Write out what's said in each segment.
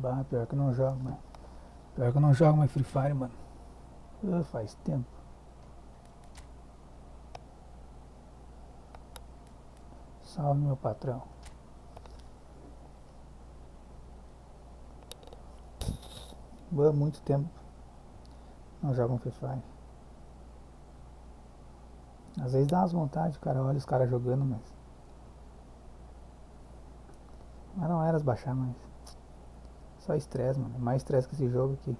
Bah, pior que eu não jogo, mano. Pior que eu não jogo mais Free Fire, mano. Faz tempo. Salve, meu patrão. Muito tempo não jogo Free Fire. Às vezes dá umas vontades, cara. Olha os caras jogando, mas não era as baixar mais. Só estresse, mano. É mais estresse que esse jogo aqui.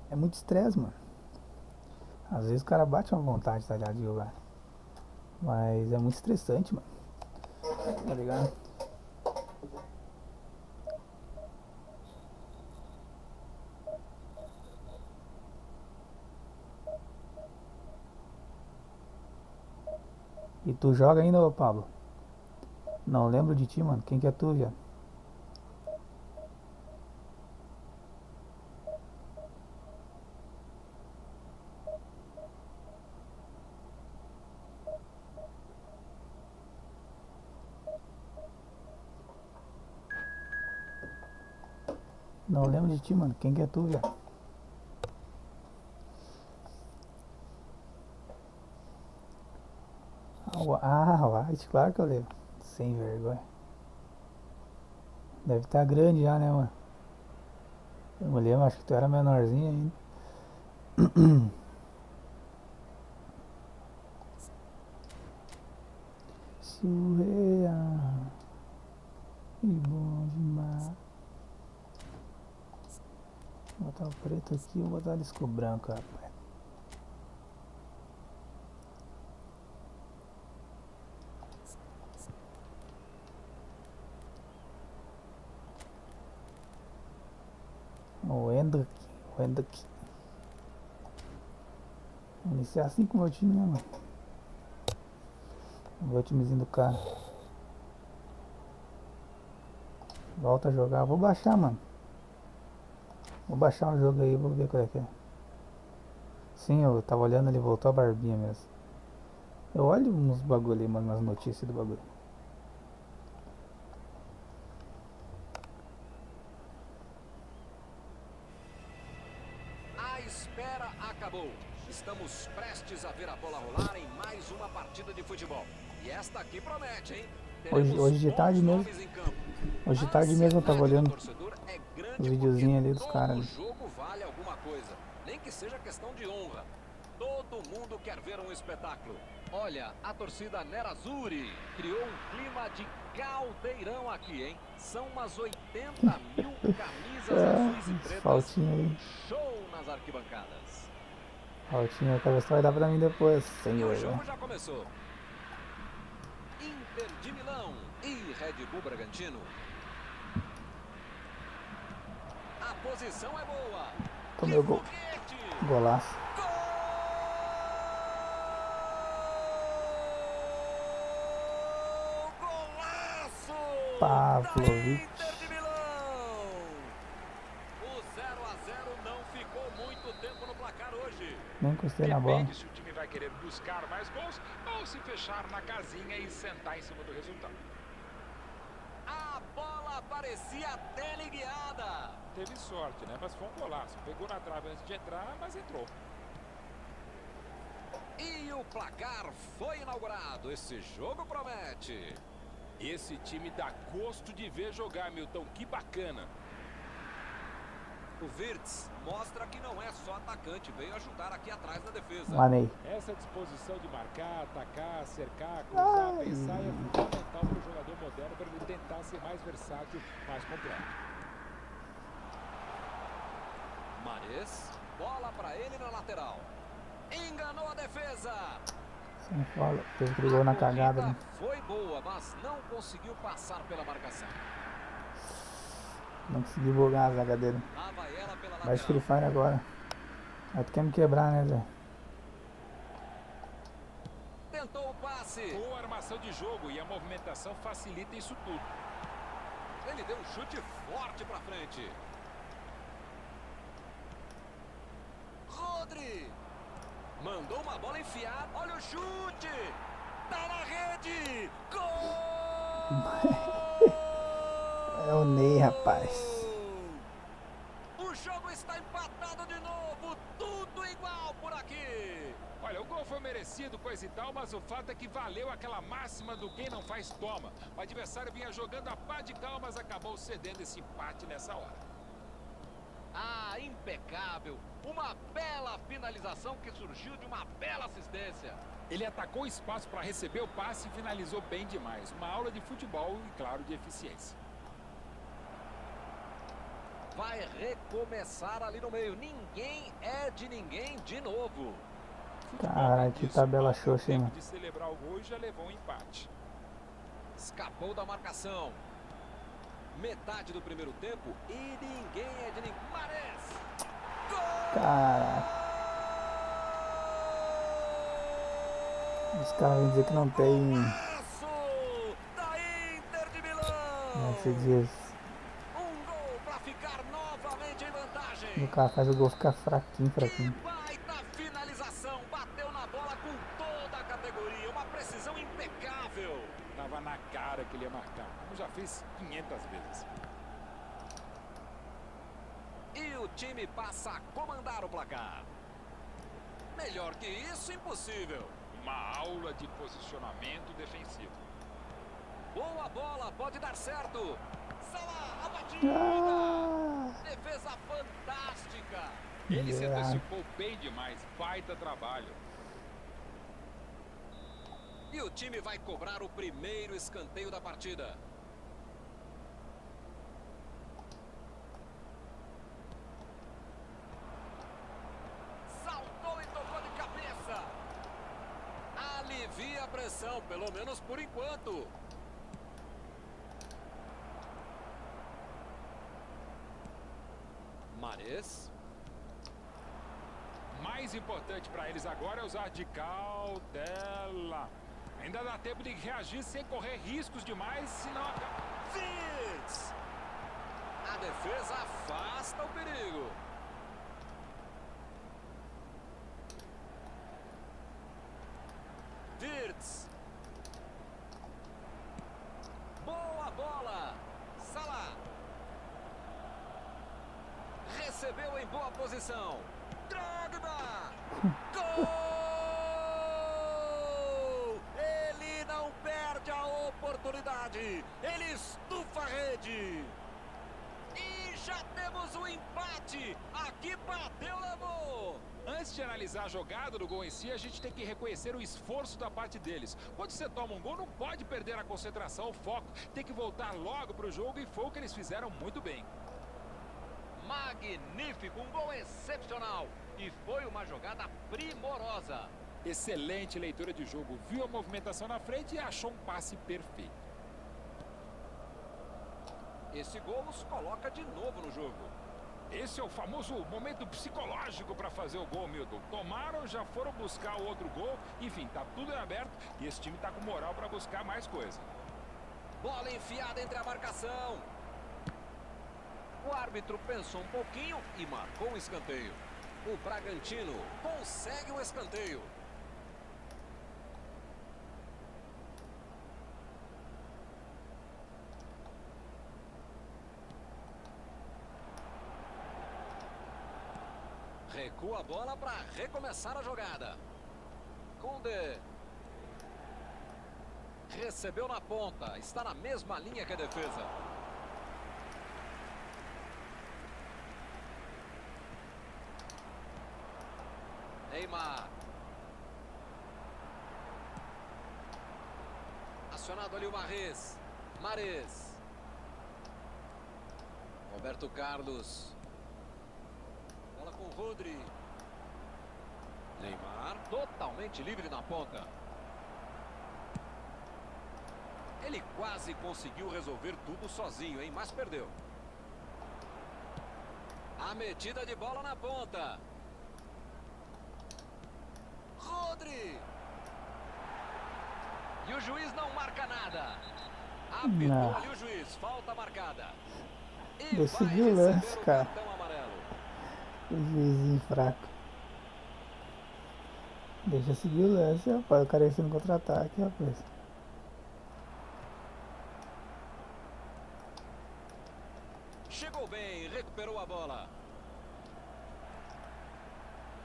É muito estresse, mano. Às vezes o cara bate uma vontade, tá ligado, de jogar. Mas é muito estressante, mano. Tá ligado? E tu joga ainda, ô Pablo? Não lembro de ti, mano. Quem que é tu, viado? Não lembro de ti, mano. Quem que é tu, viado? White, claro que eu lembro. Sem vergonha. Deve estar grande já, né, mano? Eu me lembro, acho que tu era menorzinho ainda. Surreal e bom demais. Vou botar o preto aqui e vou botar o disco branco, rapaz. O Hendrick. Vou iniciar assim com o meu time, né, mano? O meu timezinho do cara. Volta a jogar. Vou baixar, mano. Vou baixar um jogo aí, vou ver qual é que é. Sim, eu tava olhando, ele voltou a barbinha mesmo. Eu olho uns bagulho aí, mano, nas notícias do bagulho. A espera acabou. Estamos prestes a ver a bola rolar em mais uma partida de futebol. E esta aqui promete, hein? Hoje de tarde mesmo. Hoje de tarde mesmo eu tava olhando os videozinhos ali dos caras. O jogo vale alguma coisa, nem que seja questão de honra. Todo mundo quer ver um espetáculo. Olha, a torcida Nerazzurri criou um clima de caldeirão aqui, hein? São umas 80 mil camisas azuis e pretas. Faltinha aí. Show nas arquibancadas. Faltinha, aquela história dá pra mim depois, E o senhor. jogo já começou. Inter de Milão e Red Bull Bragantino. A posição é boa. Tomei o gol. Golaço. Golaço! Pavlovic. Inter de Milão. O 0 a 0 não ficou muito tempo no placar hoje. Nem encostei na bola. Depende se o time vai querer buscar mais gols ou se fechar na casinha e sentar em cima do resultado. A bola parecia teleguiada. Teve sorte, né? Mas foi um golaço. Pegou na trave antes de entrar, mas entrou. E o placar foi inaugurado. Esse jogo promete. Esse time dá gosto de ver jogar, Milton. Que bacana. O Wirtz mostra que não é só atacante, veio ajudar aqui atrás na defesa. Manei. Essa disposição de marcar, atacar, cercar, cruzar, pensar é fundamental para o jogador moderno para ele tentar ser mais versátil, mais completo. Mares, bola para ele na lateral. Enganou a defesa. Sem fala. Teve que gol na cagada, né? Foi boa, mas não conseguiu passar pela marcação. Não consegui bugar a zaga dele. Vai de Free Fire agora. Aí tu quer me quebrar, né, Zé? Tentou o passe. Boa armação de jogo e a movimentação facilita isso tudo. Ele deu um chute forte pra frente. Mandou uma bola enfiada. Olha o chute. Tá na rede. Gol! É o Ney, rapaz. O jogo está empatado de novo. Tudo igual por aqui. Olha, o gol foi merecido, coisa e tal, mas o fato é que valeu aquela máxima do quem não faz toma. O adversário vinha jogando a pá de cal, mas acabou cedendo esse empate nessa hora. Ah, impecável. Uma bela finalização que surgiu de uma bela assistência. Ele atacou o espaço para receber o passe e finalizou bem demais. Uma aula de futebol e, claro, de eficiência. Vai recomeçar ali no meio. Ninguém é de ninguém de novo. Caralho, que tabela xoxa, hein, mano. De celebrar o gol e já levou um empate. Escapou da marcação. Metade do primeiro tempo e ninguém é de ninguém. Mares! Gol! Caralho. Os caras vão dizer que não tem. Golaço da Inter de Milão! Se diz. Um gol para ficar novamente em vantagem. O cara faz o gol ficar fraquinho, Que fraquinho. baita finalização. Bateu na bola com toda a categoria. Uma precisão impecável. Tava na cara que ele ia marcar, como já fez 500 vezes. E o time passa a comandar o placar. Melhor que isso, impossível. Uma aula de posicionamento defensivo. Boa bola, pode dar certo. Salah, a batida. Defesa fantástica. Ele se antecipou bem demais, baita trabalho. E o time vai cobrar o primeiro escanteio da partida. Saltou e tocou de cabeça. Alivia a pressão, pelo menos por enquanto. Mares. Mais importante para eles agora é usar de cautela. Ainda dá tempo de reagir sem correr riscos demais, senão acaba. Fitz! A defesa afasta o perigo. Wirtz. Boa bola. Salah. Recebeu em boa posição. Drogba. Gol! Ele não perde a oportunidade. Ele estufa a rede. E já temos o empate. Aqui bateu, levou. Antes de analisar a jogada do gol em si, a gente tem que reconhecer o esforço da parte deles. Quando você toma um gol, não pode perder a concentração, o foco. Tem que voltar logo para o jogo e foi o que eles fizeram muito bem. Magnífico, um gol excepcional. E foi uma jogada primorosa. Excelente leitura de jogo. Viu a movimentação na frente e achou um passe perfeito. Esse gol os coloca de novo no jogo. Esse é o famoso momento psicológico para fazer o gol, Milton. Tomaram, já foram buscar o outro gol. Enfim, tá tudo em aberto e esse time tá com moral para buscar mais coisa. Bola enfiada entre a marcação. O árbitro pensou um pouquinho e marcou um escanteio. O Bragantino consegue o escanteio. Recua a bola para recomeçar a jogada. Koundé. Recebeu na ponta. Está na mesma linha que a defesa. Neymar. Acionado ali o Mares. Mares. Roberto Carlos. Bola com o Rodri. Neymar. Totalmente livre na ponta. Ele quase conseguiu resolver tudo sozinho, hein? Mas perdeu. A metida de bola na ponta. Rodri. E o juiz não marca nada. Apitou ali o juiz. Falta marcada. E decidiu o lance, o cara. cartão amarelo. O juizinho fraco. O Deixa seguir o lance, rapaz. O cara ia sendo contra-ataque, rapaz. Chegou bem, recuperou a bola.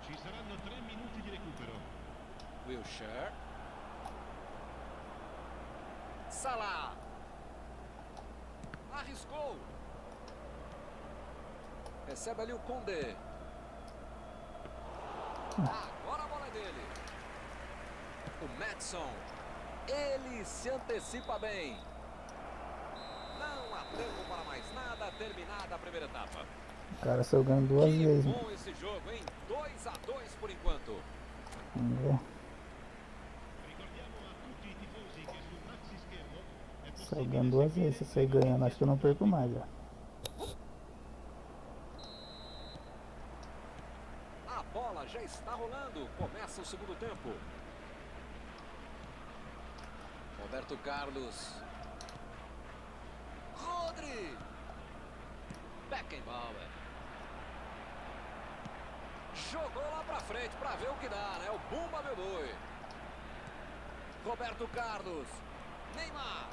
Ci saranno 3 minuti di recupero. Wilshere. Salah. Arriscou. Recebe ali o Condé. Agora a bola é dele. O Madison. Ele se antecipa bem. Não há tempo para mais nada. Terminada a primeira etapa. O cara saiu ganhando duas Que vezes, bom mano. esse jogo, hein? 2-2 por enquanto. Vamos ver. Ricordiamo a tutti i tifosi che sul maxi schermo è Saiu possibile ganhando duas seguire vezes. Se sair ganhando, acho que eu não perco mais, já. A bola já está rolando. Começa o segundo tempo. Roberto Carlos. Rodri. Beckenbauer. Jogou lá pra frente pra ver o que dá, né? O Bumba meu boi. Roberto Carlos. Neymar.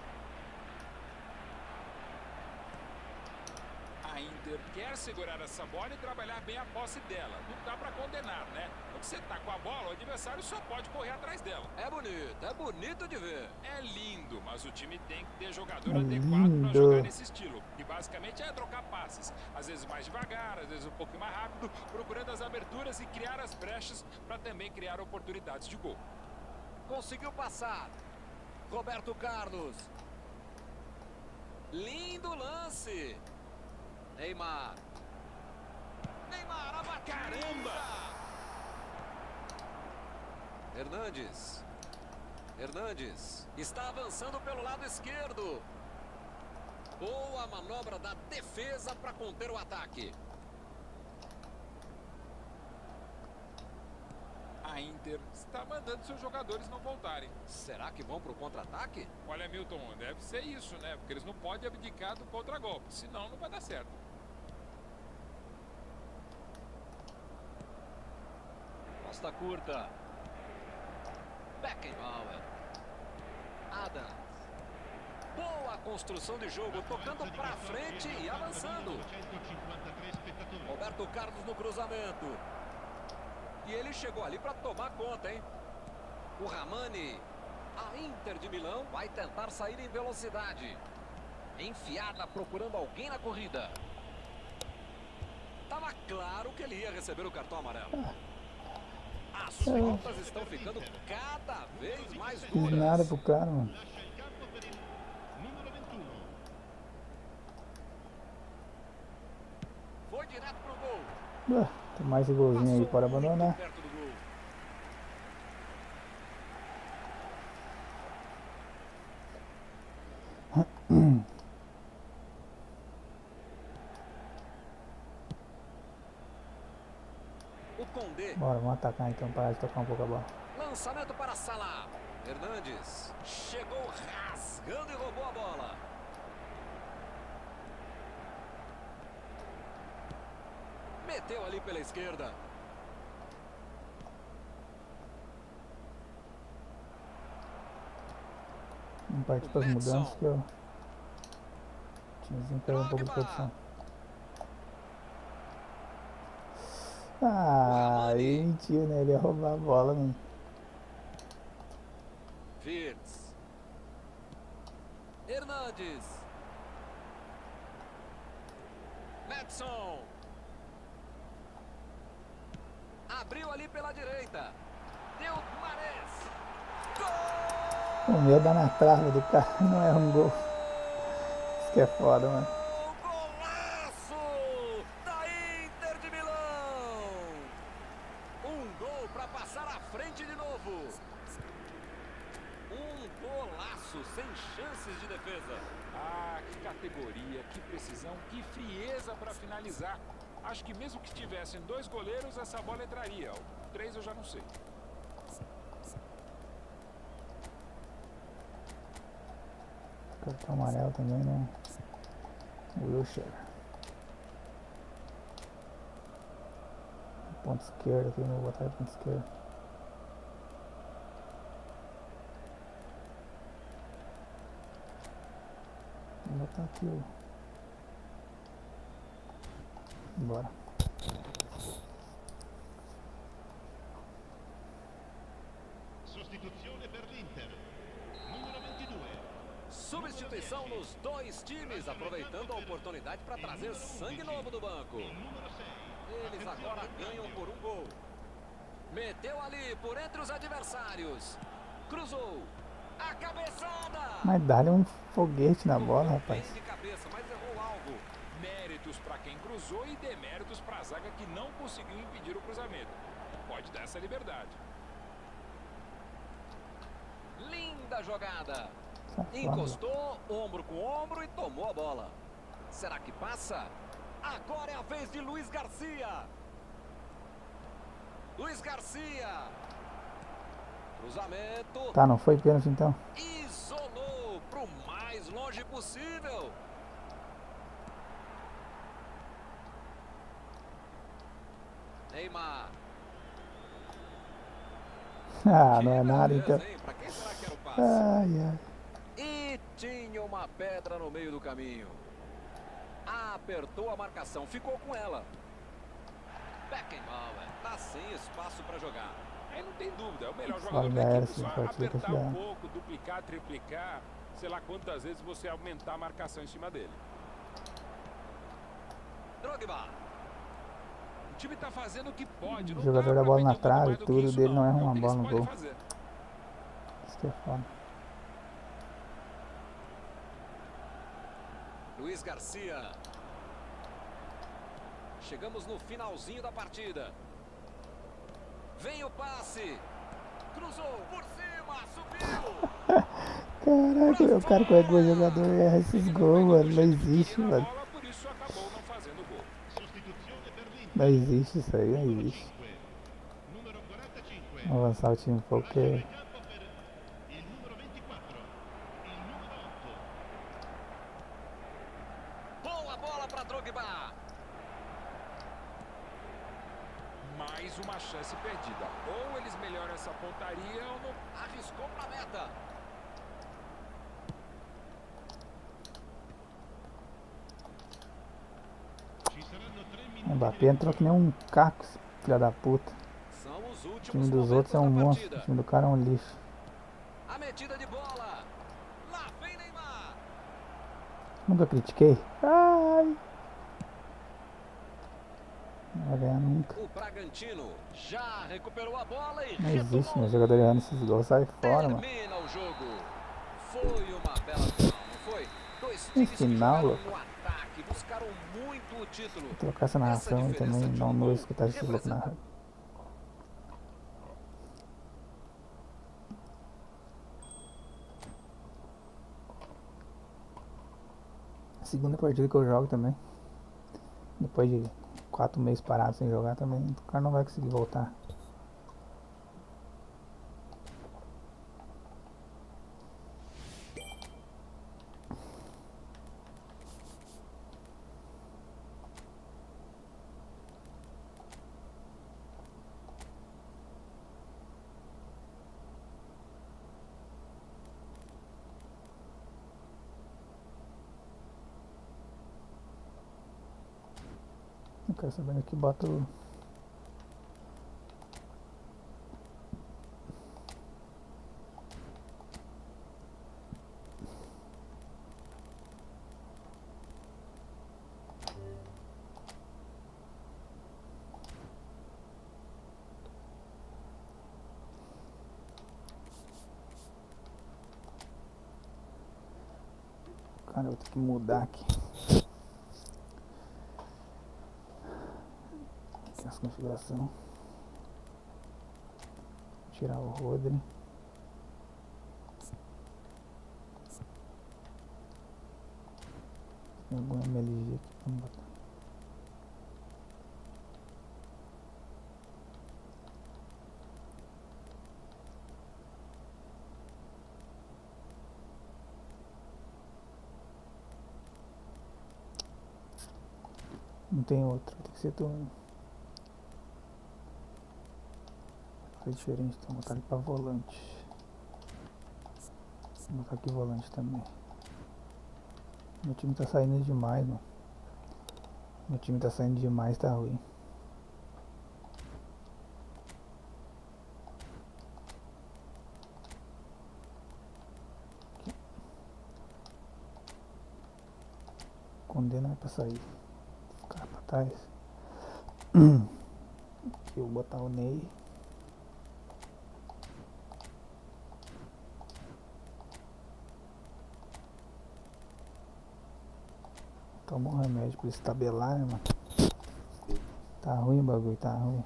A Inter quer segurar essa bola e trabalhar bem a posse dela. Não dá pra condenar, né? Quando você tá com a bola, o adversário só pode correr atrás dela. É bonito de ver. É lindo, mas o time tem que ter jogador É adequado para lindo. jogar nesse estilo. Que basicamente é trocar passes. Às vezes mais devagar, às vezes um pouquinho mais rápido, procurando as aberturas e criar as brechas para também criar oportunidades de gol. Conseguiu passar. Roberto Carlos. Lindo lance. Neymar. Neymar, a batida. Caramba! Hernandes está avançando pelo lado esquerdo. Boa manobra da defesa para conter o ataque. A Inter está mandando seus jogadores não voltarem. Será que vão para o contra-ataque? Olha, Milton, deve ser isso, né? Porque eles não podem abdicar do contra-golpe, senão não vai dar certo. Costa curta. Beckenbauer. Adams. Boa construção de jogo, tocando para frente e avançando. 953 spettatori. Roberto Carlos no cruzamento. E ele chegou ali para tomar conta, hein? O Ramani. A Inter de Milão vai tentar sair em velocidade. Enfiada procurando alguém na corrida. Tava claro que ele ia receber o cartão amarelo. As faltas estão ficando cada vez mais Fiz duras. nada pro cara, mano. Lascia il campo per il numero 21. Foi direto pro gol. Tem mais esse golzinho aí, pode muito abandonar. perto do gol. O Condé. Bora, vamos atacar então, parar de tocar um pouco a bola. Lançamento para Salah. Hernandes. Chegou rasgando e roubou a bola. Meteu ali pela esquerda. Vamos partir para as mudanças que o timezinho perdeu um pouco de produção. Ah, ele mentiu, né? Ele ia roubar a bola, mano. Virts. Hernandes. Madison. Abriu ali pela direita. Deu Mares. Gol! O meu dá na trave do cara, não é um gol. Isso que é foda, mano. Golaço da Inter de Milão. Um gol para passar à frente de novo. Um golaço sem chances de defesa. Ah, que categoria, que precisão, que frieza para finalizar. Acho que mesmo que tivessem 2 goleiros, essa bola entraria. 3 eu já não sei. Cartão amarelo também, né? Wilshere. Ponto esquerdo aqui, não vou botar ponto esquerdo. botar aqui, ó. Bora. Sostituzione per l'Inter. Numero 22. Substituição nos dois times, aproveitando a oportunidade para trazer sangue novo do banco. Numero 6. Eles agora ganham por um gol. Meteu ali por entre os adversários. Cruzou. A cabeçada. Mas dá-lhe um foguete na bola, Bem rapaz. de cabeça, mas errou o alvo. Méritos para quem cruzou e deméritos para a zaga que não conseguiu impedir o cruzamento. Pode dar essa liberdade. Linda jogada. Safado. Encostou, ombro com ombro e tomou a bola. Será que passa? Agora é a vez de Luiz Garcia. Luiz Garcia. Cruzamento. Tá, não foi pênalti então? Isolou pro mais longe possível. Neymar. Ah, não é nada então. Para quem será que era o passe? Ai, ai. E tinha uma pedra no meio do caminho. Apertou a marcação, ficou com ela. Beckenbauer tá sem espaço para jogar. Aí não tem dúvida, é o melhor Fala, jogador da galera, equipe. se Só pode ser apertar confiar. um pouco, duplicar, triplicar, sei lá quantas vezes você aumentar a marcação em cima dele. Drogba. O time tá fazendo o que pode. O Não jogador dá da pra bola pedir na muito trave, mais do que tudo isso, dele não erra É o uma que bola eles no podem gol. fazer. Isso que é foda. Luiz Garcia. Chegamos no finalzinho da partida. Vem o passe. Cruzou por cima, subiu. Caraca, o cara que é gol jogador erra esses gols, mano. Não existe, Queria a mano. bola, por isso acabou não fazendo o gol. Sostituzione per l'Inter. Não existe isso aí, não Numero existe. 5. Numero 45. Vamos avançar o time um pouco, Lascia il porque campo per il numero 24. Il numero 8. Boa bola para Drogba. Mais uma chance perdida. Ou eles melhoram essa pontaria ou não. Arriscou para a meta. Ci saranno 3 o minuti Mbappé di entrou que nem um caco, esse filho da puta. São os O últimos time dos momentos outros é um da monstro, o partida. time do cara é um lixo. A metida de bola. Lá vem Neymar. Nunca critiquei. Ai. Não vai ganhar nunca. O Bragantino já recuperou a bola e Não existe, retomou. meu jogador errando esses gols, sai fora, mano. Termina o jogo. Foi uma bela final, não foi? Dois No times que final, jogaram louco. no ataque, buscaram muito o título. Vou trocar essa narração e diferença também de não um vou gol escutar esse louco na representa- rádio. Segunda partida que eu jogo também. Depois de 4 meses parado sem jogar também, o cara não vai conseguir voltar. Eu quero saber aqui, bota o... Cara, eu vou ter que mudar aqui. Essa configuração. Tirar o Rodri. Tem algum MLG aqui pra botar. Não tem outro, tem que ser tu. É diferente, então vou botar ele pra volante. Vou botar aqui volante também. Meu time tá saindo demais, mano. Meu time tá saindo demais, tá ruim. Condena pra sair. Ficar pra trás. Aqui eu vou botar o Ney. Toma um remédio pra estabelar, né, mano? Tá ruim o bagulho, tá ruim.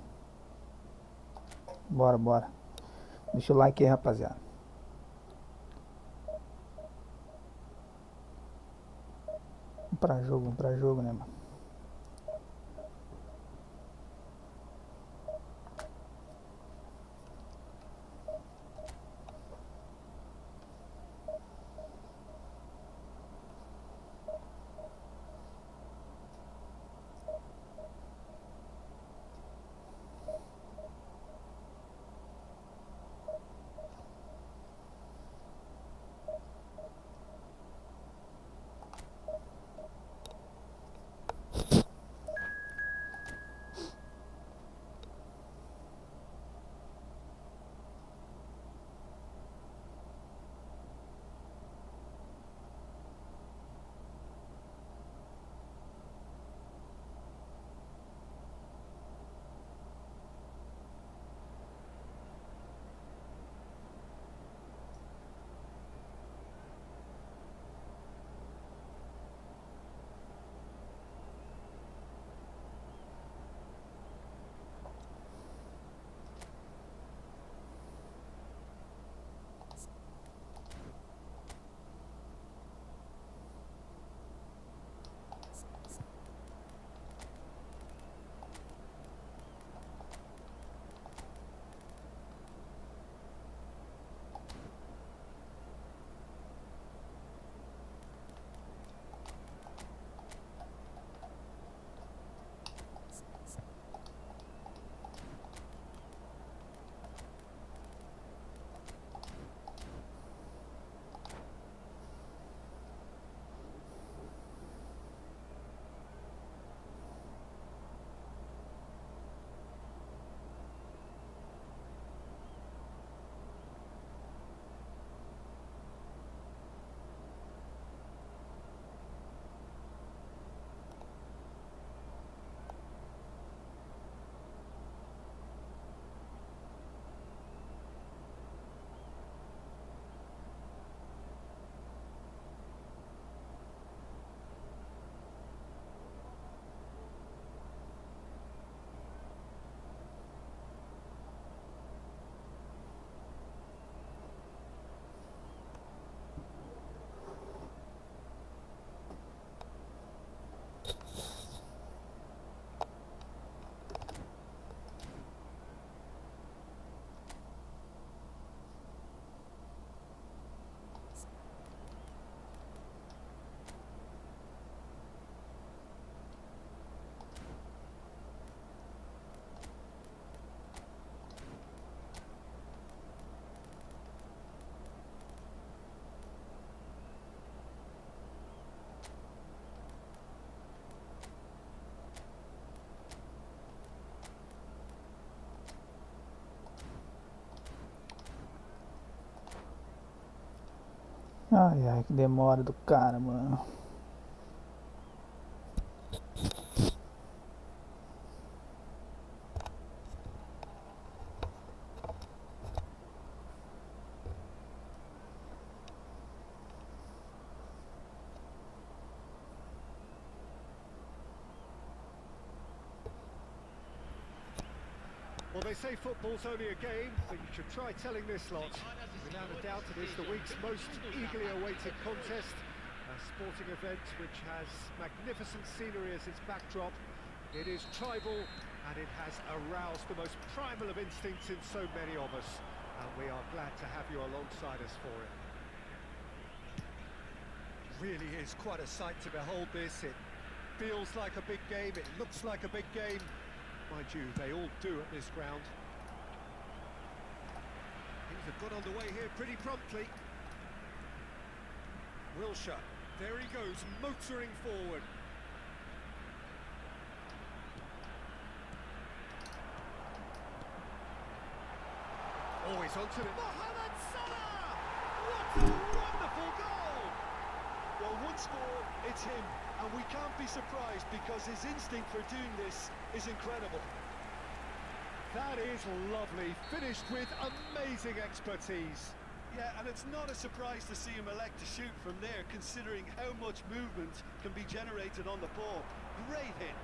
Bora, bora. Deixa o like aí, rapaziada. Vamos pra jogo, né, mano? Ai, ai, que demora do cara, mano. Well, they say football's only a game, but you should try telling this lot. Without a doubt, it is the week's most eagerly awaited contest. A sporting event which has magnificent scenery as its backdrop. It is tribal, and it has aroused the most primal of instincts in so many of us. And we are glad to have you alongside us for it. Really is quite a sight to behold this. It feels like a big game, it looks like a big game. Mind you, they all do at this ground. Things have got underway here pretty promptly. Wilshere. There he goes, motoring forward. Oh, he's onto it. Mohamed Salah! What a wonderful goal! Well, once more, it's him, and we can't be surprised because his instinct for doing this is incredible. That is lovely, finished with amazing expertise. Yeah, and it's not a surprise to see him elect to shoot from there, considering how much movement can be generated on the ball. Great hit.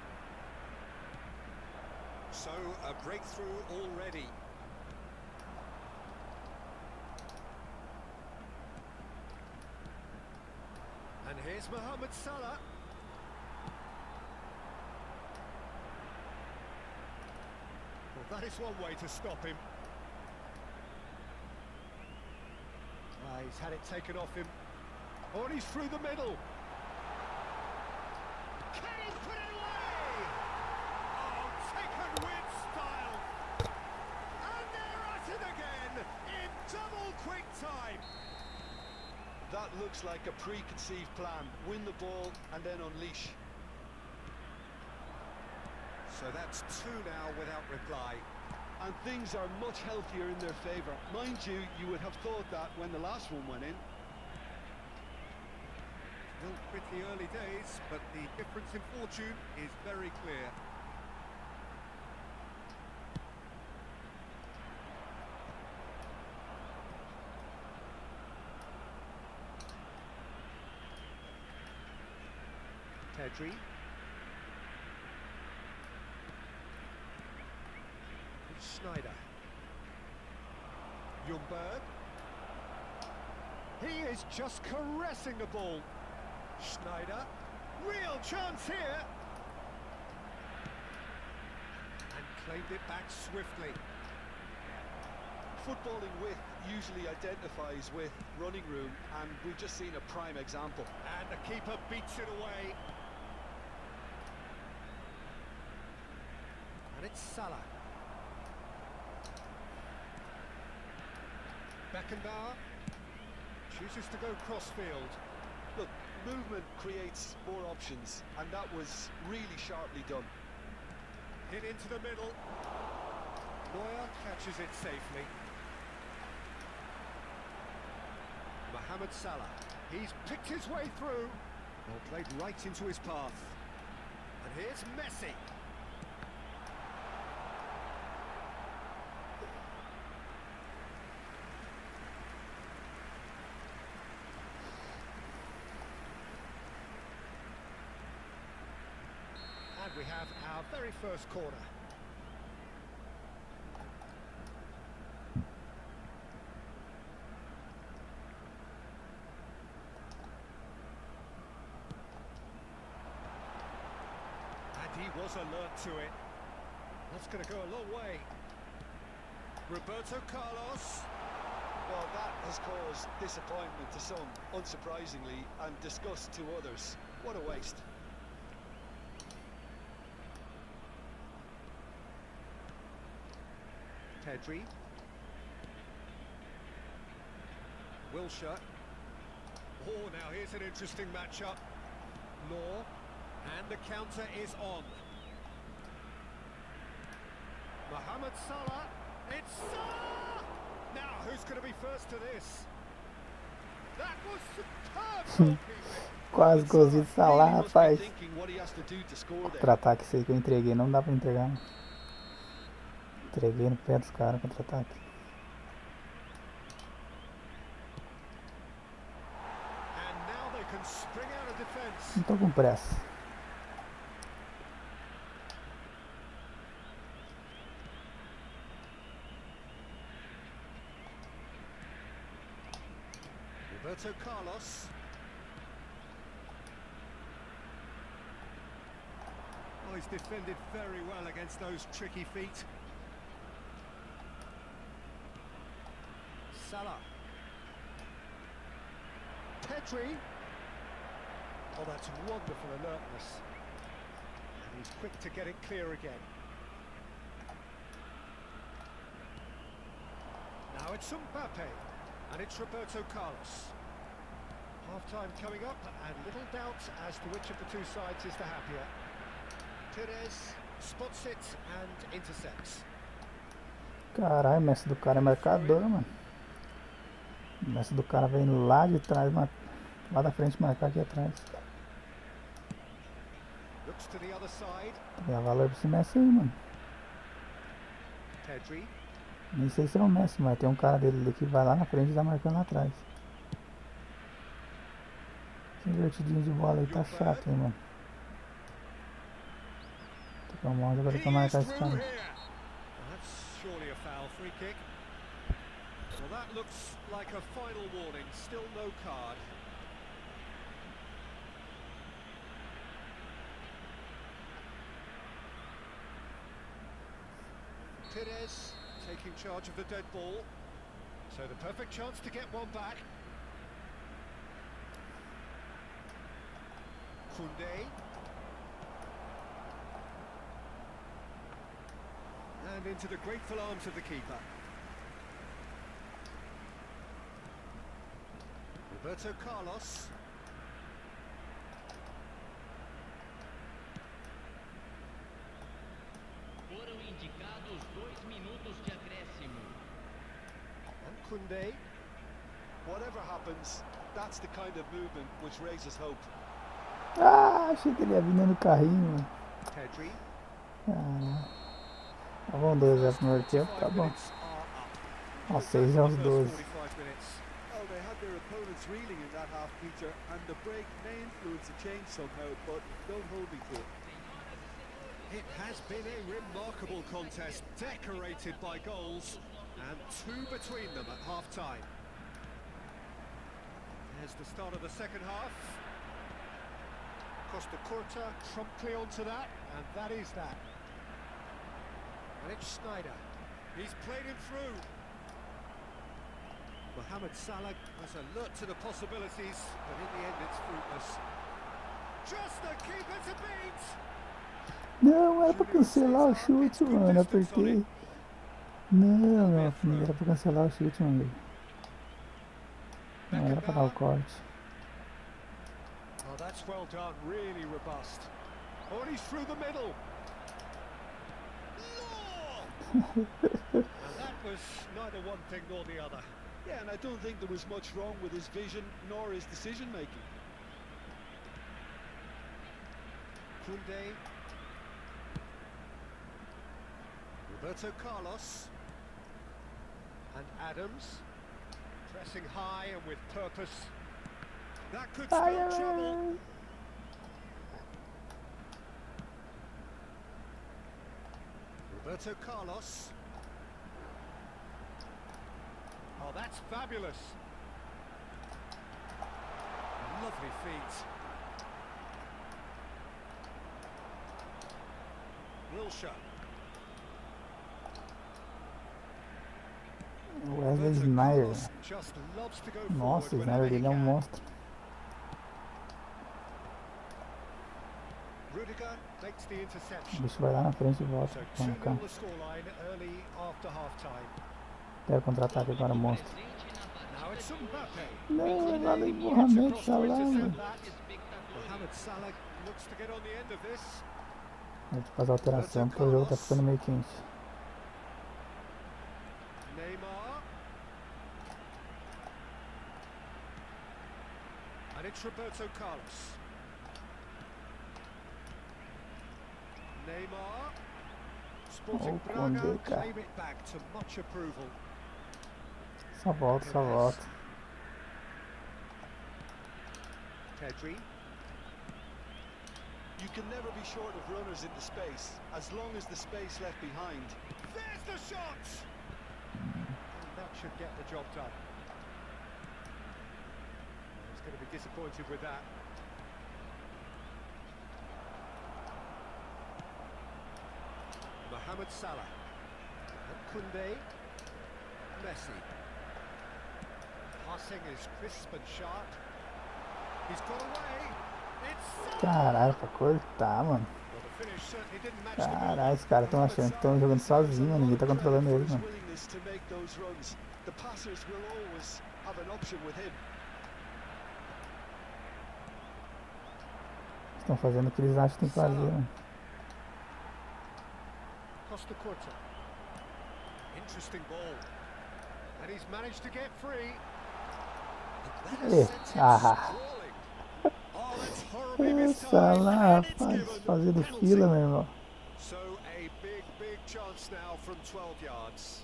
So, a breakthrough already. And here's Mohamed Salah. Well, that is one way to stop him. He's had it taken off him. Oh, and he's through the middle. Can he put it away? Oh, taken with style. And they're at it again in double quick time. That looks like a preconceived plan. Win the ball and then unleash. So that's two now without reply. And things are much healthier in their favour. Mind you, you would have thought that when the last one went in. Still pretty early days, but the difference in fortune is very clear. Pedri. Schneider. Ljungberg. He is just caressing the ball. Schneider. Real chance here. And claimed it back swiftly. Footballing width usually identifies with running room, and we've just seen a prime example. And the keeper beats it away. And it's Salah. Beckenbauer chooses to go crossfield. Look, movement creates more options, and that was really sharply done. Hit into the middle. Neuer catches it safely. Mohamed Salah. He's picked his way through. Well, played right into his path. And here's Messi. And we have our very first corner. And he was alert to it. That's going to go a long way. Roberto Carlos. Well, that has caused disappointment to some, unsurprisingly, and disgust to others. What a waste. Pedri. Wilshere. Oh, now here's an interesting matchup. Law. And the counter is on. Mohamed Salah. It's Salah! Now, who's going to be first to this? That was superb goalkeeping. Quase golzinho de Salah, Really must be rapaz. thinking what he has to do to score there. Contra-ataque, esse aí que eu entreguei, não dá pra entregar. Entreguei no pé dos caras, contra-ataque. And now they can spring out of defence. Não tô com pressa. Roberto Carlos. Oh, he's defended very well against those tricky feet. Salah. Pedri. Oh, that's wonderful alertness. And he's quick to get it clear again. Now it's Mbappe. And it's Roberto Carlos. Half-time coming up, and little doubt as to which of the two sides is the happier. Perez spots it and intercepts. Caralho, o Messi do cara é marcador, mano. O Messi do cara vem lá de trás, lá da frente marcar aqui atrás. Looks to the other side. Dá valor pra esse Messi aí, mano. Pedri. Nem sei se é o Messi, mas tem um cara dele ali que vai lá na frente e tá marcando lá atrás. Esse invertidinho de bola aí tá chato, hein, mano. Tem que arrumar um jogador pra marcar esse cara. That's surely a foul, free kick. Well, that looks like a final warning. Still no card. Perez taking charge of the dead ball. So the perfect chance to get one back. Koundé. And into the grateful arms of the keeper. Roberto Carlos. Foram indicados 2 minutos de acréscimo. And Koundé. Whatever happens, that's the kind of movement which raises hope. Ah, achei que ele ia vir dentro do carrinho, mano. Pedri. Ah, tá bom, 2 já pro primeiro tempo, tá bom. Ó, 6 aos 12. Well, they had their opponents reeling in that half, Peter, and the break may influence the change somehow, but don't hold me to it. It has been a remarkable contest, decorated by goals, and 2 between them at half-time. There's the start of the second half. Costa Curta promptly onto that, and that is that. And it's Snyder. He's played him through. Mohamed Salah was alert to the possibilities, but in the end it's fruitless. Just the keeper to beat! Não, era pra cancelar o chute, mano. É porque. Não, meu filho, era pra cancelar o chute, mano. Não era pra dar o corte. Oh, that's well done, really robust. Oh, and he's through the middle. And that was neither one thing nor the other. Yeah, and I don't think there was much wrong with his vision nor his decision-making. Koundé. Roberto Carlos. And Adams. Pressing high and with purpose. That could spell trouble. Roberto Carlos. Oh, that's fabulous. Lovely feet. Wilshere. Wesley Snyder. Just loves to go Nossa, o forward Snyder whenever he dele é um can. monstro. Rudiger makes the O interception. bicho vai lá na frente e volta. So Vamos cá. 2-0 the scoreline early after half-time. Pega o contra-ataque agora, monstro. Now it's Mbappe. Não, nada de Mohamed Salah, mano. Mohamed Salah looks to get on the end of this. Tem que fazer alteração porque o jogo tá ficando meio quente. Neymar. And it's Roberto Carlos. Neymar. Sporting Oh, Braga Koundé, cara. claim it back to much approval. Só volta, só volta. Pedri. You can never be short of runners into space, as long as the space left behind. There's the shot! And that should get the job done. He's going to be disappointed with that. Mohamed Salah. And Koundé. Messi. Passing is crisp and sharp. He's got away. It's Caralho, pra cortar, mano. well, the finish certainly didn't match the Caralho, ball. os caras tão achando que estão jogando sozinho, mano. Ninguém tá controlando eles, His mano. willingness to make those runs. The passers will always have an option with him. Estão fazendo o que eles acham que tem que fazer, mano. Costa Curta. Interesting ball. And he's managed to get free. Ah, Oh, that's horribly nossa mistimed, lá, and it's rapaz, given fazendo penalty. fila, meu irmão. So a big chance now from 12 yards.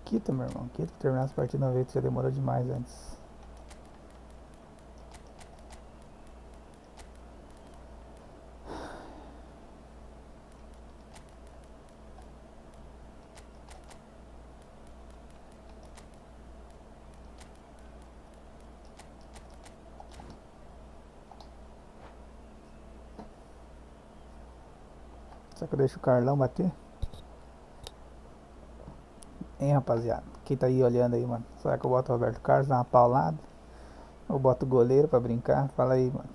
Quita, meu irmão, quita pra terminar essa partida uma vez, já demorou demais antes. Será que eu deixo o Carlão bater? Hein, rapaziada? Quem tá aí olhando aí, mano? Será que eu boto o Roberto Carlos, dar uma paulada? Ou boto o goleiro pra brincar? Fala aí, mano.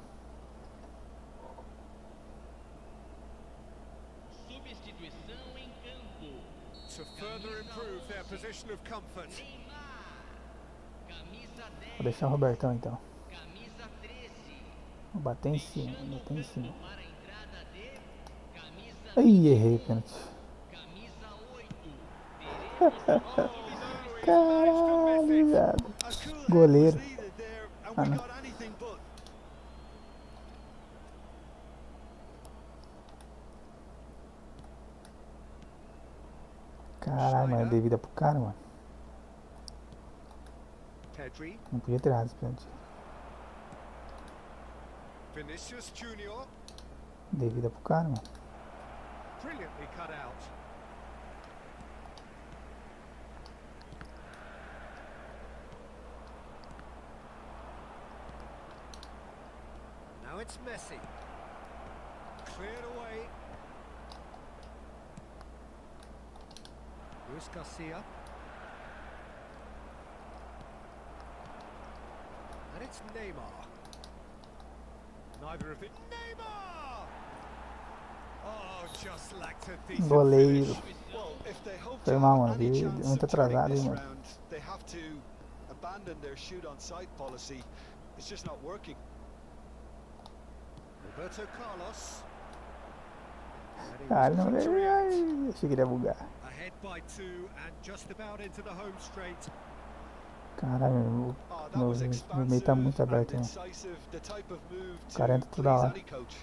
Substituição em campo. To further improve their position of comfort. Neymar. Camisa 10. Vou deixar o Robertão então. Camisa 13. Vou bater em cima, Deixando vou o bater em campo cima. para a entrada de camisa Ai, errei, pênalti. Camisa 8. Teremos Caralho, viado. A cool head Goleiro. was needed there, and Ah, we não. got anything but. Caralho, mano, eu dei vida pro cara, mano. Pedri. Não podia ter errado esse pênalti. Vinicius Junior. Dei vida pro cara, mano. Brilliantly cut out. Now it's Messi. Cleared away. Luis Garcia. And it's Neymar. Neither of it. Neymar! Oh, just lacked a decent Goleiro. finish. Well, if they hope Foi to mal, have mano. any Vi chance muito of turning atrasado, this hein, mano. round, they have to abandon their shoot on sight policy. It's just not working. Roberto Carlos. And he was Caralho, não. quick to react. Ai, achei que ele ia bugar. Ahead by 2 and just about into the home straight. Caralho, Oh, that meu was meio expansive tá muito and aberto, mano. incisive, the type of move to 40 toda please hora. any coach.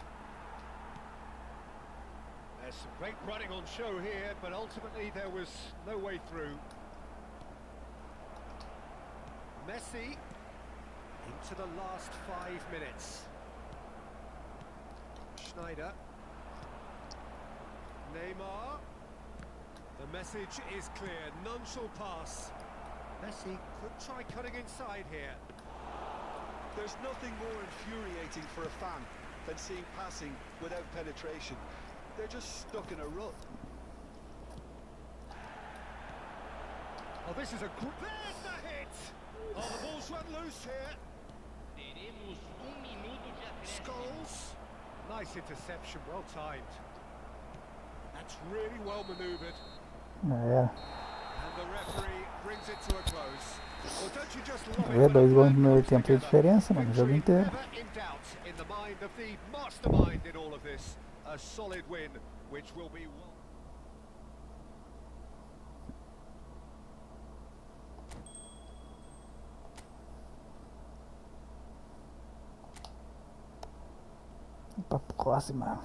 There's some great running on show here, but ultimately there was no way through. Messi into the last 5 minutes. Schneider. Neymar. The message is clear, none shall pass. Messi could try cutting inside here. There's nothing more infuriating for a fan than seeing passing without penetration. They're just stuck in a rut. Oh, this is a there's the hit! Oh, the ball's run loose here. Teremos minuto de acréscimo. Scholes. Nice interception, well timed. That's really well manoeuvred. Já era. And the referee brings it to a close. Well, don't you just love É, it when 2 a gols no plan primeiro comes tempo de together? diferença, mano, o jogo Victory inteiro. never in doubt in the mind of the mastermind in all of this. A solid win, which will be one. Pra próxima.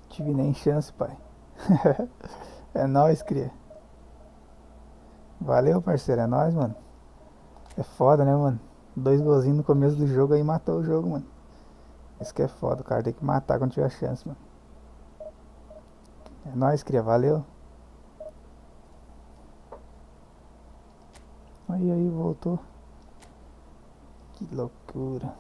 Tive nem chance, pai. É nóis, cria. Valeu, parceiro. É nóis, mano. É foda, né, mano? 2 golzinhos no começo do jogo aí matou o jogo, mano. Isso que é foda. O cara tem que matar quando tiver chance, mano. É nóis, cria. Valeu. Aí, voltou. Que loucura.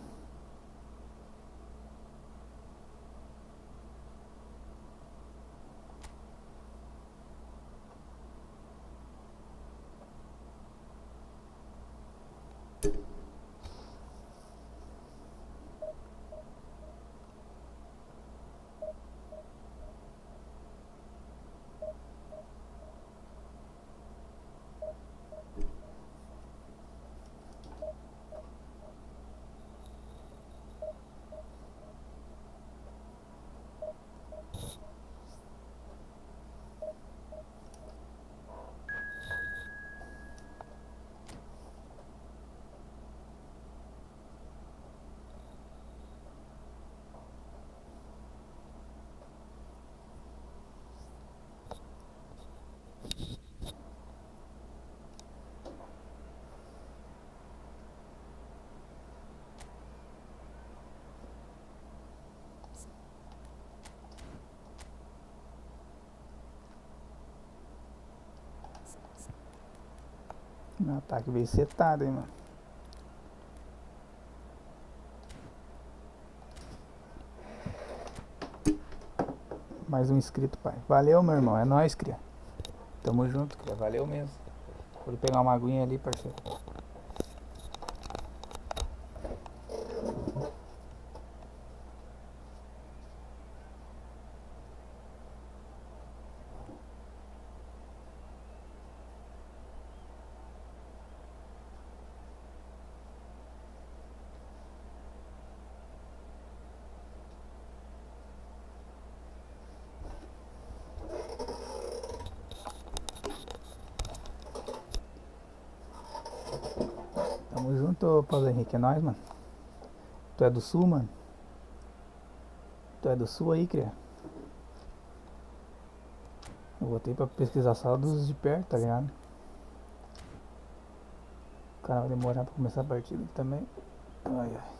No ataque veio setado, hein, mano. Mais um inscrito, pai. Valeu, meu irmão. É nóis, cria. Tamo junto, cria. Valeu mesmo. Vou pegar uma aguinha ali, parceiro. Tamo junto, Paulo Henrique. É nóis, mano. Tu é do sul, mano? Tu é do sul aí, cria? Eu botei pra pesquisar só dos de perto, tá ligado? O cara vai demorar pra começar a partida aqui também. Ai, ai.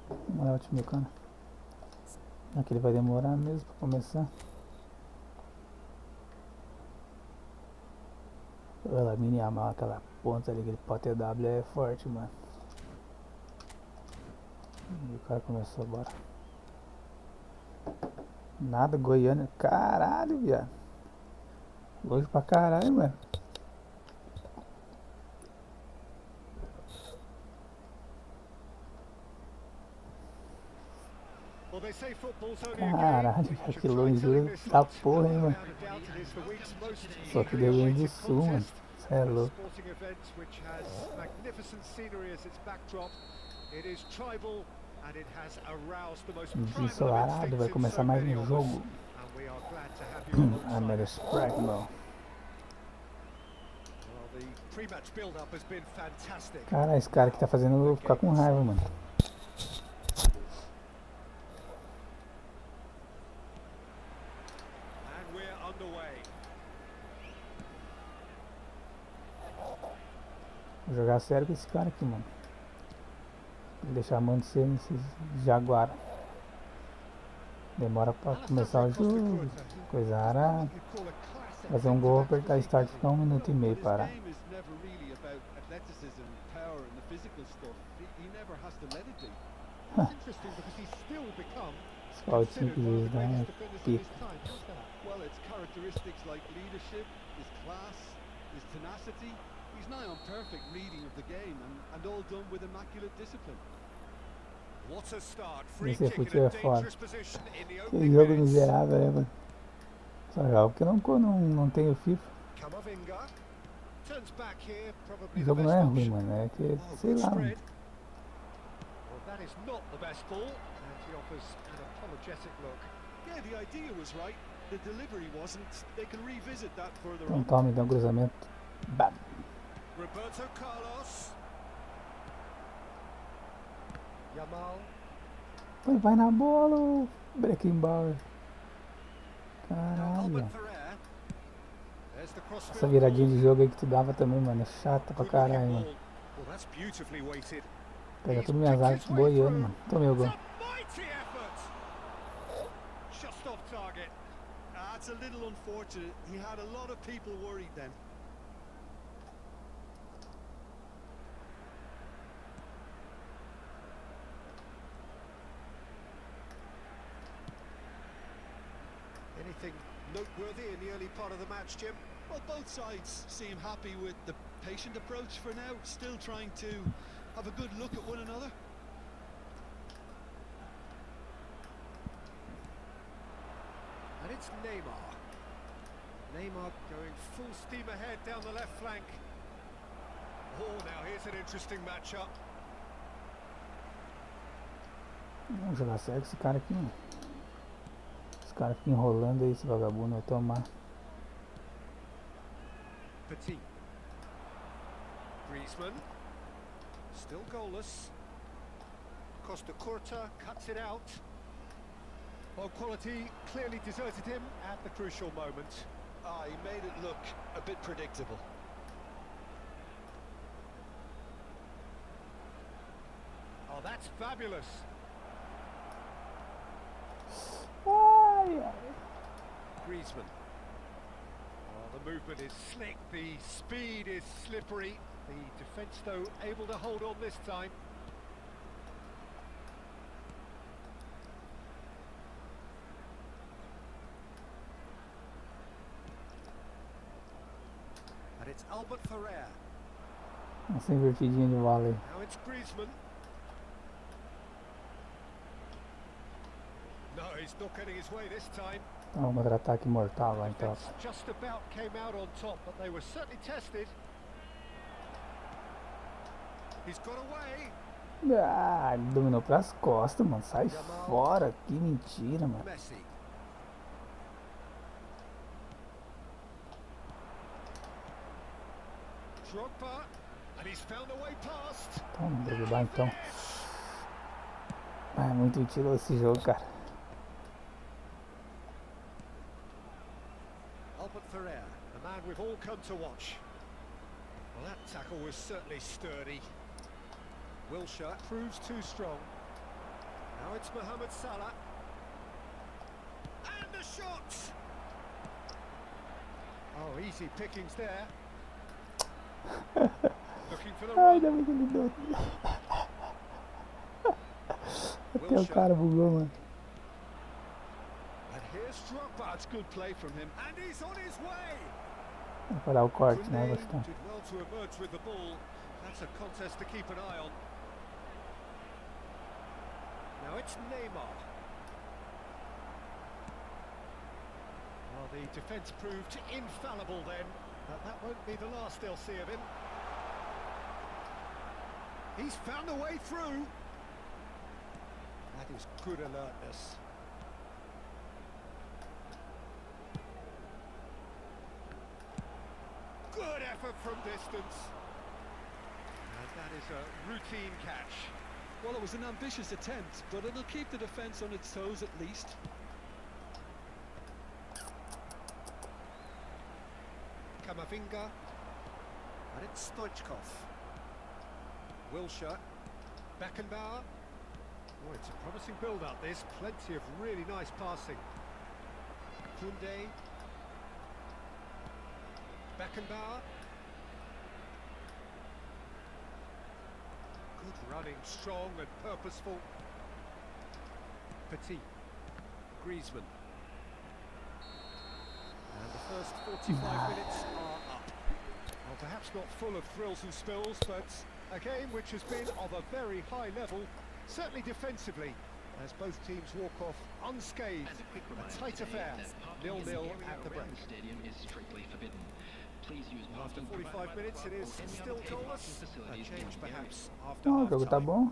Vamos olhar o time do cara. Aqui ele vai demorar mesmo pra começar. Ela mini Yamal, aquela ponta ali, aquele pote W é forte, mano. E o cara começou, bora. Nada, Goiânia. Caralho, viado. Longe pra caralho, mano. Well, they say football's only a game. Caralho, You que should try longe telling this da lot. porra, hein, mano. Without a doubt, it is the week's most Só que eagerly deu Rio do awaited Sul, mano. contest. Cê é A louco. sporting event which has magnificent scenery as its backdrop. It is tribal and it has aroused the most Dia primal of ensolarado, vai instincts in começar so mais many um of us. jogo. And we are glad to have you A Mera alongside us. Sprite, mano. Well, the pre-match build-up has been fantastic. Cara, esse cara que tá fazendo eu ficar com raiva, mano. And we're underway. Vou jogar sério com esse cara aqui, mano. Vou deixar a mão de ser nesses Jaguar. Demora pra começar o jogo. Coisa arada. Fazer um gol, apertar start, ficar 1 minuto e meio parar. Interesting because he's still become Esse faltinho que eles dão é pica. Well, it's characteristics like leadership, his class, his tenacity. He's nigh on perfect reading of the game and all done with immaculate discipline. What a start. Free Esse kick Efootball in é a foda. dangerous position in the Que opening jogo minutes. miserável, né, mano? Só jogo porque não tenho FIFA. Camavinga turns back here, O probably the jogo não best é ruim, option. mano. É que, Oh, sei good lá, mano. spread. Well, that is not the best ball, and he offers an apologetic look. Yeah, the idea was right. The delivery wasn't. They can revisit that further Então on. toma, dá um cruzamento. Bam. Roberto Carlos. Yamal. Pô, vai na bola, ô Beckenbauer. Now Caralho. Albert Ferrer. There's the cross Essa viradinha de jogo aí que tu dava também, mano. É chata pra caralho, mano. Well, that's beautifully weighted. Pega tudo minhas áreas boiando, mano. Tomei o gol. It's a mighty effort. Just off target. It's a little unfortunate. He had a lot of people worried then. Anything noteworthy in the early part of the match, Jim? Well, both sides seem happy with the patient approach for now, still trying to have a good look at one another. And it's Neymar. Neymar going full steam ahead down the left flank. Oh, now here's an interesting matchup. Vamos jogar sério com esse cara aqui, mano. Esse cara fica enrolando aí, esse vagabundo vai tomar. Petit. Griezmann. Still goalless. Costa Curta cuts it out. Well, quality clearly deserted him at the crucial moment. He made it look a bit predictable. that's fabulous. Ai, ai. Griezmann. Oh, the movement is slick, the speed is slippery. The defence, though, able to hold on this time. And it's Albert Ferrer. Essa invertidinha de bola aí. Now it's Griezmann. No, he's not getting his way this time. Um contra-ataque mortal lá então. Defence just about came out on top, but they were certainly tested. He's got away. Ah, ele dominou pras costas, mano. Sai fora. Que mentira, mano. Messi. Drogba, and he's found a way past. Vamos driblar então. Ah, é muito mentiroso esse jogo, cara. Albert Ferrer, the man we've all come to watch. Well, that tackle was certainly sturdy. Wilshere proves too strong. Now it's Mohamed Salah. And the shot! Oh, easy pickings there. Looking for the Ai, run. ainda bem que ele deu. Até o cara bugou, mano. And here's Drogba. It's good play from him. And he's on his way. Vou parar o corte, né? Grenade Gostar. did well to emerge with the ball. That's a contest to keep an eye on. Now it's Neymar. Well, the defence proved infallible then, but that won't be the last they'll see of him. He's found a way through. That is good alertness. Good effort from distance. And that is a routine catch. Well, it was an ambitious attempt, but it'll keep the defence on its toes at least. Kamavinga. And it's Stoichkov. Wilshere. Beckenbauer. Oh, it's a promising build-up, this. Plenty of really nice passing. Koundé. Beckenbauer. Good running, strong and purposeful. Petit. Griezmann. And the first 45 minutes are up. Well, perhaps not full of thrills and spills, but a game which has been of a very high level, certainly defensively, as both teams walk off unscathed. As a quick A reminder tight today affair, that parking in the 0-0 area at the break. around the stadium is strictly forbidden. Please use After parking 45 provided by the minutes, it club is or any still other paid goalless. parking A facilities change in the area. perhaps after Não, o jogo tá half-time. bom.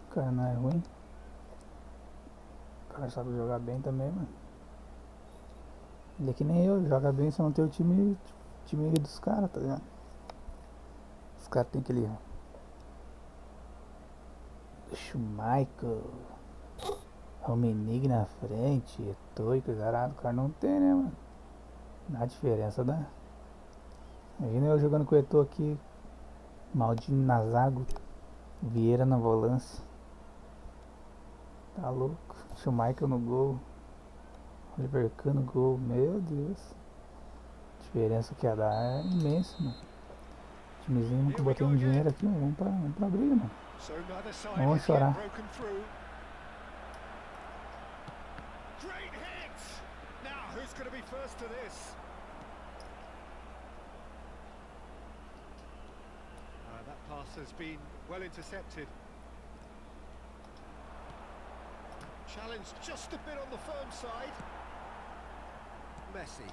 O cara não é ruim. O cara sabe jogar bem também, mano. Ele é que nem eu, joga bem só não tem o time dos caras, tá ligado? Os caras tem aquele Schmeichel, Rummenigge na frente, Eto'o, caralho, o cara não tem, né, mano? Dá diferença, dá. Imagina eu jogando com o Eto'o aqui, Maldini na zaga, Vieira na volância. Tá louco. Schmeichel no gol. Oliver Kahn no gol. Meu Deus. A diferença que ia dar é imensa, mano. Timezinho nunca botei um dinheiro aqui, mano. Vamos pra briga, mano. So neither side Vamos has chorar. yet broken through. Great hit! Now, who's going to be first to this? That pass has been well intercepted. Challenge just a bit on the firm side. Messi.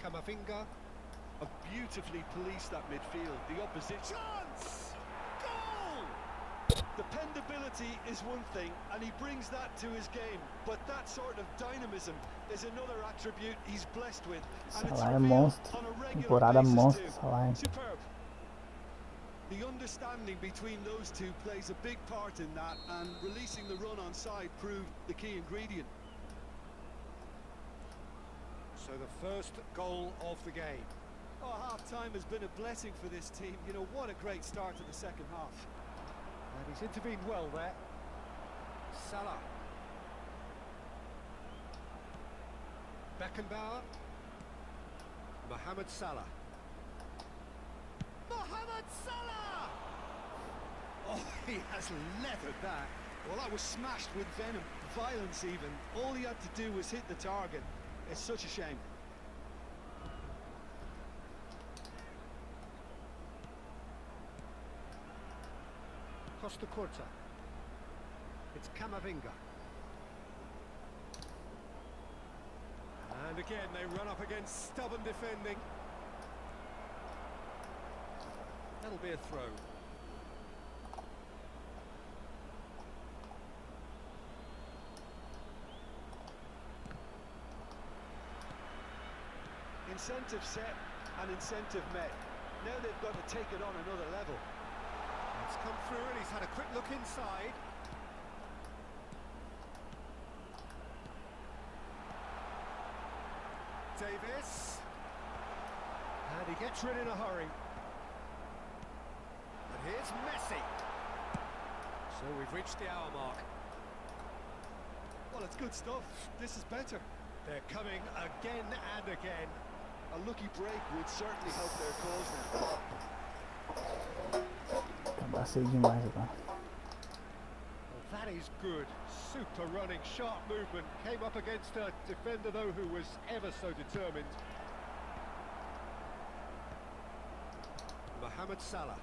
Kamavinga. Have beautifully policed that midfield. The opposition. Chance! Goal! Dependability is one thing, and he brings that to his game. But that sort of dynamism is another attribute he's blessed with. And it's Salah é revealed monstro. on a regular Temporada basis monstro, too. Salah, hein? Superb. The understanding between those two plays a big part in that, and releasing the run on side proved the key ingredient. So the first goal of the game. Oh, half-time has been a blessing for this team. You know, what a great start to the second half. And he's intervened well there. Salah. Beckenbauer. Mohamed Salah. Mohamed Salah! Oh, he has leathered that. Well, that was smashed with venom, violence even. All he had to do was hit the target. It's such a shame. Costa Curta. It's Camavinga. And again, they run up against stubborn defending. That'll be a throw. Incentive set and incentive met. Now they've got to take it on another level. It's come through and he's had a quick look inside. Davis. And he gets rid in a hurry. And here's Messi. So we've reached the hour mark. Well, it's good stuff. This is better. They're coming again and again. A lucky break would certainly help their cause now. Cabacei demais agora. Well, that is good. Super running, sharp movement. Came up against a defender, though, who was ever so determined. Mohamed Salah.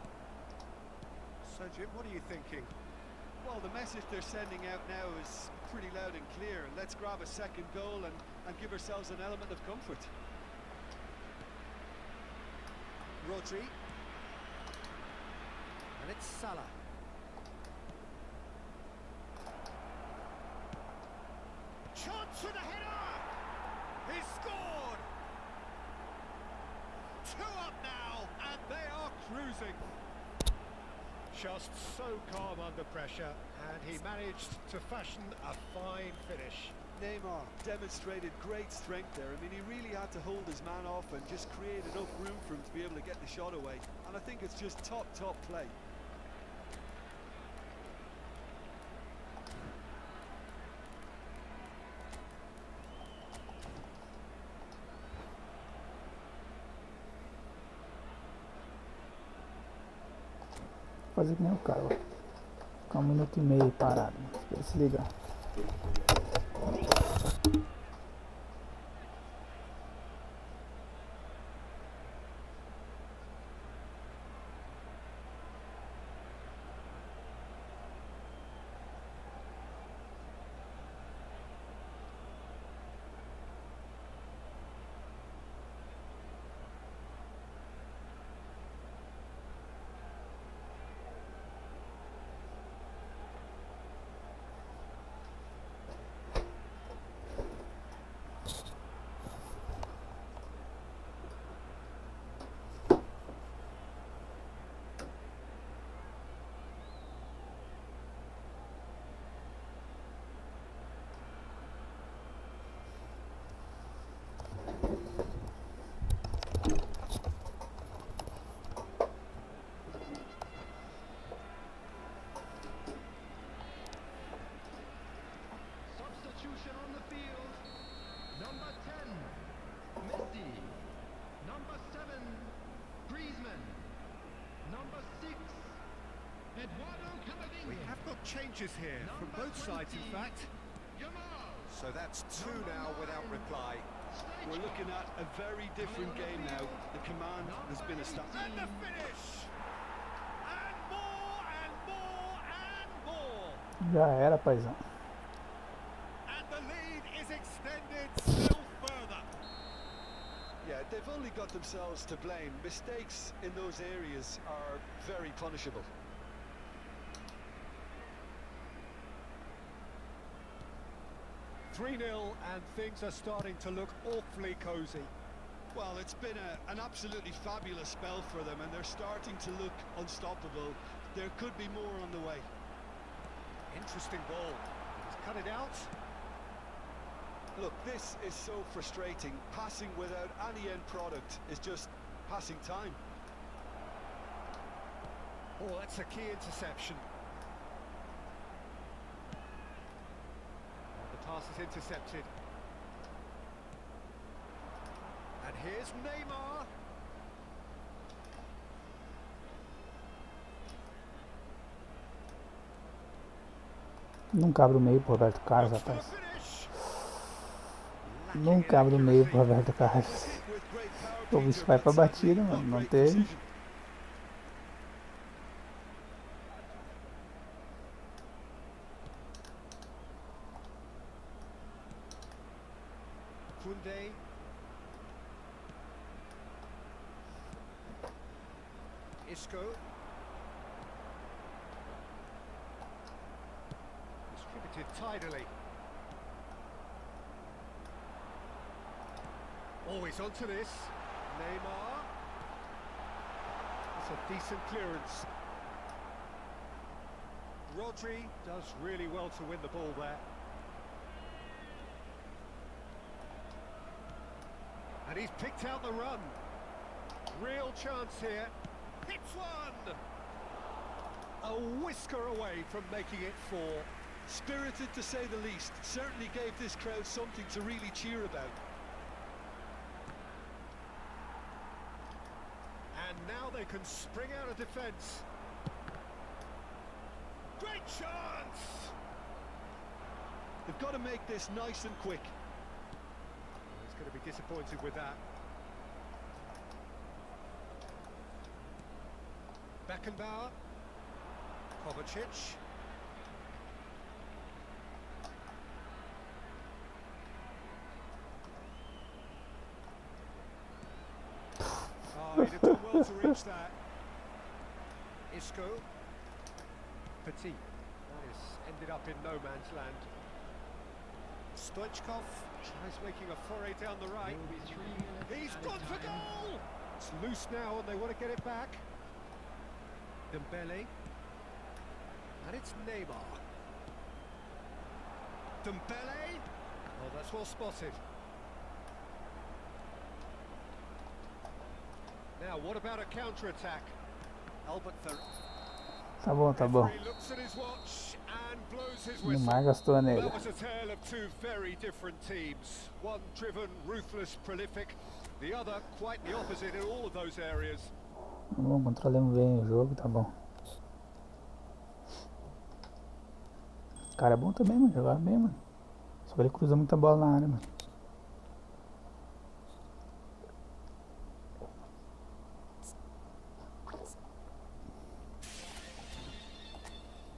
So, Jim, what are you thinking? Well, the message they're sending out now is pretty loud and clear. Let's grab a second goal and give ourselves an element of comfort. Rodri. And it's Salah. Chance with a header! He scored! 2 up now, and they are cruising. Just so calm under pressure, and he managed to fashion a fine finish. Neymar demonstrated great strength there. I mean, he really had to hold his man off and just create enough room for him to be able to get the shot away. And I think it's just top play. Fazer que nem o cara, ó. Ficar 1 minuto e meio parado. Espera ele se ligar. Substitution on the field. Number 10, Messi. Number 7, Griezmann. Number 6, Eduardo Camavinga. We have got changes here from both sides, in fact. So that's 2 now without reply. We're looking at a very different game now. The command has been established. And the finish! And more, and more, and more! Já era, paizão. And the lead is extended still further. Yeah, they've only got themselves to blame. Mistakes in those areas are very punishable. (3-0) and things are starting to look awfully cosy. Well, it's been an absolutely fabulous spell for them, and they're starting to look unstoppable. There could be more on the way. Interesting ball. He's cut it out. Look, this is so frustrating. Passing without any end product is just passing time. Oh, that's a key interception. And the pass is intercepted. And here's Neymar. Nunca abre o meio pro Roberto Carlos, Looks for the rapaz. finish. Nunca abre o meio pro Roberto Carlos. O bicho vai pra batida, mano. Não teve. Kunde. Isco. Distributed tidily. Oh, he's onto this. Neymar. That's a decent clearance. Rodri does really well to win the ball there. And he's picked out the run. Real chance here. Hits one! A whisker away from making it 4. Spirited to say the least. Certainly gave this crowd something to really cheer about. And now they can spring out of defence. Great chance! They've got to make this nice and quick. He's going to be disappointed with that. Beckenbauer. Kovacic. Oh, he'd have done well to reach that. Isco. Petit. That has ended up in no man's land. Stoichkov tries making a foray down the right. He's gone for goal! It's loose now and they want to get it back. Dembele. And it's Neymar. Dembele. Oh, that's well spotted. Now, what about a counter-attack? Albert Tá bom, tá bom. looks at his watch and blows his O whistle. Neymar gastou a nele. That was a tale of two very different teams. One driven, ruthless, prolific. The other quite the opposite in all of those areas. Tá bom, controlamos bem o jogo, tá bom. O cara é bom também, mano. Jogava bem, mano. Só que ele cruza muita bola na área, mano.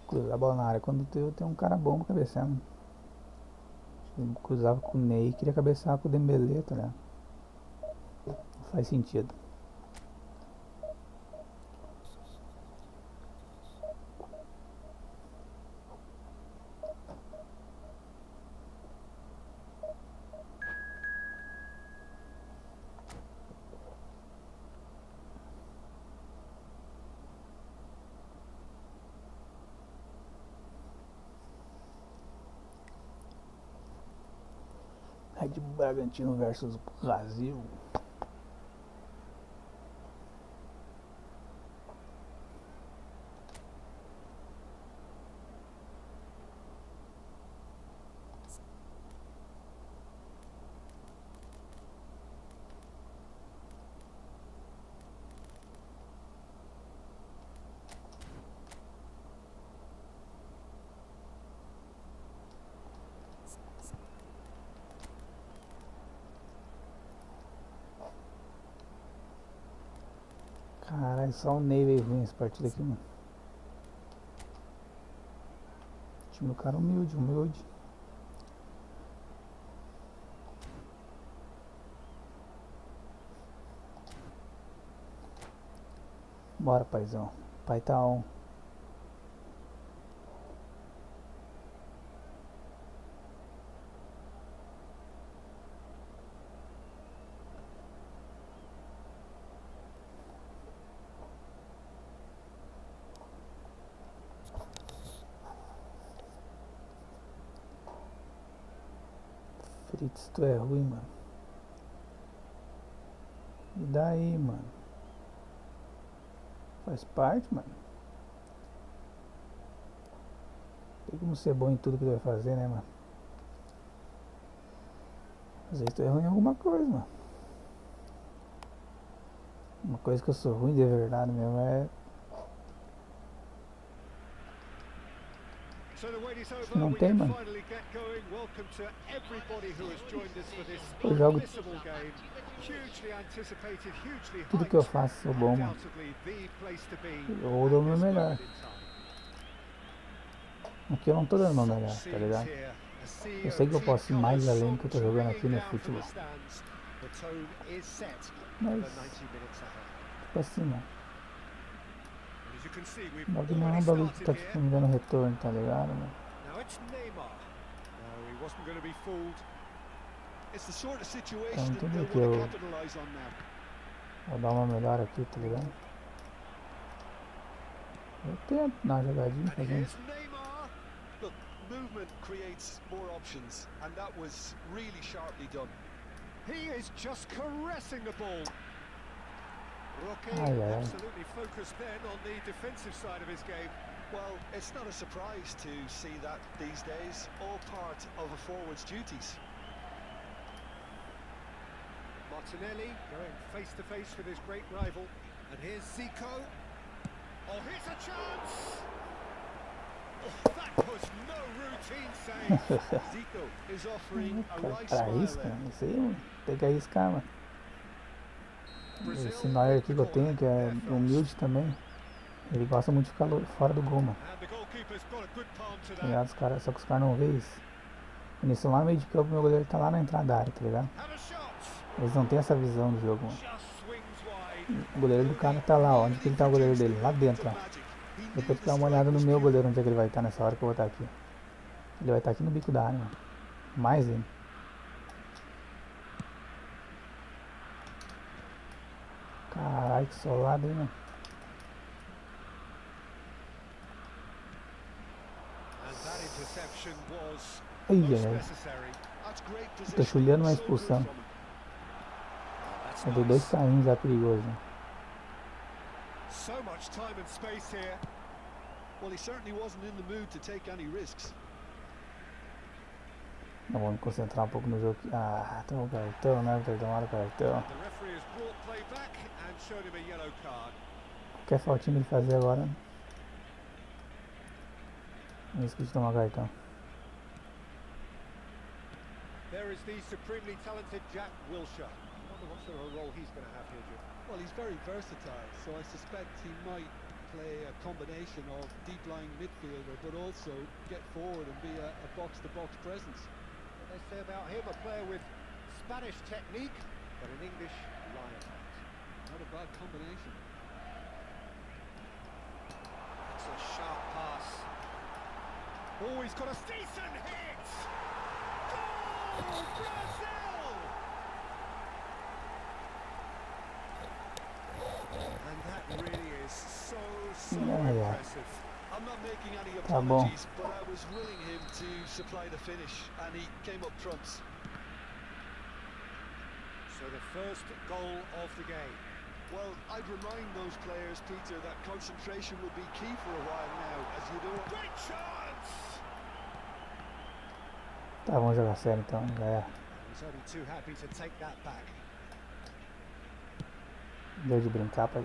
Cruzar a bola na área quando tem um cara bom pra cabecear, mano. Ele cruzava com o Ney e queria cabecear com o Dembélé, tá ligado? Não faz sentido. Red Bull Bragantino versus Brasil. Caralho, só o Ney veio ruim essa partida aqui, mano. O time do cara humilde, humilde. Bora, paizão. Pai tá on. Fritz, tu é ruim, mano. E daí, mano? Faz parte, mano. Tem como ser bom em tudo que tu vai fazer, né, mano? Às vezes tu é ruim em alguma coisa, mano. Uma coisa que eu sou ruim de verdade mesmo é... So the wait is Acho que over. não We tem, can mano. finally get going. Welcome to everybody who has joined us for this Eu jogo unmissable game. Hugely anticipated, hugely tudo que eu hyped. faço, sou bom, mano. Undoubtedly the place to be Eu dou o at meu this melhor. moment in time. Aqui eu não tô dando o meu Such melhor, tá scenes ligado? here. A sea Eu of sei que eu team posso ir mais colours, além do que eu tô songs jogando ringing aqui no down from the Efootball. stands. The tone is set for Mas, the 90 minutes ahead. tipo assim, mano. And as you can see, we've Bagulho não é already um bagulho que started tá tipo here. me dando retorno, tá ligado, mano? Now it's Neymar. No, he wasn't going to be fooled. It's the sort of Então situation tudo they'll que want to eu capitalise on now. vou dar uma melhor aqui, tá ligado? Eu tento dar uma jogadinha, And fazer here's Neymar. Look, movement creates more options, and that was really sharply done. He is just caressing the ball. Roque Ai, ai, ai. absolutely focused then on the defensive side of his game. Well, it's not a surprise to see that these days, all part of a forward's duties. Martinelli going face to face with his great rival. And here's Zico. Oh, here's a chance! Oh, that was no routine save. Zico is offering a Cara, right pra smile arrisca, there. isso aí, mano. Tem que arriscar, mano. Brazil Esse Neuer aqui que eu tenho, que é there first. humilde também, ele gosta muito de ficar fora do gol, mano. And the goalkeeper's got a good palm to Tá that. ligado? Só que os caras não veem isso. Eles estão lá no meio de campo, meu goleiro tá lá na entrada da área, tá ligado? Have a shot. Eles não têm essa visão do jogo, mano. Just swings wide. O goleiro do cara tá lá, ó. Onde que ele tá o goleiro dele? Lá dentro, ó. Depois tu dá uma olhada no meu goleiro, onde é que ele vai estar nessa hora que eu vou estar aqui. Ele vai estar aqui no bico da área, mano. Mais ele. Caralho, que solado, hein, mano. And that interception was Ai, most ai, necessary. That's great ai. Tô positioning, chulhando uma so good expulsão. from him. That's Eu dei dois nice. carrinhos já perigosos, né? So much time and space here. Well, he certainly wasn't in the mood to take any risks. Não, vou me concentrar um pouco no jogo. Ah, tem um cartão, né? Tomaram o cartão. The referee has brought play back and showed him a yellow card. Qualquer faltinha ele fazer agora. Não esqueci de tomar cartão. There is the supremely talented Jack Wilshere. I wonder what sort of role he's going to have here, Jim. Well, he's very versatile, so I suspect he might play a combination of deep-lying midfielder, but also get forward and be a box-to-box presence. What they say about him, a player with Spanish technique, but an English lion heart. Not a bad combination. It's a sharp pass. Oh, he's got a decent hit! Goal! Brazil! And that really is so Yeah. impressive. I'm not making any Tá bom. apologies, but I was willing him to supply the finish, and he came up trumps. So the first goal of the game. Well, I'd remind those players, Peter, that concentration will be key for a while now, as you don't... Great chance! Tá, vamos jogar sério então, galera. He's only too happy to take that back. Deu de brincar, pai.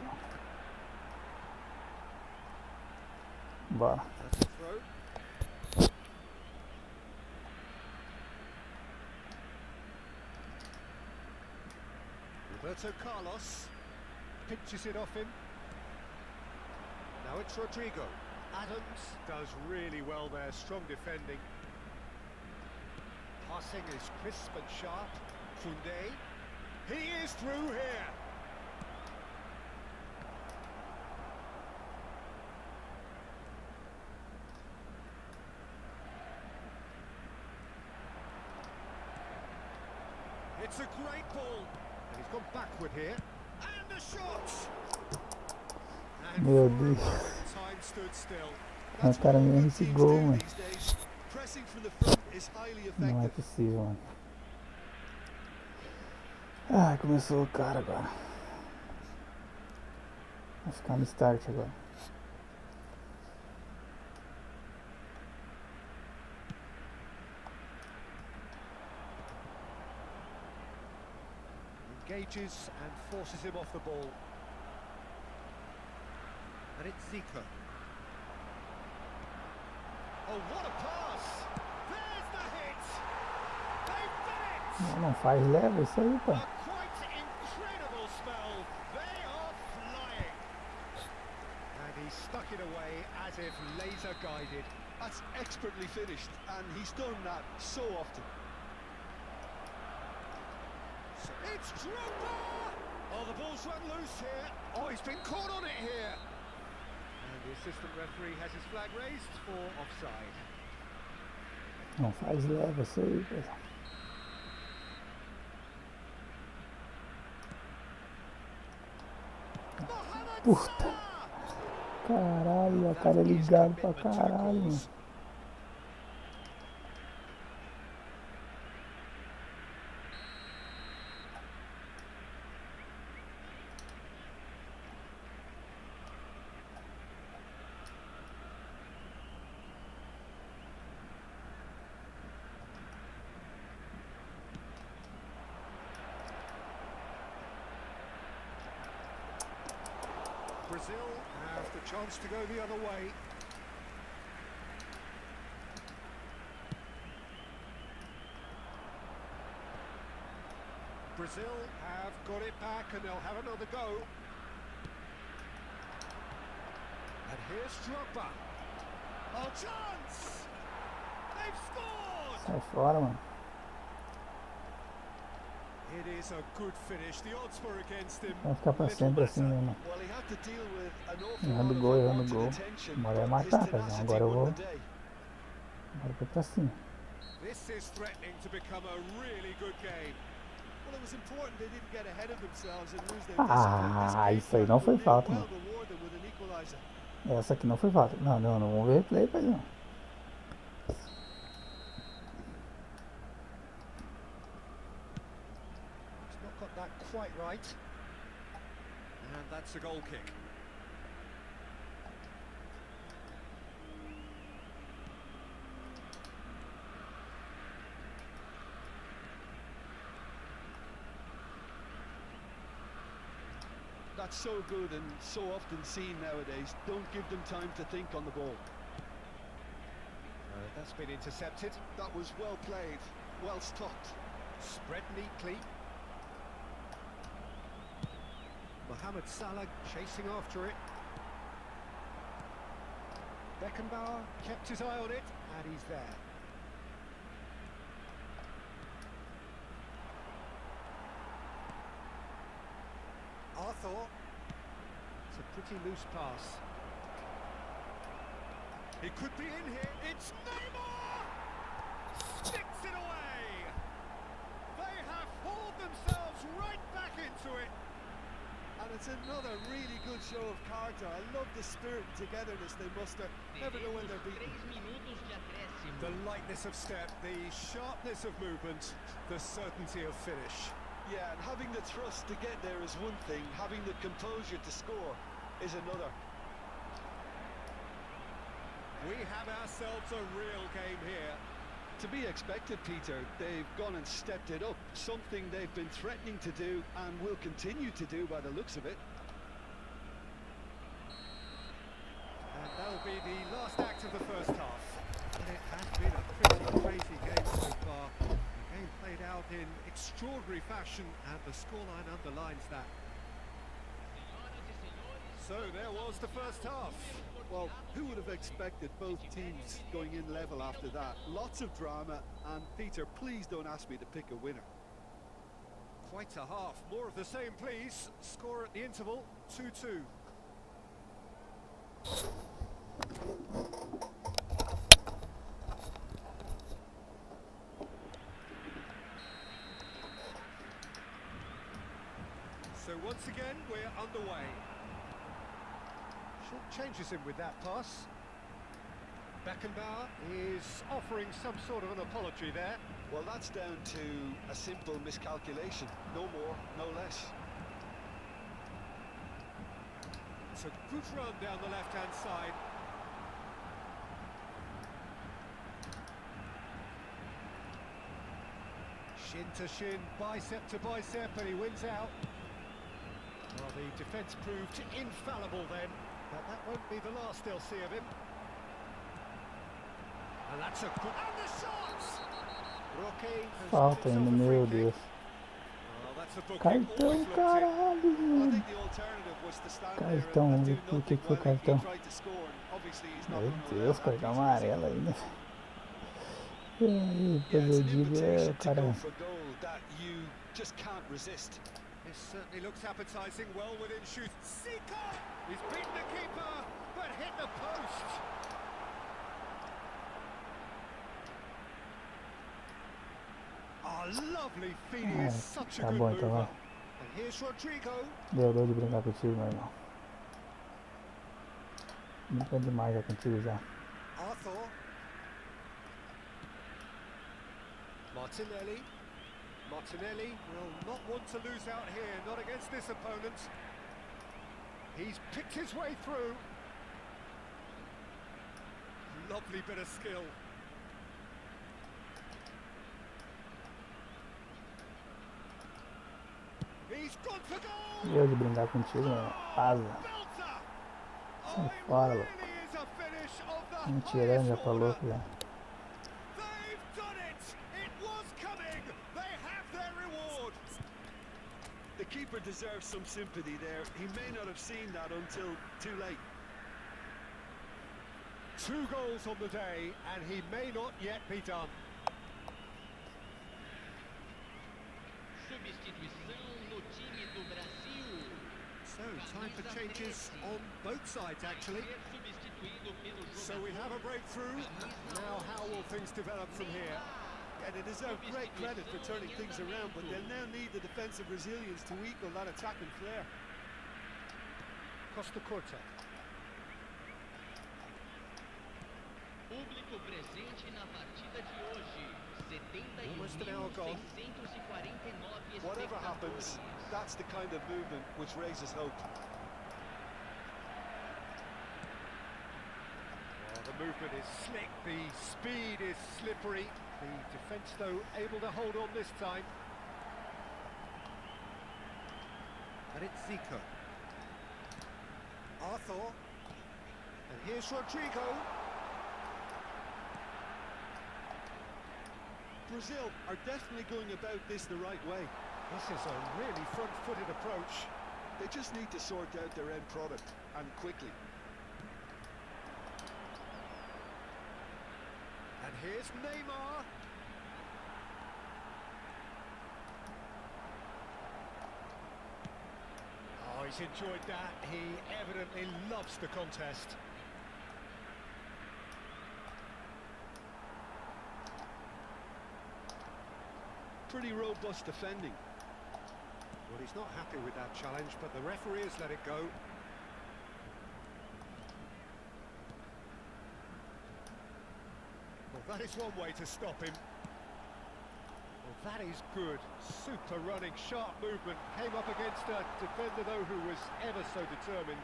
Bora. That's a throw. Roberto Carlos pinches it off him. Now it's Rodrigo. Adams does really well there, strong defending. Passing is crisp and sharp. Koundé. He is through here. It's a great ball. And he's gone backward here. And the shot! And Meu for a Deus. moment, time stood still. O cara me erra esse gol, mano. These days, pressing from the front is highly Não é effective. possível, mano. Ai, começou o cara agora. Vai ficar no start agora. Engages and forces him off the ball. And it's Zico. Oh, what a pass! There's the hit! They've done it! Não faz, leva isso aí, pô. A quite incredible spell. They are flying. And he stuck it away as if laser guided. That's expertly finished, and he's done that so often. It's Drogba! Oh, the ball's run loose here. Oh, he's been caught on it here. And the assistant referee has his flag raised for offside. Não faz, leva isso aí, pô. Puta. Caralho, a cara é ligado pra caralho, mano. Brazil have the chance to go the other way. Brazil have got it back and they'll have another go. And here's Drogba. Oh, chance! They've scored! Sai fora, mano. It is a good finish. The odds were against him. Vai ficar pra sempre assim mesmo. Well, he had to deal with an awful Errando lot gol, of errando unwanted gol. attention, Agora vai but his matar, paizão. tenacity Agora eu won vou. the day. Agora eu vou pra cima. This is threatening to become a really good game. Well, it was important they didn't get ahead of themselves and lose their Ah, discipline. isso aí não foi falta, Well mano. rewarded with an equalizer. Essa aqui não foi falta. Não, vamos ver replay, paizão. He's not got that quite right. And that's a goal kick. That's so good and so often seen nowadays. Don't give them time to think on the ball. That's been intercepted. That was well played, well stopped. Spread neatly. Mohamed Salah chasing after it. Beckenbauer kept his eye on it, and he's there. Arthur. It's a pretty loose pass. It could be in here. It's Neymar! Sticks it away! They have hauled themselves right back into it. And it's another really good show of character. I love the spirit and togetherness they muster. Never know when they're beaten. 3 minutos de acréscimo. The lightness of step, the sharpness of movement, the certainty of finish. Yeah, and having the thrust to get there is one thing. Having the composure to score is another. We have ourselves a real game here. To be expected, Peter. They've gone and stepped it up. Something they've been threatening to do and will continue to do by the looks of it. And that'll be the last act of the first half. And it has been a pretty crazy game so far. The game played out in extraordinary fashion, and the scoreline underlines that. So there was the first half. Well, who would have expected both teams going in level after that? Lots of drama, and Peter, please don't ask me to pick a winner. Quite a half. More of the same, please. Score at the interval, 2-2. So once again, we're underway. Short changes him with that pass. Beckenbauer is offering some sort of an apology there. Well, that's down to a simple miscalculation. No more, no less. That's a good run down the left-hand side. Shin to shin, bicep to bicep, and he wins out. Well, the defence proved infallible then, but that won't be the last they'll see of him. And that's a good... And the shots! Roque has got Falta himself ainda, a free meu kick. Deus. Well, that's a booking. Cartão, Always looked it. I caralho. think the alternative was to stand there Cartão, and do por que nothing foi while cartão? he tried to score. And obviously, he's not Meu going to allow Deus, that cartão piece of his- amarelo ainda. E aí, Yeah, depois it's eu an digo, invitation o to cara. go for goal that you just can't resist. This certainly looks appetising, well within shoot. Sika! He's beaten the keeper, but hit the post. Lovely feed, he is such a Tá good bom, então, mover. ó. And here's Rodrigo. Deu dor de brincar contigo, meu irmão. Brincando demais já contigo já. Arthur. Martinelli. Martinelli will not want to lose out here, not against this opponent. He's picked his way through. Lovely bit of skill. He's gone for goal! Deu de brincar contigo, meu irmão. Asa. Belter! Sai Oh, it fora, really louco. is a finish of the Me tirando já highest pra order. louco já. They've done it! It was coming! They have their reward! The keeper deserves some sympathy there. He may not have seen that until too late. 2 goals on the day, and he may not yet be done. Substituição no time do Brasil. So, time for changes on both sides, actually. Ser substituído pelo So we have a breakthrough. Now, how will things develop from here? And they deserve great credit for turning things around, but they'll now need the defensive resilience to equal that attacking flair. Costa Corta. Público presente na partida de hoje. Almost an hour gone. 71.649 Whatever happens, espectadores. that's the kind of movement which raises hope. Well, the movement is slick, the speed is slippery. The defence, though, able to hold on this time. And it's Zico. Arthur. And here's Rodrigo. Brazil are definitely going about this the right way. This is a really front-footed approach. They just need to sort out their end product, and quickly. And here's Neymar. Oh, he's enjoyed that. He evidently loves the contest. Pretty robust defending. Well, he's not happy with that challenge, but the referee has let it go. Well, that is one way to stop him. Well, that is good. Super running, sharp movement. Came up against a defender, though, who was ever so determined.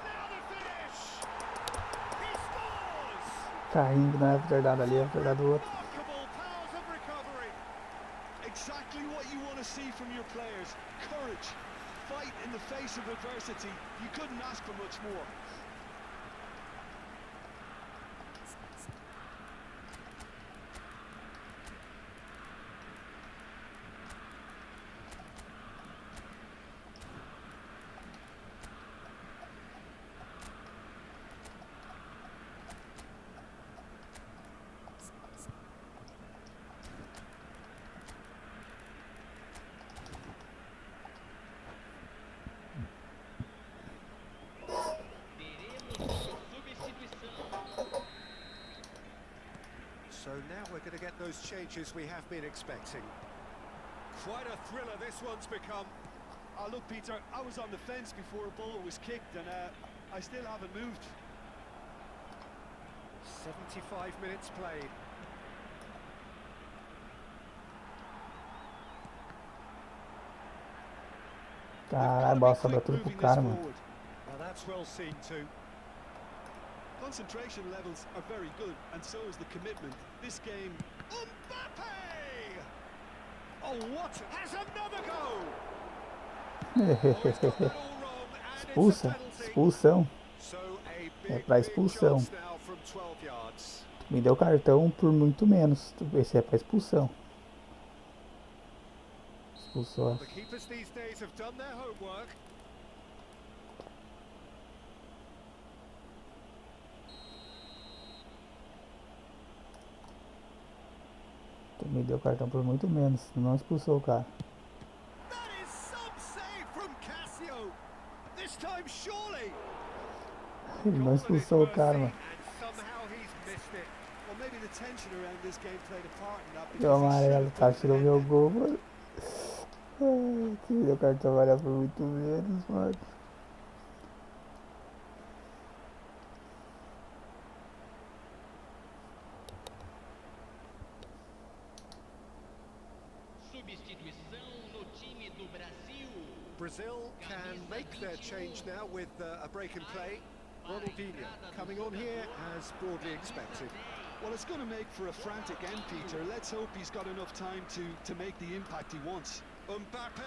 Now the finish! He scores! Caindo, não é verdade ali, é verdade do outro. Remarkable powers of recovery. Exactly what you want to see from your players. Courage. Fight in the face of adversity. You couldn't ask for much more. Teremos substituição. So now we're going to get those changes we have been expecting. Quite a thriller this one's become. Oh, look, Peter, I was on the fence before a ball was kicked, and I still haven't moved. 75 minutes played. Caralho, a bola sobra tudo pro cara, mano. Well, that's well seen too. Concentration levels are very good, and so is the commitment. This game... Mbappe! Oh, what? Has another go! Oh, he's got that all wrong, and it's a Expulsa. penalty. Expulsão. So a É big, pra big expulsão. chance now from 12 yards. Me deu cartão por muito menos. Esse é pra expulsão. Expulsou. The keepers these days have done their homework. Me deu cartão por muito menos. Não expulsou o cara. That is some save from Cassio. This time surely. Ele não expulsou o cara, mano. And somehow he's missed it. Well, maybe the tension around this game played a part in that. Deu because he should amarelo, have tá? done Tirou the meu header. gol, mano. Ai, que me deu cartão amarelo por muito menos, mano. Substituição no time do Brasil. Brazil can make their change now with a break in play. Ronaldinho coming on here as broadly expected. Well, it's going to make for a frantic end, Peter. Let's hope he's got enough time to make the impact he wants. Mbappe.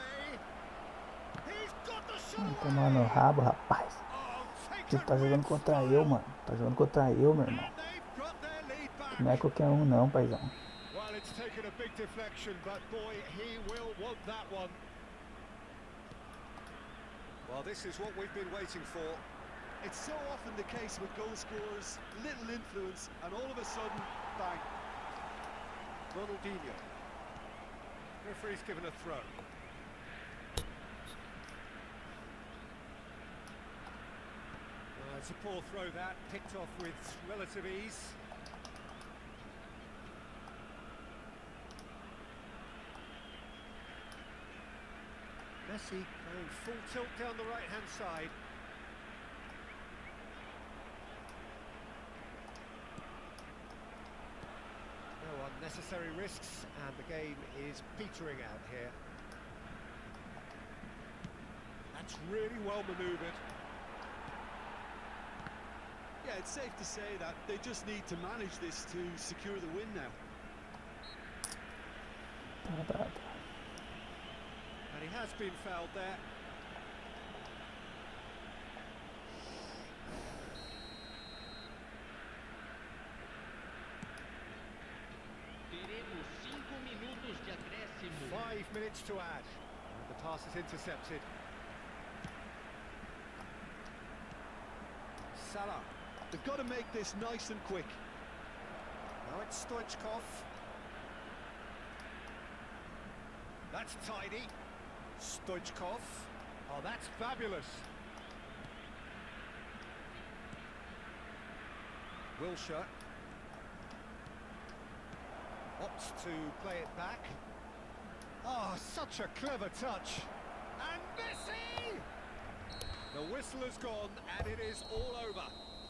He's got the shot Vai away. tomar no rabo, rapaz. Oh, Tu take tá a jogando risk contra throw. eu, mano. Tá jogando contra eu, meu irmão. And they've got their lead back. Não é qualquer um não, paizão. Well, it's taken a big deflection, but boy, he will want that one. Well, this is what we've been waiting for. It's so often the case with goal scorers, little influence, and all of a sudden, bang. Ronaldinho. Referee's given a throw. It's a poor throw that, picked off with relative ease. Messi going full tilt down the right-hand side. No unnecessary risks, and the game is petering out here. That's really well manoeuvred. Yeah, it's safe to say that they just need to manage this to secure the win now. And he has been fouled there. Teremos 5 minutos de acréscimo. 5 minutes to add. And the pass is intercepted. Salah. They've got to make this nice and quick. Now it's Stoichkov. That's tidy. Stoichkov. Oh, that's fabulous. Wilshere. Opts to play it back. Oh, such a clever touch. And Messi! The whistle has gone and it is all over.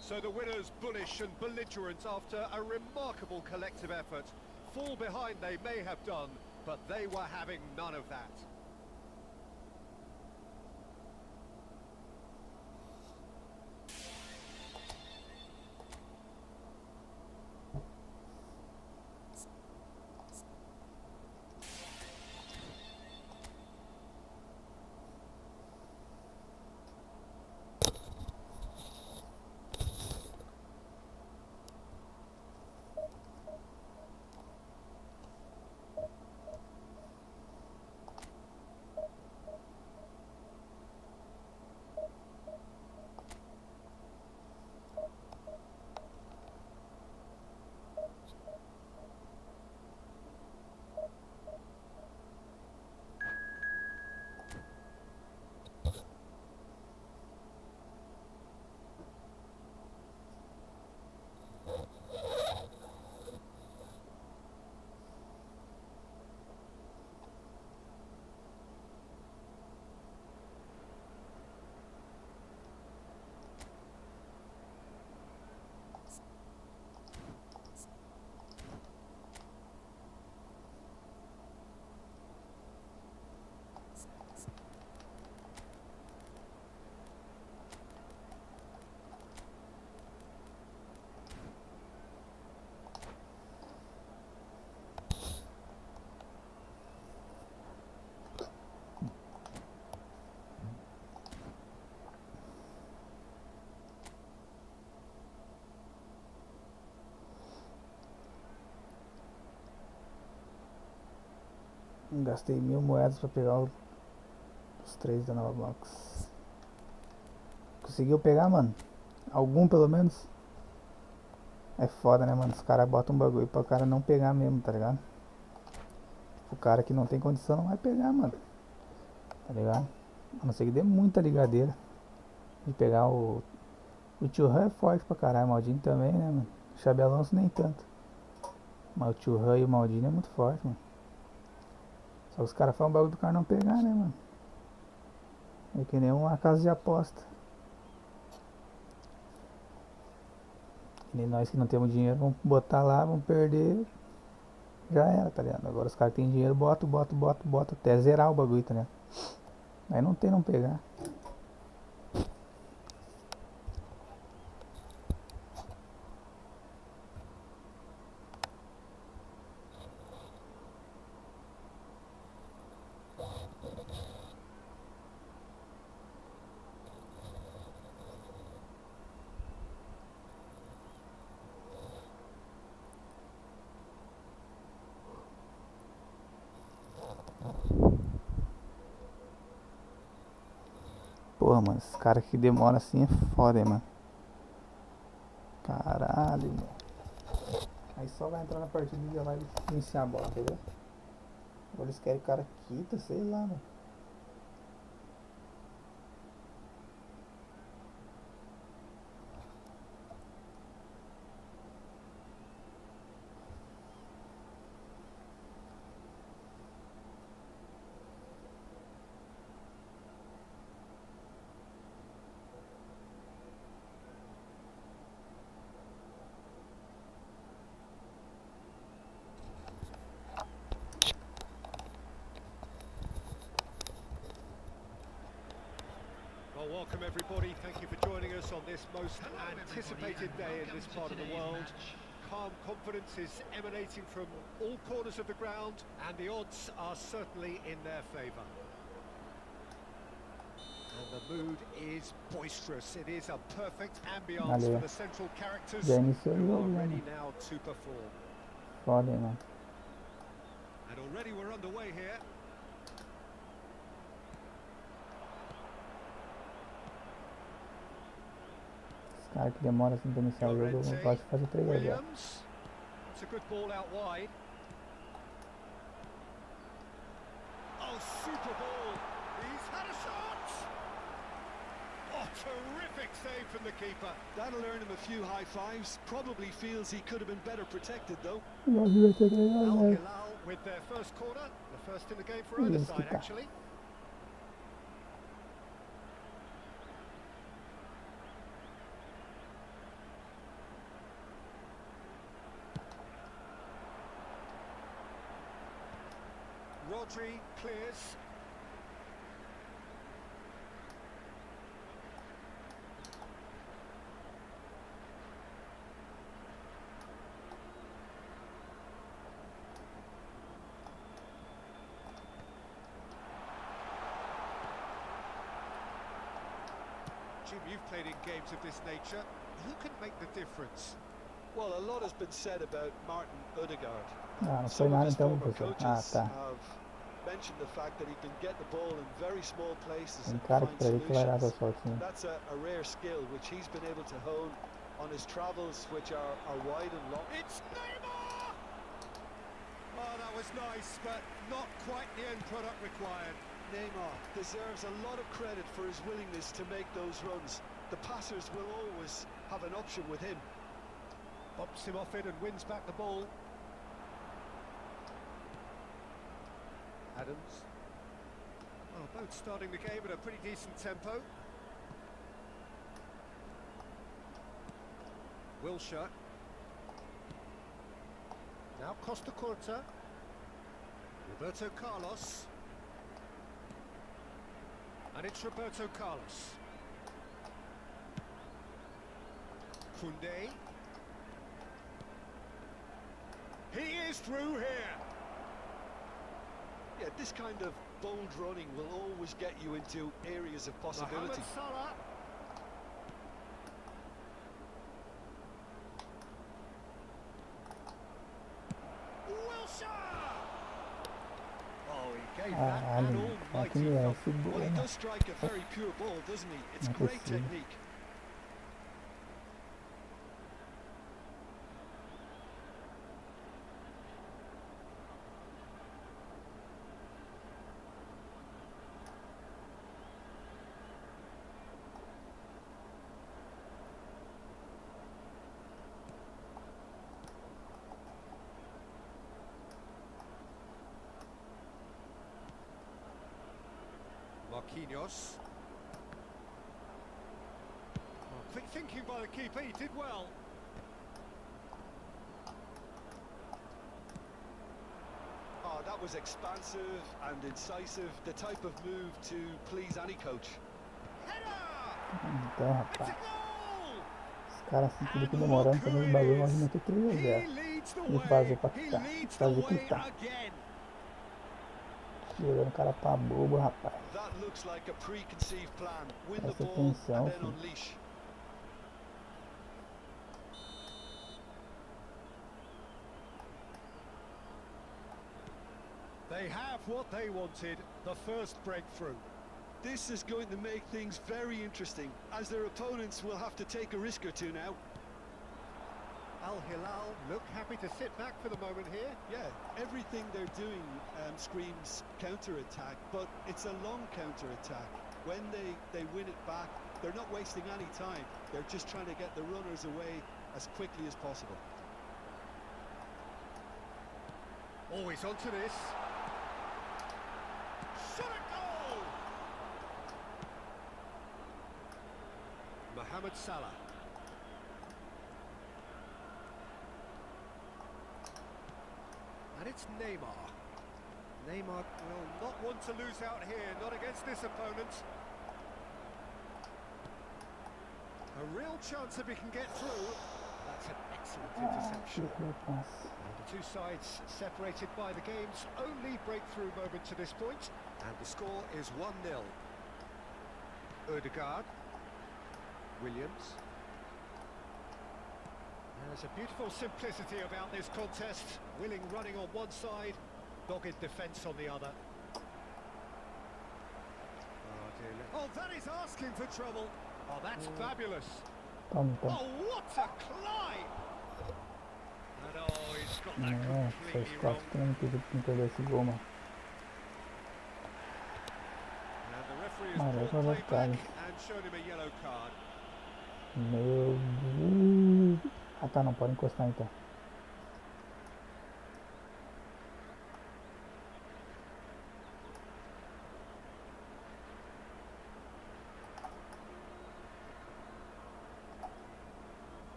So the winners bullish and belligerent after a remarkable collective effort. Fall behind they may have done, but they were having none of that. Gastei 1000 moedas pra pegar os 3 da nova box. Conseguiu pegar, mano? Algum pelo menos? É foda, né, mano? Os caras botam um bagulho pra o cara não pegar mesmo, tá ligado? O cara que não tem condição não vai pegar, mano. Tá ligado? A não ser que dê muita ligadeira. De pegar o. O Tio Han é forte pra caralho, o Maldini também, né, mano? O Xabi Alonso nem tanto. Mas o Tio Han e o Maldini é muito forte, mano. Só que os caras falam o bagulho do cara não pegar, né, mano? É que nem uma casa de aposta. Que nem nós que não temos dinheiro, vamos botar lá, vamos perder. Já era, tá ligado? Agora os caras que têm dinheiro, bota até zerar o bagulho, tá ligado? Aí não tem não pegar. Porra, mano, esses caras que demoram assim é foda, hein, mano. Caralho, mano. Aí só vai entrar na partida e já vai iniciar a bola, entendeu? Agora eles querem o cara quita, sei lá, mano. Well, welcome everybody. Thank you for joining us on this most anticipated day in this part of the world. Calm confidence is emanating from all corners of the ground, and the odds are certainly in their favour. And the mood is boisterous. It is a perfect ambience for the central characters Já iniciou o who jogo, are né, ready mano? now to perform. Foda, hein, mano. And already we're underway here. Os caras que demoram assim pra iniciar o jogo, eu gosto de fazer 3 agora. Williams. It's a good ball out wide. Oh, super ball. He's had a shot. Oh, terrific save from the keeper. That'll earn him a few high fives. Probably feels he could have been better protected, though. Al Hilal with their first corner. The first in the game for either side, actually. Rodri clears. Jim, you've played in games of this nature. Who can make the difference? Well, a lot has been said about Martin Odegaard. Ah, não foi Some of nada his então, former professor. coaches Ah, tá. have mentioned the fact that he can get the ball in very small places Tem and cara que find pra ele que vai dar solutions. essa sorte, né? That's a rare skill which he's been able to hone on his travels, which are wide and long. It's Neymar! Oh, that was nice, but not quite the end product required. Neymar deserves a lot of credit for his willingness to make those runs. The passers will always have an option with him. Bumps him off it and wins back the ball. Adams. Well, both starting the game at a pretty decent tempo. Wilshere. Now Costa Curta. Roberto Carlos. And it's Roberto Carlos. Koundé. He is through here. Yeah, this kind of bold running will always get you into areas of possibility. Mohamed Salah. Wilshere! Oh, Gave that Caralho, an mano. Como é que almighty me é thump. esse gol, Well, he mano? does strike a very pure ball, doesn't he? It's Não é great possível. technique. Marquinhos. Oh, quick thinking by the keeper, he did well. Oh, that was expansive and incisive, the type of move to please any coach. Então, It's a rapaz. goal! Os caras assim, tudo que And demorando look pra who fazer os it bagulho, is. nós meter 3 a He 0. leads the E fazer way. pra He quitar. leads the Fazer way quitar. again. Tirando o cara pra bobo, rapaz. That looks like a preconceived plan. Win the Presta ball atenção, and then filho. unleash. They have what they wanted, the first breakthrough. This is going to make things very interesting, as their opponents will have to take a risk or two now. Al Hilal look happy to sit back for the moment here. Yeah, everything they're doing screams counter-attack, but it's a long counter-attack. When they win it back, they're not wasting any time. They're just trying to get the runners away as quickly as possible. Always onto this. Shot a goal! Mohamed Salah. And it's Neymar. Neymar will not want to lose out here, not against this opponent. A real chance if he can get through. That's an excellent interception. Tirou o passe. And the two sides separated by the game's only breakthrough moment to this point. And the score is 1-0. Ødegaard. Williams. There's a beautiful simplicity about this contest. Willing running on one side, dogged defence on the other. Oh, that is asking for trouble. Oh, that's fabulous. Toma, toma. Oh, what a climb! And oh, he's got that Nossa, completely os wrong. caras que não pediram pra não perder esse gol, mano. And the referee Mano, has vai brought ficar play back isso. and shown him a yellow card. Meu Deus. Ah tá, não pode encostar então.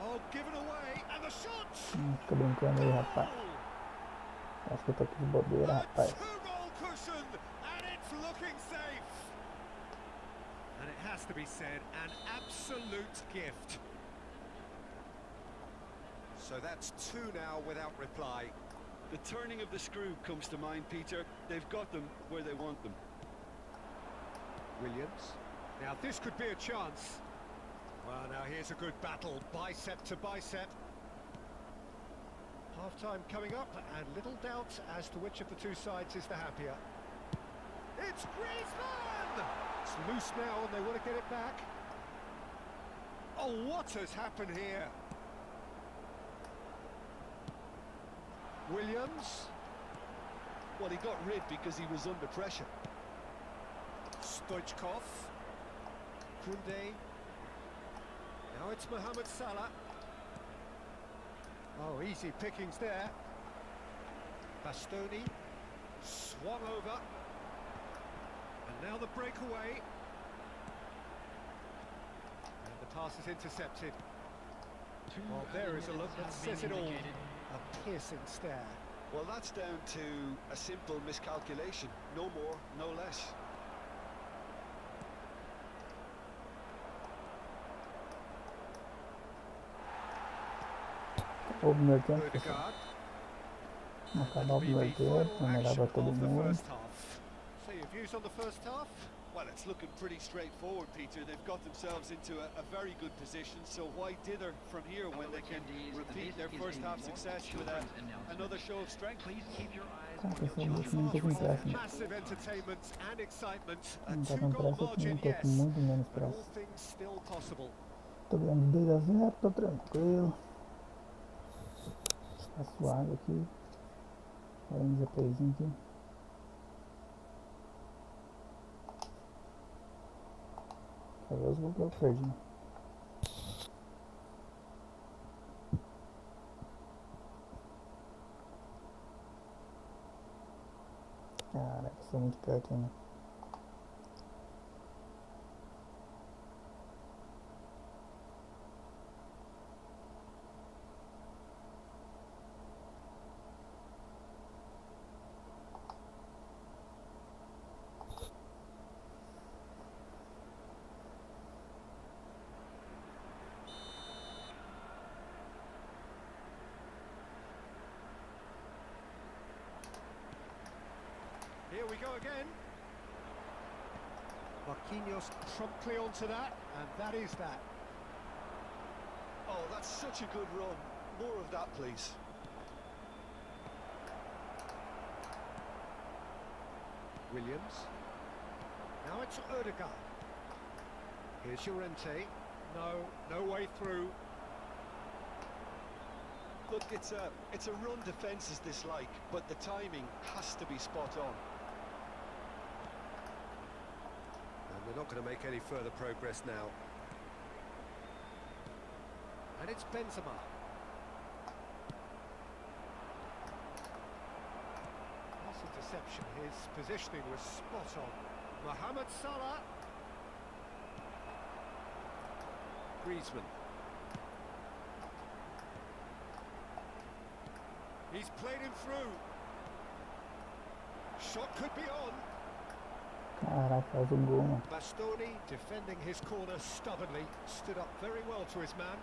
Oh, given away, and the shot! Fica brincando aí, rapaz. Acho que eu tô aqui de bobeira, A rapaz. two-goal cushion, and it's looking safe. And it has to be said, an absolute gift. So that's two now without reply. The turning of the screw comes to mind, Peter. They've got them where they want them. Williams. Now this could be a chance. Well, now here's a good battle, bicep to bicep. Half-time coming up, and little doubt as to which of the two sides is the happier. It's Griezmann! It's loose now, and they want to get it back. Oh, what has happened here? Williams. Well, he got rid because he was under pressure. Stoichkov. Koundé. Now it's Mohamed Salah. Oh, easy pickings there. Bastoni. Swung over. And now the breakaway. And the pass is intercepted. Well, there is a look that says it all. A piercing stare. Well, that's down to a simple miscalculation. No more, no less. Acabou o primeiro tempo, pessoal. Ødegaard. Acabar o Be primeiro the final tempo, melhorar pra action todo of the mundo. first half. So your views on the first half? Well, it's looking pretty straightforward, Peter. They've got themselves into a very good position, so why dither from here when they can repeat their first half success with another show of strength? Please keep your eyes Cara, on your esse é um children. time que eu tenho pressa, né? Massive entertainment and excitement. A Não tá com two-goal pressa, eu margin, não tô com yes, muito menos but all pressa. things still possible. Tô ganhando de 2-0, tô tranquilo. Tá suave aqui. Olha um GPzinho aqui. Quer ver os gols que eu perdi? Caraca, sou muito perto ainda. Here we go again. Marquinhos promptly onto that, and that is that. Oh, that's such a good run. More of that, please. Williams. Now it's Odegaard. Here's Llorente. No way through. Look, it's a run defence dislike, but the timing has to be spot on. And we're not going to make any further progress now. And it's Benzema. Nice interception. His positioning was spot on. Mohamed Salah. Griezmann. He's played him through. Shot could be on. Caraca, faz um gol, mano. Bastoni defending his corner stubbornly, stood up very well to his man.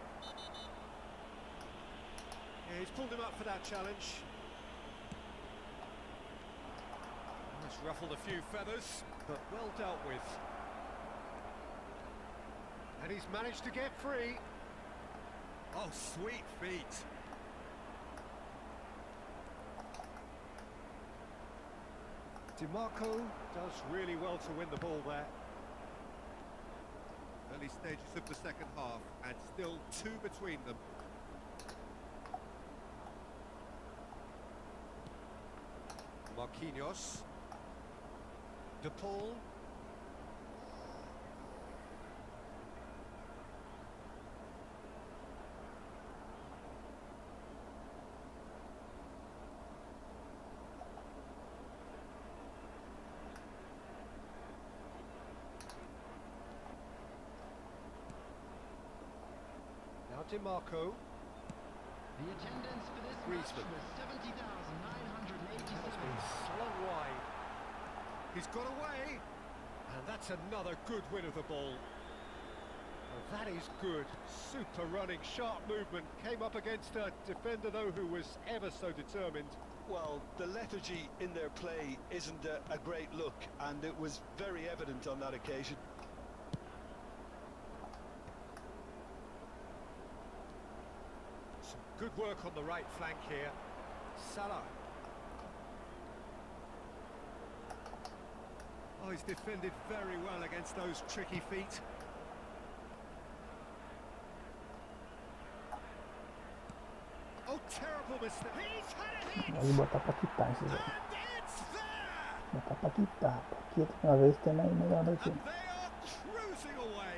Yeah, he's pulled him up for that challenge. He's ruffled a few feathers, but well dealt with. And he's managed to get free. Oh, sweet feet. DiMarco does really well to win the ball there. Early stages of the second half, and still 2 between them. Marquinhos. De Paul. Now DiMarco. The attendance for this match Griezmann. was 70,986. It's been slung wide. He's got away. And that's another good win of the ball. Well, that is good. Super running, sharp movement. Came up against a defender, though, who was ever so determined. Well, the lethargy in their play isn't a great look, and it was very evident on that occasion. Some good work on the right flank here. Salah. Oh, he's defended very well against those tricky feet. Oh, terrible mistake. He's had a hit. Pode botar pra quitar esses aí. And it's there. Botar pra quitar. Porque uma vez tem mais melhor daqui. And they are cruising away.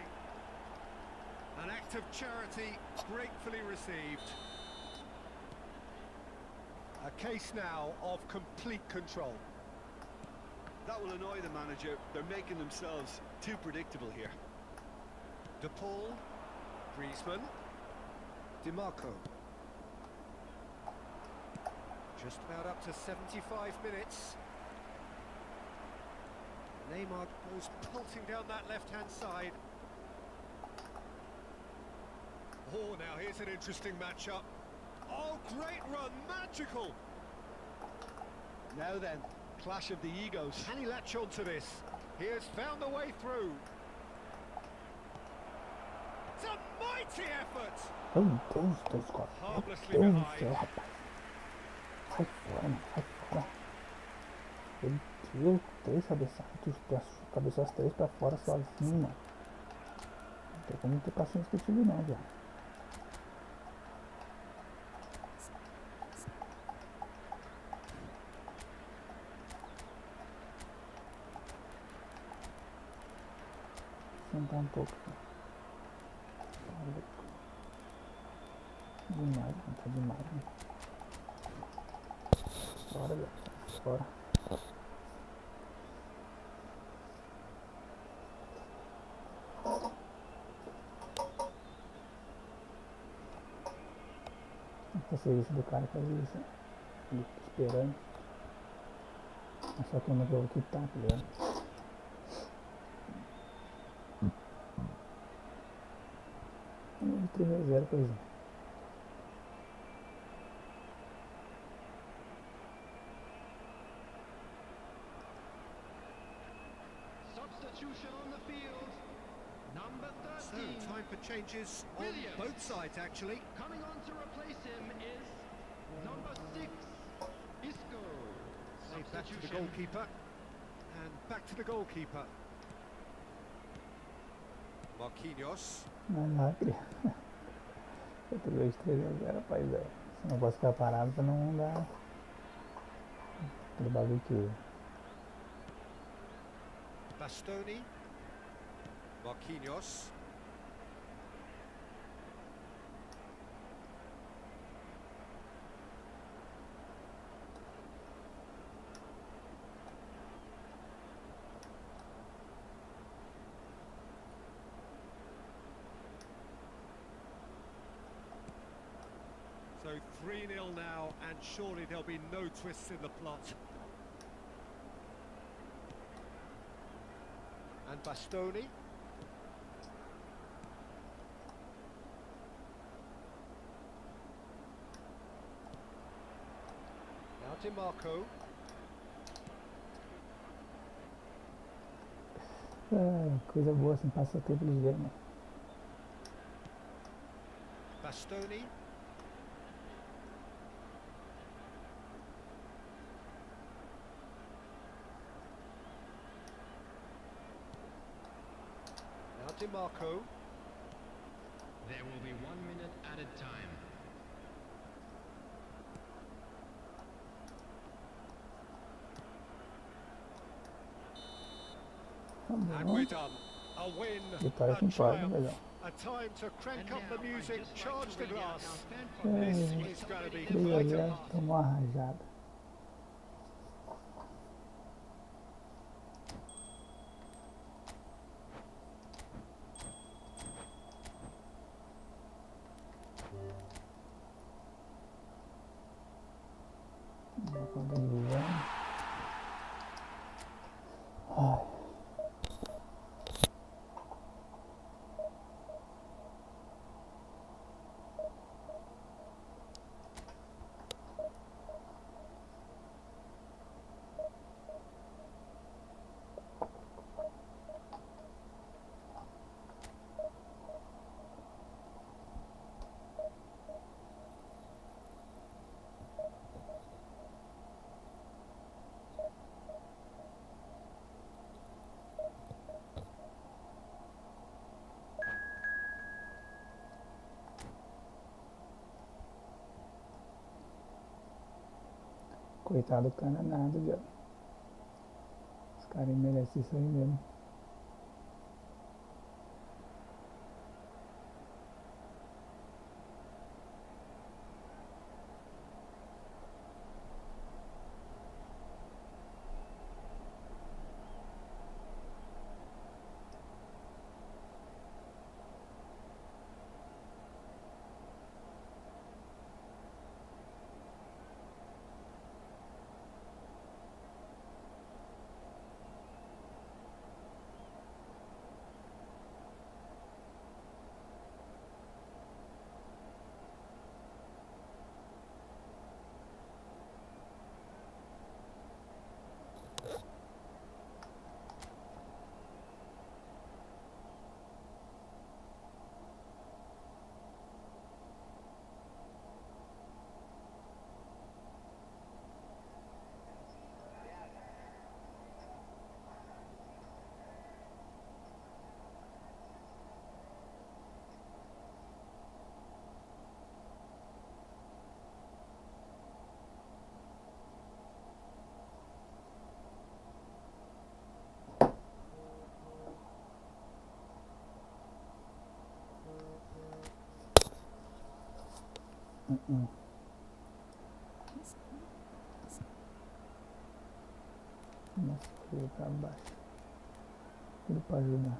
An act of charity gratefully received. A case now of complete control. That will annoy the manager. They're making themselves too predictable here. De Paul. Griezmann. DiMarco. Just about up to 75 minutes. Neymar goes pulsing down that left-hand side. Oh, now here's an interesting matchup. Oh, great run, magical! Now then, clash of the egos. Can he latch on to this? He has found a way through. It's a mighty effort. Meu Deus, 2-4. Meu Harmlessly Deus do behind. céu, rapaz. Sai fora, mano. Sai fora. Ele tirou 3 cabeçadas. Cabeçou as 3 pra fora sozinho, mano. Não tem como ter paciência com esse time não, velho. Sentar um pouco. Tá louco. Demais, mano. Tá demais, mano. Fora, velho. Fora. O serviço do cara fazer isso. Ele esperando. Mas só que eu não vou quitar, tá ligado? De 3-0, pois é. Substitution on the field. Number So, 13. time for changes on Williams. both sides, actually. Coming on to replace him is number 6, Isco. Hey, back to the Substitution. goalkeeper. And back to the goalkeeper. Marquinhos. Mas lá, cria. Eu tô de 3-0, rapaz, velho. Se não posso ficar parado pra não dar aquele bagulho que. Bastoni. Marquinhos. So 3-0 now, and surely there'll be no twists in the plot. And Bastoni. Now to Marco. Coisa boa assim, passa tempo ligeiro, mano. Bastoni. Now to Marco. There will be 1 minute added time. Tá And bom. we're done. A win, Vitória que a importa, triumph, velho. a time to crank up the music, charge the glass. É, This is going to be 3-0, vital. tomou uma rajada. Quando ele vem. Ai. Coitado do cara nada, viado. Os caras merecem isso aí mesmo. Nossa, correr pra baixo. Tudo pra ajudar.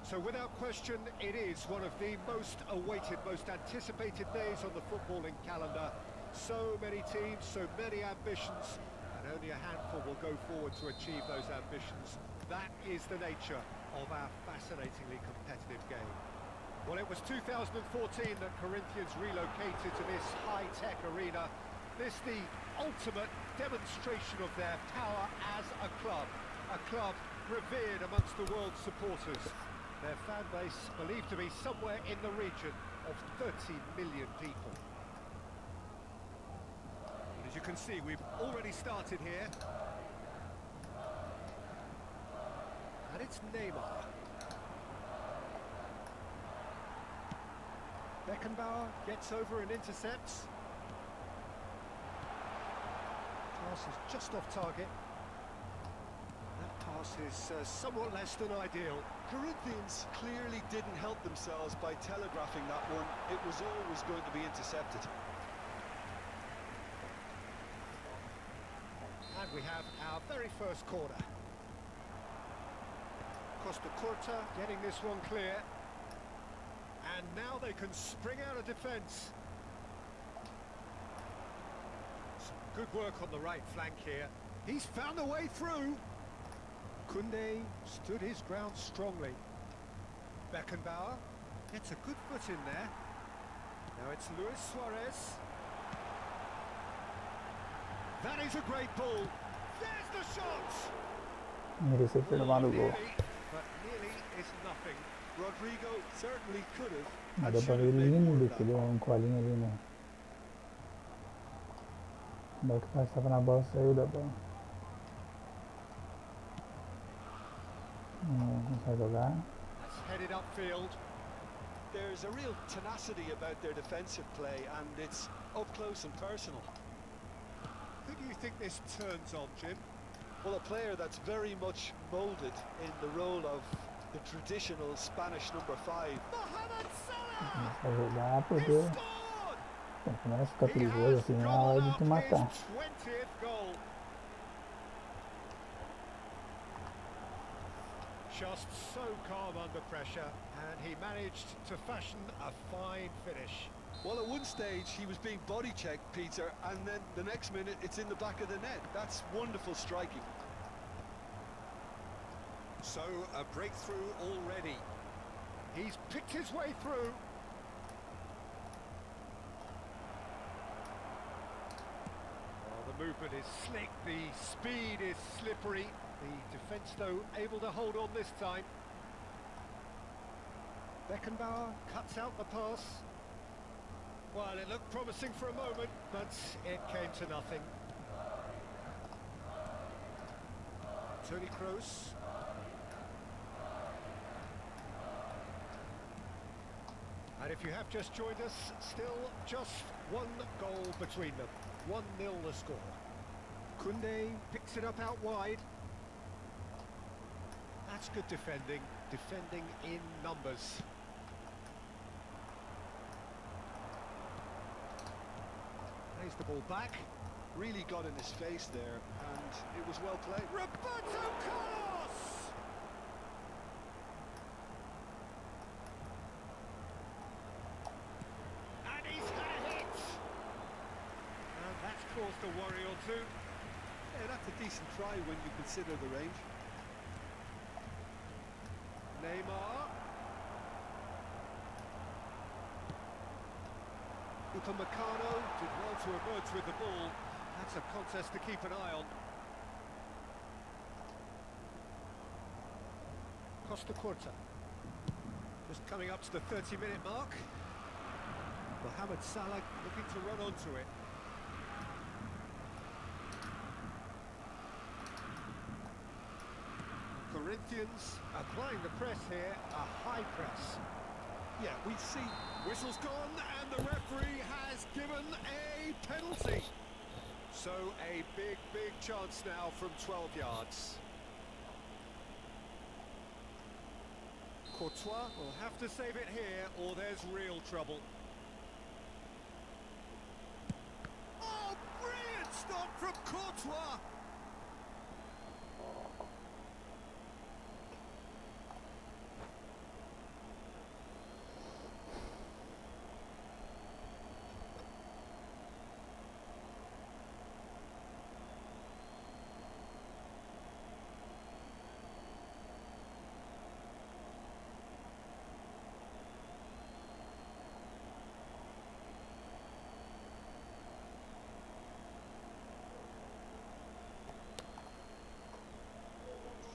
So without question, it is one of the most awaited, most anticipated days on the footballing calendar. So many teams, so many ambitions, and only a handful will go forward to achieve those ambitions. That is the nature of our fascinatingly competitive game. Well, it was 2014 that Corinthians relocated to this high-tech arena. This the ultimate demonstration of their power as a club revered amongst the world's supporters. Their fan base believed to be somewhere in the region of 30 million people. As you can see, we've already started here. And it's Neymar. Beckenbauer gets over and intercepts. Pass is just off target. That pass is somewhat less than ideal. Corinthians clearly didn't help themselves by telegraphing that one. It was always going to be intercepted. And we have our very first corner. Costa Curta getting this one clear. And now they can spring out of defence. Some good work on the right flank here. He's found a way through. Koundé stood his ground strongly. Beckenbauer gets a good foot in there. Now it's Luis Suarez. That is a great ball. There's the shot! Merecia ter tomado o gol. But nearly is nothing. Rodrigo certainly could have. Mas and deu should pra ver have made more lindo of que that. deu colinho ali, né? A bola que passava na bola saiu da bola. Não consegue jogar. That's headed upfield. There's a real tenacity about their defensive play, and it's up close and personal. Who do you think this turns on, Jim? Well, a player that's very much moulded in the role of the traditional Spanish number 5. Mohamed Salah! Começa a jogar, He poder. scored! Quando começa a ficar He perigoso has assim, é a gobbled hora de up tu matar. his 20th goal. Just so calm under pressure, and he managed to fashion a fine finish. Well, at one stage he was being body checked, Peter, and then the next minute it's in the back of the net. That's wonderful striking. So, a breakthrough already. He's picked his way through. Well, the movement is slick, the speed is slippery. The defence, though, able to hold on this time. Beckenbauer cuts out the pass. Well, it looked promising for a moment, but it came to nothing. Toni Kroos. And if you have just joined us, still just one goal between them. 1-0 the score. Koundé picks it up out wide. That's good defending in numbers. Plays the ball back. Really got in his face there, and it was well played. Roberto Carlos! onto. Yeah, that's a decent try when you consider the range. Neymar. Upamecano did well to emerge with the ball. That's a contest to keep an eye on. Costa Curta. Just coming up to the 30-minute mark. Mohamed Salah looking to run onto it. Corinthians applying the press here, a high press. Yeah, we see. Whistle's gone and the referee has given a penalty. So a big chance now from 12 yards. Courtois will have to save it here or there's real trouble. Oh, brilliant stop from Courtois!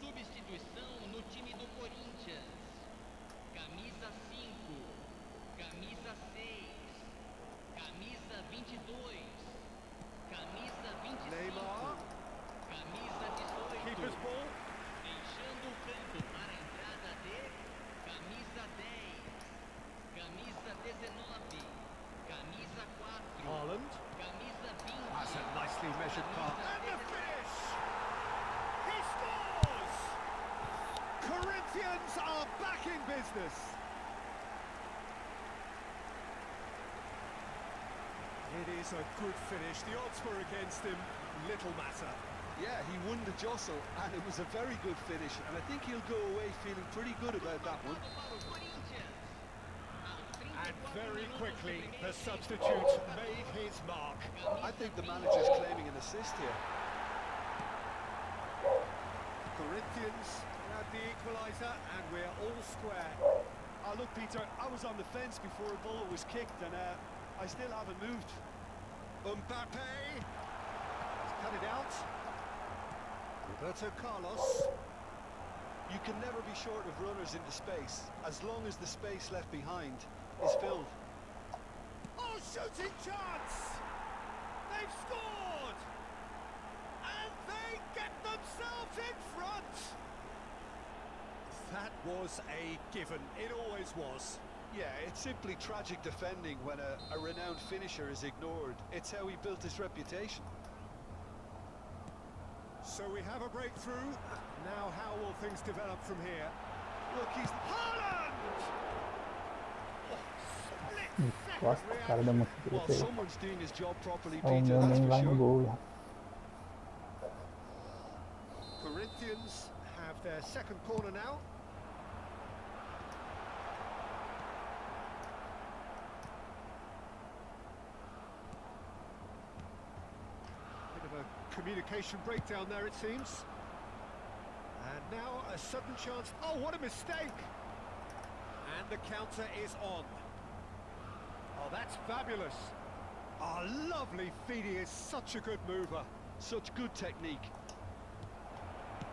Substituição no time do Corinthians. Camisa 5, camisa 6, camisa 22, camisa 25, Neymar. camisa Keeper's 18. ball. Deixando o campo para a entrada de camisa 10, camisa 19, camisa 4, Haaland. camisa 20. That's a nicely measured pass. And the finish! He scores! Corinthians are back in business. It is a good finish. The odds were against him. Little matter. Yeah, he won the jostle, and it was a very good finish, and I think he'll go away feeling pretty good about that one. Para o Corinthians. And very quickly, the substitute made his mark. I think the manager's claiming an assist here. Corinthians had the equaliser, and we're all square. Oh, look, Peter, I was on the fence before a ball was kicked, and I still haven't moved. Mbappe. He's cut it out. Roberto Carlos. You can never be short of runners into space, as long as the space left behind is filled. Oh, shooting chance! They've scored! And they get themselves in front! That was a given. It always was. Yeah, it's simply tragic defending when a renowned finisher is ignored. It's how he built his reputation. So we have a breakthrough. Now how will things develop from here? Look, he's... Haaland! Split second Gosto, cara, da reaction. música Well, dele. someone's doing his job properly, O Peter, meu that's nem for vai no sure. gol já. Corinthians have their second corner now. Bit of a communication breakdown there, it seems. And now a sudden chance. Oh, what a mistake! And the counter is on. Oh, that's fabulous. Oh, lovely feed. He is such a good mover. Such good technique.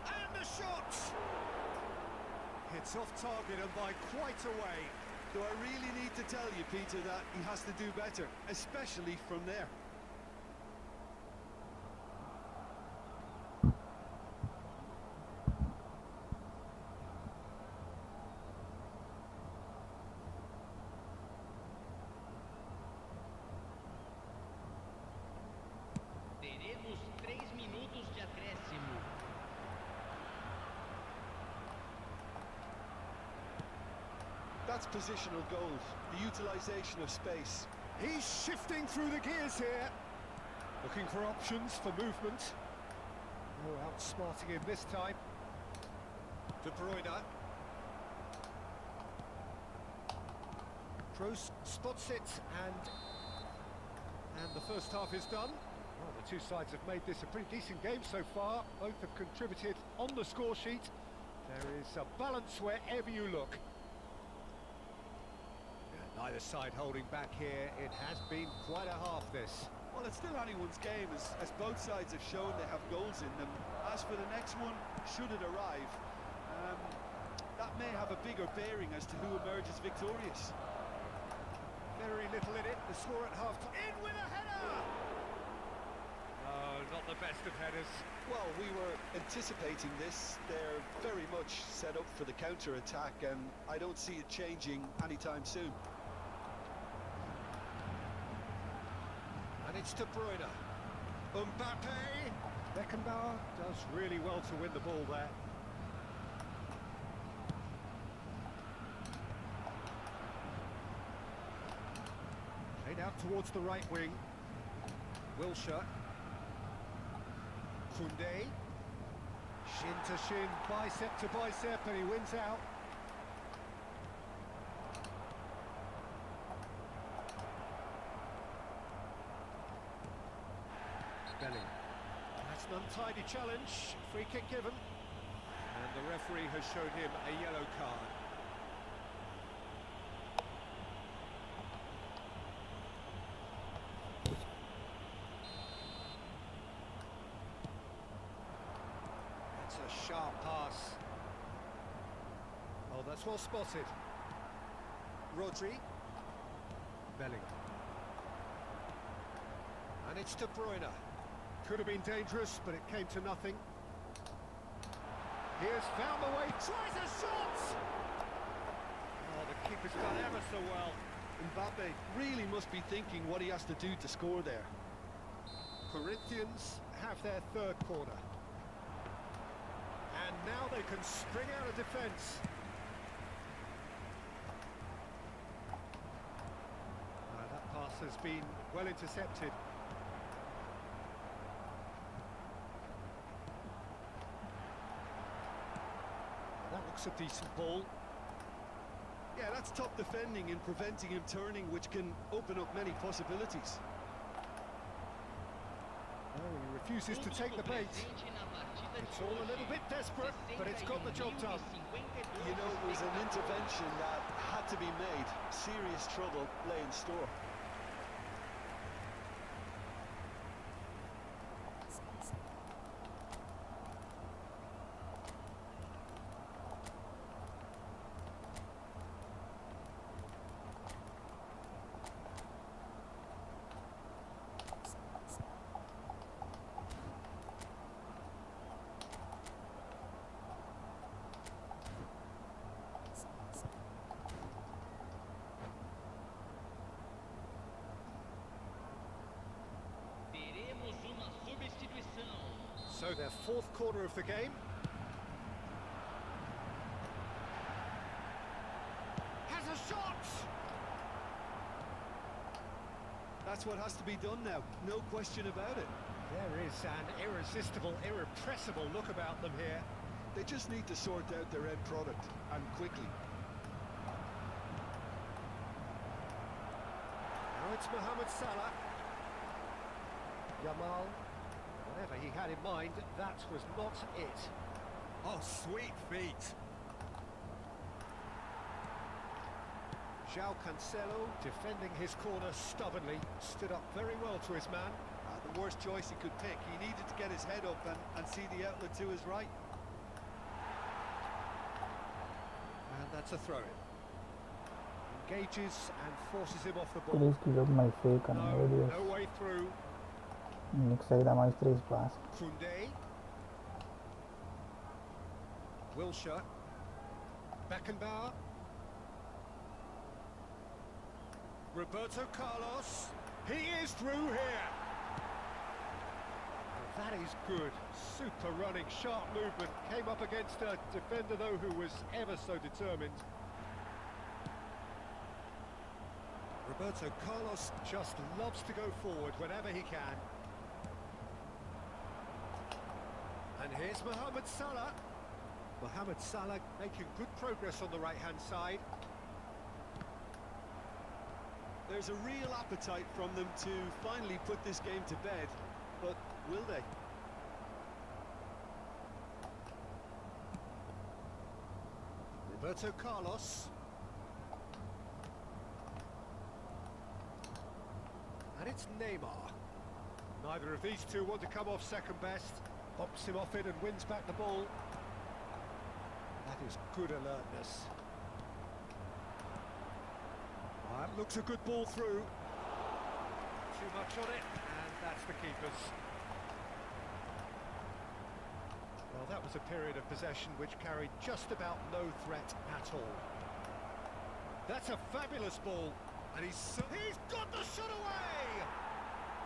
And the shot! It's off target and by quite a way. Do I really need to tell you, Peter, that he has to do better, especially from there? Teremos 3 minutos de acréscimo. That's positional gold, the utilisation of space. He's shifting through the gears here. Looking for options for movement. Oh, outsmarting him this time. De Bruyne. Kroos spots it and the first half is done. Well, the two sides have made this a pretty decent game so far. Both have contributed on the score sheet. There is a balance wherever you look. Yeah, neither side holding back here. It has been quite a half, this. Well, it's still anyone's game, as both sides have shown they have goals in them. As for the next one, should it arrive, that may have a bigger bearing as to who emerges victorious. Very little in it. The score at half-time. In with a header! Oh, not the best of headers. Well, we were anticipating this. They're very much set up for the counter-attack, and I don't see it changing anytime soon. And it's De Bruyne. Mbappe! Beckenbauer does really well to win the ball there. Played out towards the right wing. Wilshere. Koundé. Shin to shin, bicep to bicep, and he wins out. Belling. That's an untidy challenge. Free kick given. And the referee has shown him a yellow card. That's a sharp pass. Oh, that's well spotted. Rodri. Belling. And it's De Bruyne. Could have been dangerous, but it came to nothing. He has found the way, tries a shot! Oh, the keeper's done ever so well. Mbappe really must be thinking what he has to do to score there. Corinthians have their third corner. And now they can spring out of defence. That pass has been well intercepted. That looks a decent ball. Yeah, that's top defending and preventing him turning, which can open up many possibilities. Oh, he refuses to take the bait. It's all a little bit desperate, but it's got the job done. You know, it was an intervention that had to be made. Serious trouble lay in store. So their fourth quarter of the game. Has a shot! That's what has to be done now, no question about it. There is an irresistible, irrepressible look about them here. They just need to sort out their end product, and quickly. Now it's Mohamed Salah. Yamal. Whatever he had in mind, that was not it. Oh, sweet feet. João Cancelo, defending his corner stubbornly, stood up very well to his man. The worst choice he could pick. He needed to get his head up and see the outlet to his right. And that's a throw-in. Engages and forces him off the Por ball. isso que jogo mais feio, cara. Meu Deus. No way through. Tinha que sair dar mais 3 passes. Koundé. Wilshere. Beckenbauer. Roberto Carlos. He is through here. That is good. Super running, sharp movement. Came up against a defender, though, who was ever so determined. Roberto Carlos just loves to go forward whenever he can. And here's Mohamed Salah. Mohamed Salah making good progress on the right-hand side. There's a real appetite from them to finally put this game to bed. but will they? Roberto Carlos. And it's Neymar. Neither of these two want to come off second best. Pops him off it and wins back the ball. That is good alertness. That looks a good ball through. Too much on it, and that's the keeper's. Well, that was a period of possession which carried just about no threat at all. That's a fabulous ball, and he's got the shot away!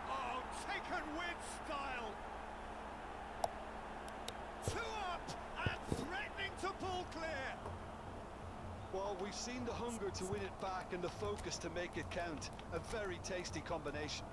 Oh, taken with style! Two up, and threatening to pull clear! Well, we've seen the hunger to win it back and the focus to make it count. A very tasty combination.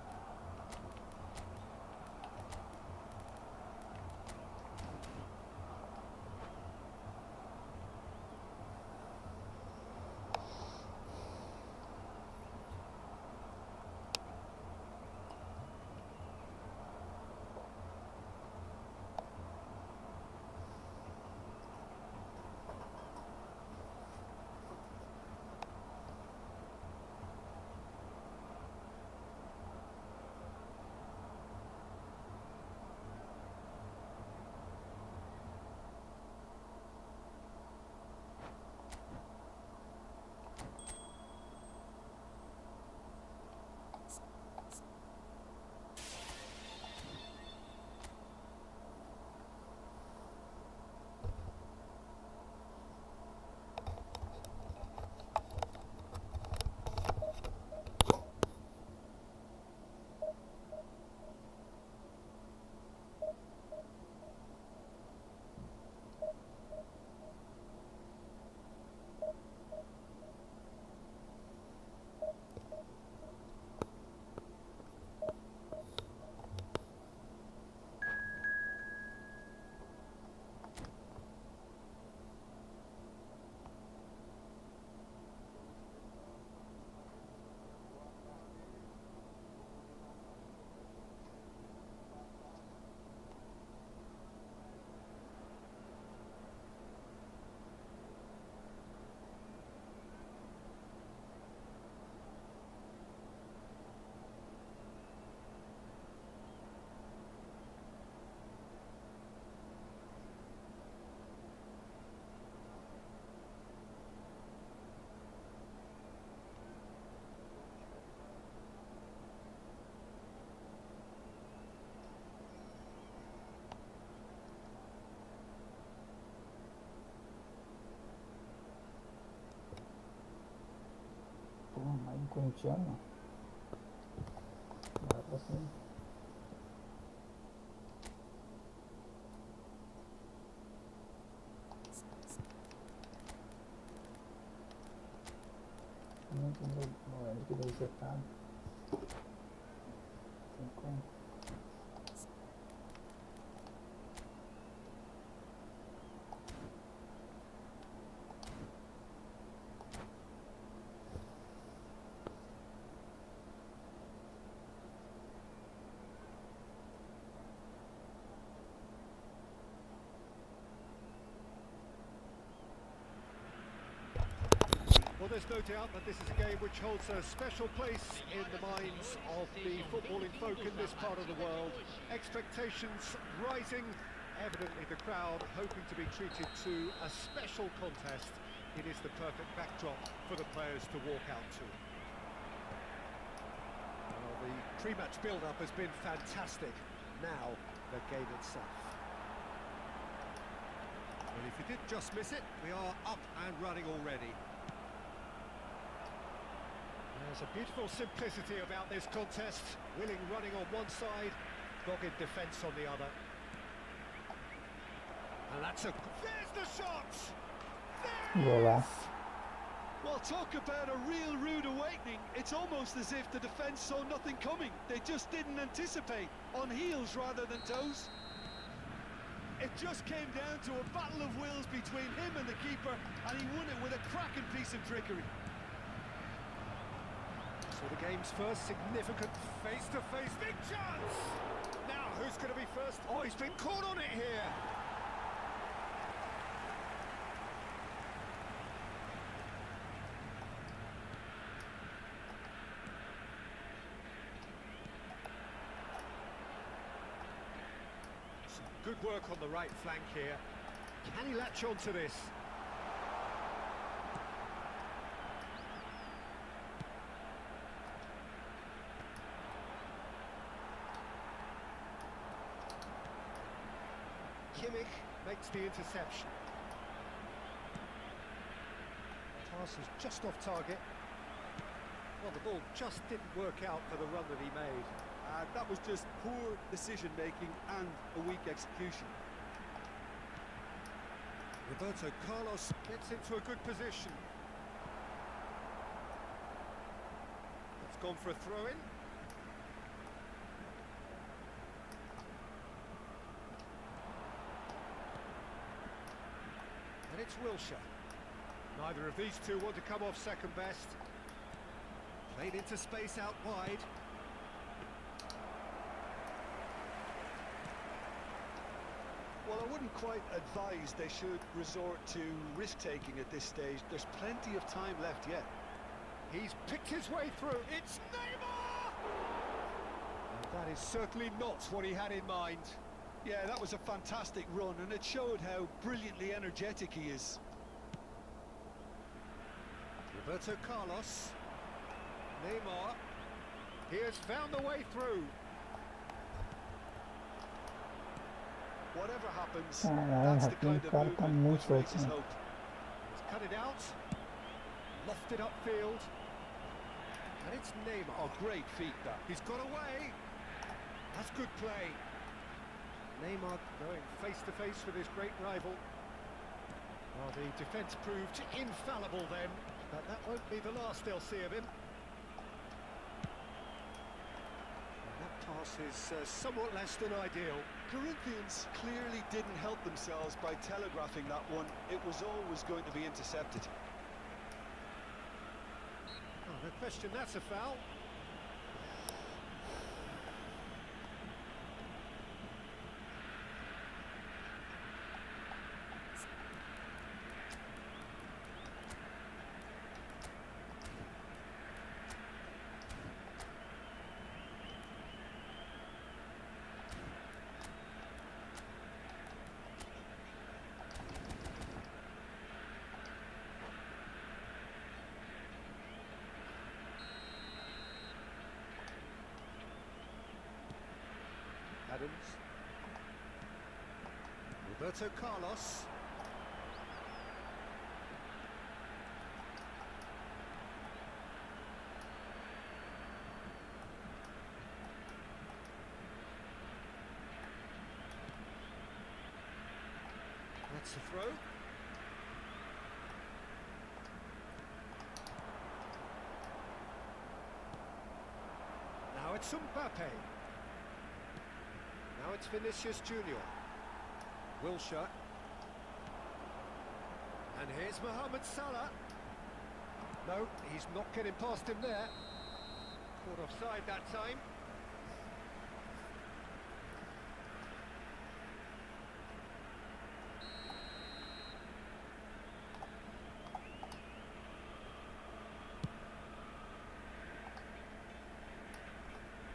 Pô, mais um corintiano. Vai pra cima. Não, ele que deu acertado. Tem como. Well, there's no doubt that this is a game which holds a special place in the minds of the footballing folk in this part of the world. Expectations rising, evidently the crowd hoping to be treated to a special contest. It is the perfect backdrop for the players to walk out to. Well, the pre-match build-up has been fantastic. Now, the game itself. Well, if you did just miss it, we are up and running already. There's a beautiful simplicity about this contest. Willing running on one side, dogged defence on the other. And that's a... There's the shot! Golaço. Well, talk about a real rude awakening. It's almost as if the defence saw nothing coming. They just didn't anticipate. On heels rather than toes. It just came down to a battle of wills between him and the keeper, and he won it with a cracking piece of trickery. So the game's first significant face-to-face big chance! Now who's going to be first? Oh, he's been caught on it here. Some good work on the right flank here. Can he latch onto this? Kimmich makes the interception. Pass is just off target. Well, the ball just didn't work out for the run that he made. That was just poor decision-making and a weak execution. Roberto Carlos gets into a good position. It's gone for a throw-in. And it's Wilshere. Neither of these two want to come off second best. Played into space out wide. Well, I wouldn't quite advise they should resort to risk-taking at this stage. There's plenty of time left yet. He's picked his way through. It's Neymar! And that is certainly not what he had in mind. Yeah, that was a fantastic run, and it showed how brilliantly energetic he is. Roberto Carlos. Neymar. He has found the way through. Whatever happens, Caralho, that's the kind of o cara tá movement muito which solto, raises né? hope. He's cut it out. Lofted upfield. And it's Neymar. Oh, great feat, that. He's got away. That's good play. Neymar going face-to-face with his great rival. Well, the defence proved infallible then, but that won't be the last they'll see of him. And that pass is somewhat less than ideal. Corinthians clearly didn't help themselves by telegraphing that one. It was always going to be intercepted. Oh, no question, that's a foul. Adams. Roberto Carlos. That's the throw. Now it's Mbappe. Now it's Vinicius Junior. Wilshere. And here's Mohamed Salah. No, he's not getting past him there. Caught offside that time.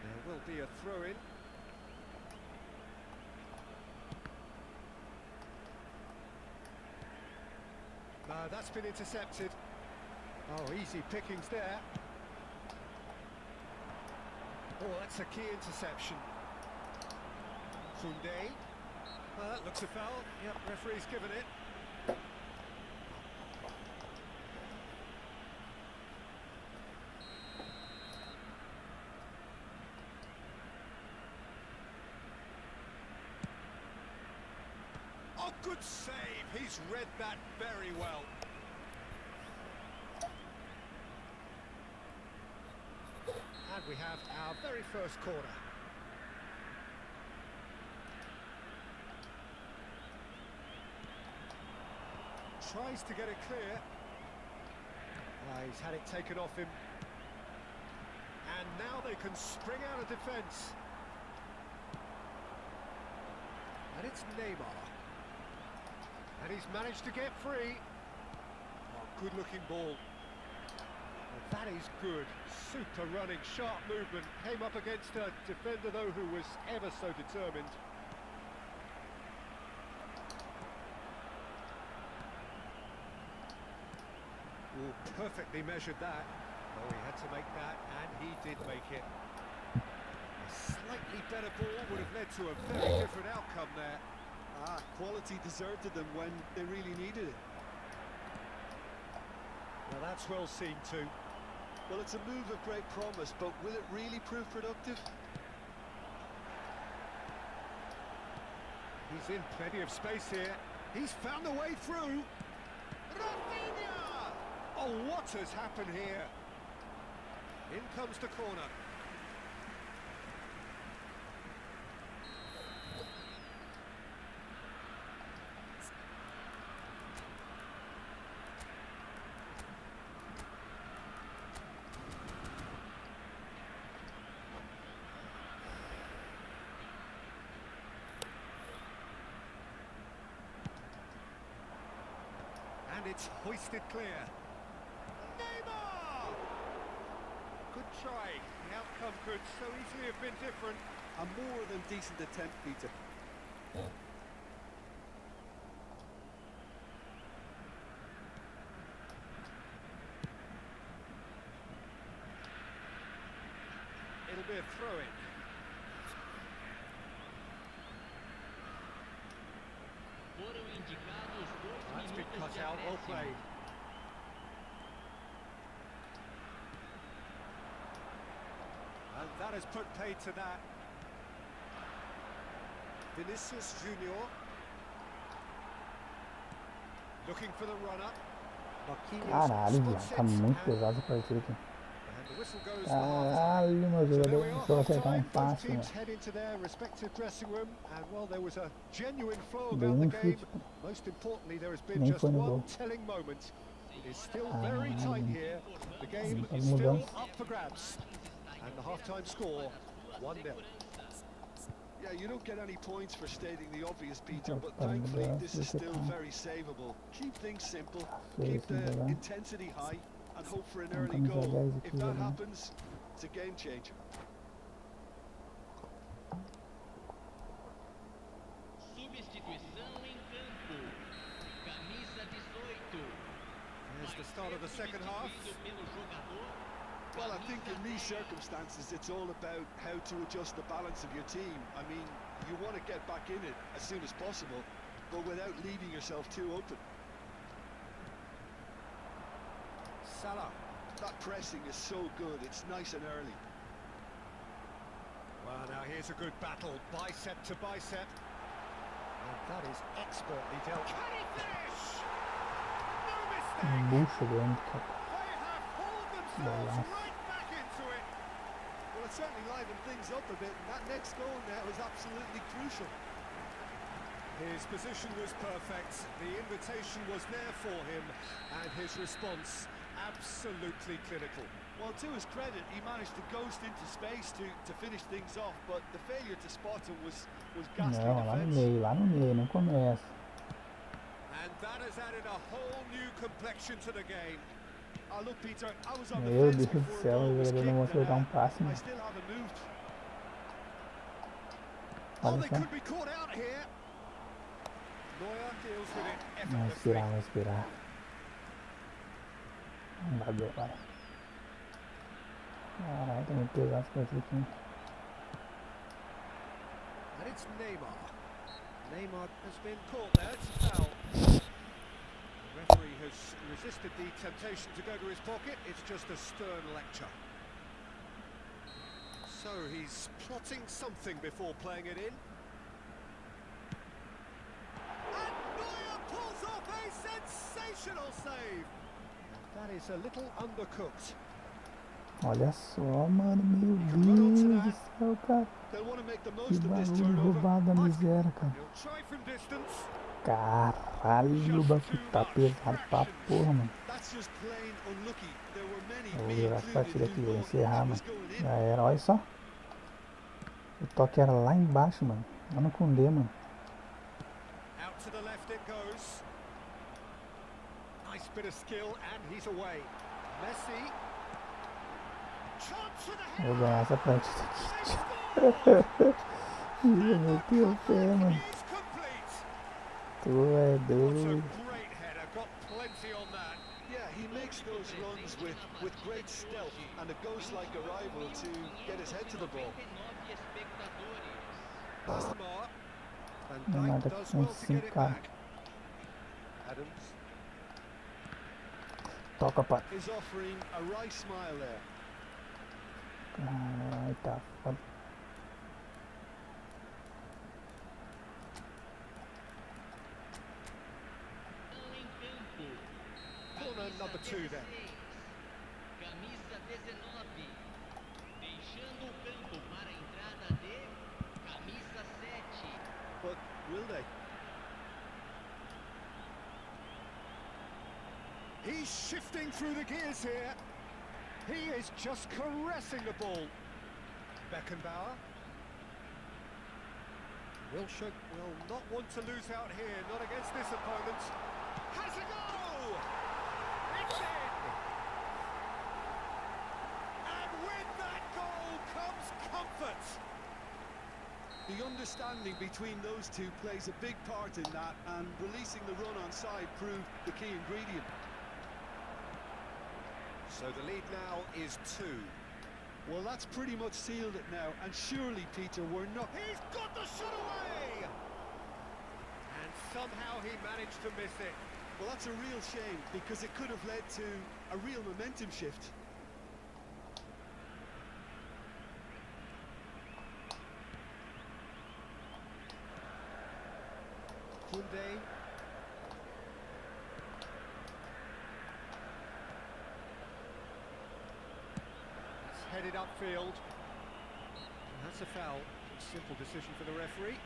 There will be a throw-in. No, that's been intercepted. Oh, easy pickings there. Oh, that's a key interception. Koundé. Oh, that looks a foul. Yep, referee's given it. Oh, good save. He's read that very well. And we have our very first corner. Tries to get it clear. He's had it taken off him. And now they can spring out of defence. And it's Neymar. And he's managed to get free. Oh, good-looking ball. Well, that is good. Super running, sharp movement. Came up against a defender, though, who was ever so determined. Ooh, perfectly measured that. Oh, he had to make that, and he did make it. A slightly better ball would have led to a very different outcome there. Quality deserted them when they really needed it. Now that's well seen too. Well, it's a move of great promise, but will it really prove productive? He's in plenty of space here. He's found a way through. Rafinha! Oh, what has happened here? In comes the corner. And it's hoisted clear. Neymar! Good try. The outcome could so easily have been different. A more than decent attempt, Peter. It'll be a throw-in. Foram indicados 2 That's been minutos cut de out, well acréscimo. played. And that has put paid to that. Vinicius Junior. Looking for the runner. Caralho, viado. Tá muito pesado essa partida aqui. And the whistle goes for Caralho, meu So there jogador we are, começou a acertar half-time. Both passe, mano. teams head into their respective dressing room, and while there was a genuine flow Dei about the game, chute. most importantly there has been Nem just foi no one gol. telling moment. It is still very tight here. The game Tá is still mudando. up for grabs, and the half-time score 1-0. Yeah, you don't get any points for stating the obvious, Peter, Tá but parando thankfully bem, this is fica still calmo. very savable. Keep things simple, Feio keep assim the jogar. intensity high, and hope for an Um early camisa goal. 10 If aqui that jogando. happens, it's a game changer. Substituição em campo. Camisa 18. There's the start of the second half. Substituído pelo jogador. Well, I think in these circumstances, it's all about how to adjust the balance of your team. I mean, you want to get back in it as soon as possible, but without leaving yourself too open. Salah. That pressing is so good, it's nice and early. Well, now here's a good battle, bicep to bicep. And that is expertly dealt. Can he finish? No mistake! Bucho grande, cara. They have hauled themselves Golaço. right back into it. Well, it certainly livened things up a bit, and that next goal now was absolutely crucial. His position was perfect, the invitation was there for him, and his response absolutely clinical. Well, to his credit, he managed to ghost into space to finish things off, but the failure to spot him was ghastly Não, defence. lá no meio, nem começa. And that has added a whole new complexion to the game. Look, Peter, I was on the Meu fence Deus do before a céu, goal o was jogador não vai kicked, acertar and passe, I mano. still haven't moved. Oh, Olha they só. could be caught out here. Neuer deals with it Vai effortlessly. respirar, vai respirar. Não vai ver, vai. Caralho, tá muito pesado essa partida aqui. And it's Neymar. Neymar has been caught there, it's a foul. The referee has resisted the temptation to go to his pocket, it's just a stern lecture. So he's plotting something before playing it in. And Neuer pulls off a sensational save. And that is a little undercooked. Olha só, mano, meu Deus do céu, cara. They'll want to make the Que most of this bagulho turnover. roubado da miséria, cara. He'll try from distance. Caralho, o bagulho tá pesado pra porra, mano. That's just plain unlucky. There were many, Eu vou me jogar essa partida included, aqui, who vou thought encerrar, that mano. was going in. Já era, olha só. O toque era lá embaixo, mano. Lá no Condé, mano. goes. Nice bit of skill, and he's away. Messi. Chance for the head. Vou ganhar essa partida aqui. Ih, meteu o pé, mano. Is complete. Tu é What a doido. great header. Got plenty on that. Yeah, he makes those runs with great stealth, and a ghost-like arrival to get his head to the ball. That's the mark. And Não Dyke nada does com well to get it 5K. back. Adams Toca, pai. Is offering a wry smile there. Ai, tá foda. corner number 2 then. Camisa 19. Deixando o campo para a entrada de camisa 7. But will they? He's shifting through the gears here. He is just caressing the ball. Beckenbauer. Wilshere will not want to lose out here, not against this opponent. Has a goal! It's in! And with that goal comes comfort. The understanding between those two plays a big part in that, and releasing the run on side proved the key ingredient. So the lead now is 2. Well, that's pretty much sealed it now, and surely, Peter, we're not... He's got the shot away! And somehow he managed to miss it. Well, that's a real shame, because it could have led to a real momentum shift. Koundé. It's headed upfield. And that's a foul. Simple decision for the referee.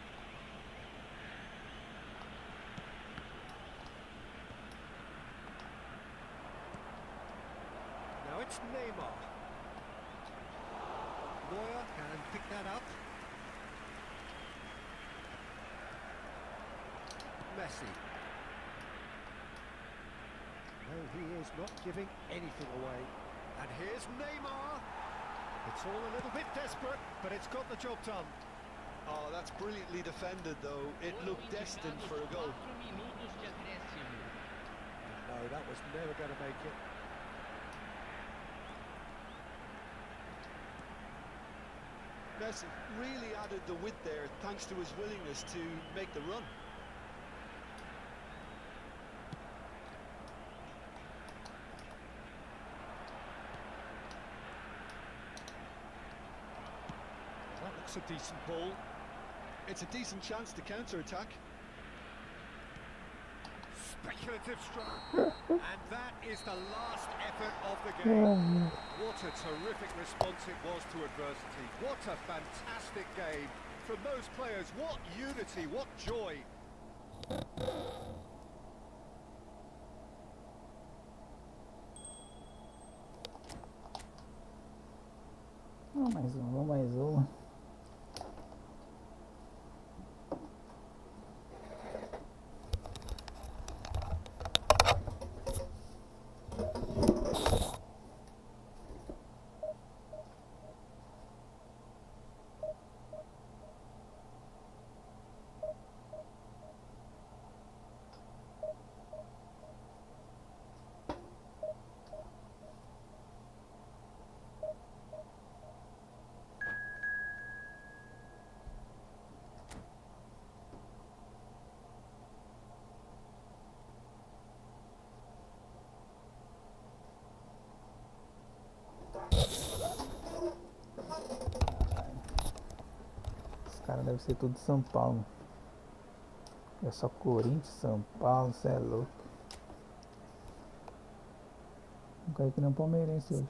Now it's Neymar. Neuer can pick that up. Messi. No, he is not giving anything away. And here's Neymar. It's all a little bit desperate, but it's got the job done. Oh, that's brilliantly defended, though. It looked destined for a goal. No, that was never going to make it. Messi really added the width there, thanks to his willingness to make the run. That looks a decent ball. It's a decent chance to counter-attack. Speculative strike. And that is the last effort of the game. What a terrific response it was to adversity. What a fantastic game. From those players, what unity, what joy. Mais uma, mais uma. Os caras devem ser tudo de São Paulo. É só Corinthians, São Paulo, cê é louco. Não caiu que nem um palmeirense hoje.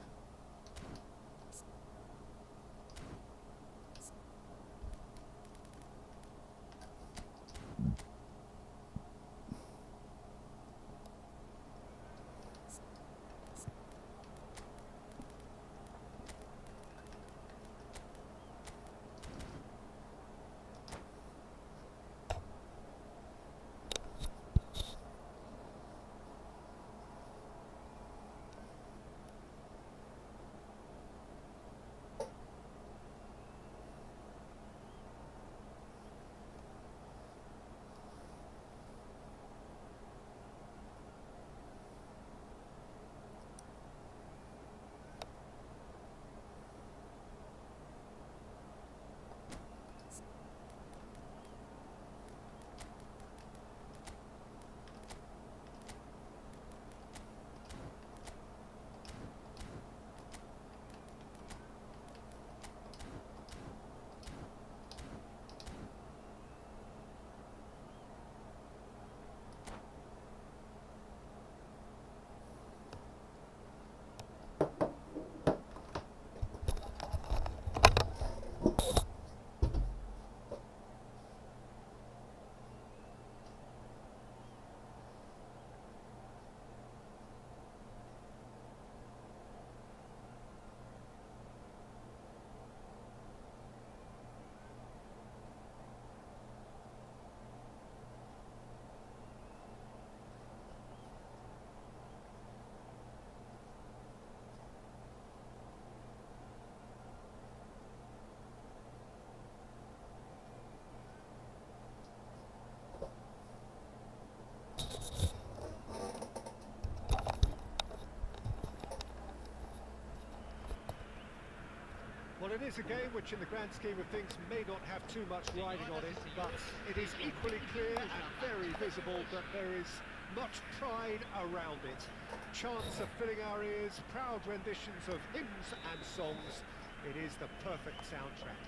Well, it is a game which in the grand scheme of things may not have too much riding on it, but it is equally clear and very visible that there is much pride around it. Chants are filling our ears, proud renditions of hymns and songs. It is the perfect soundtrack.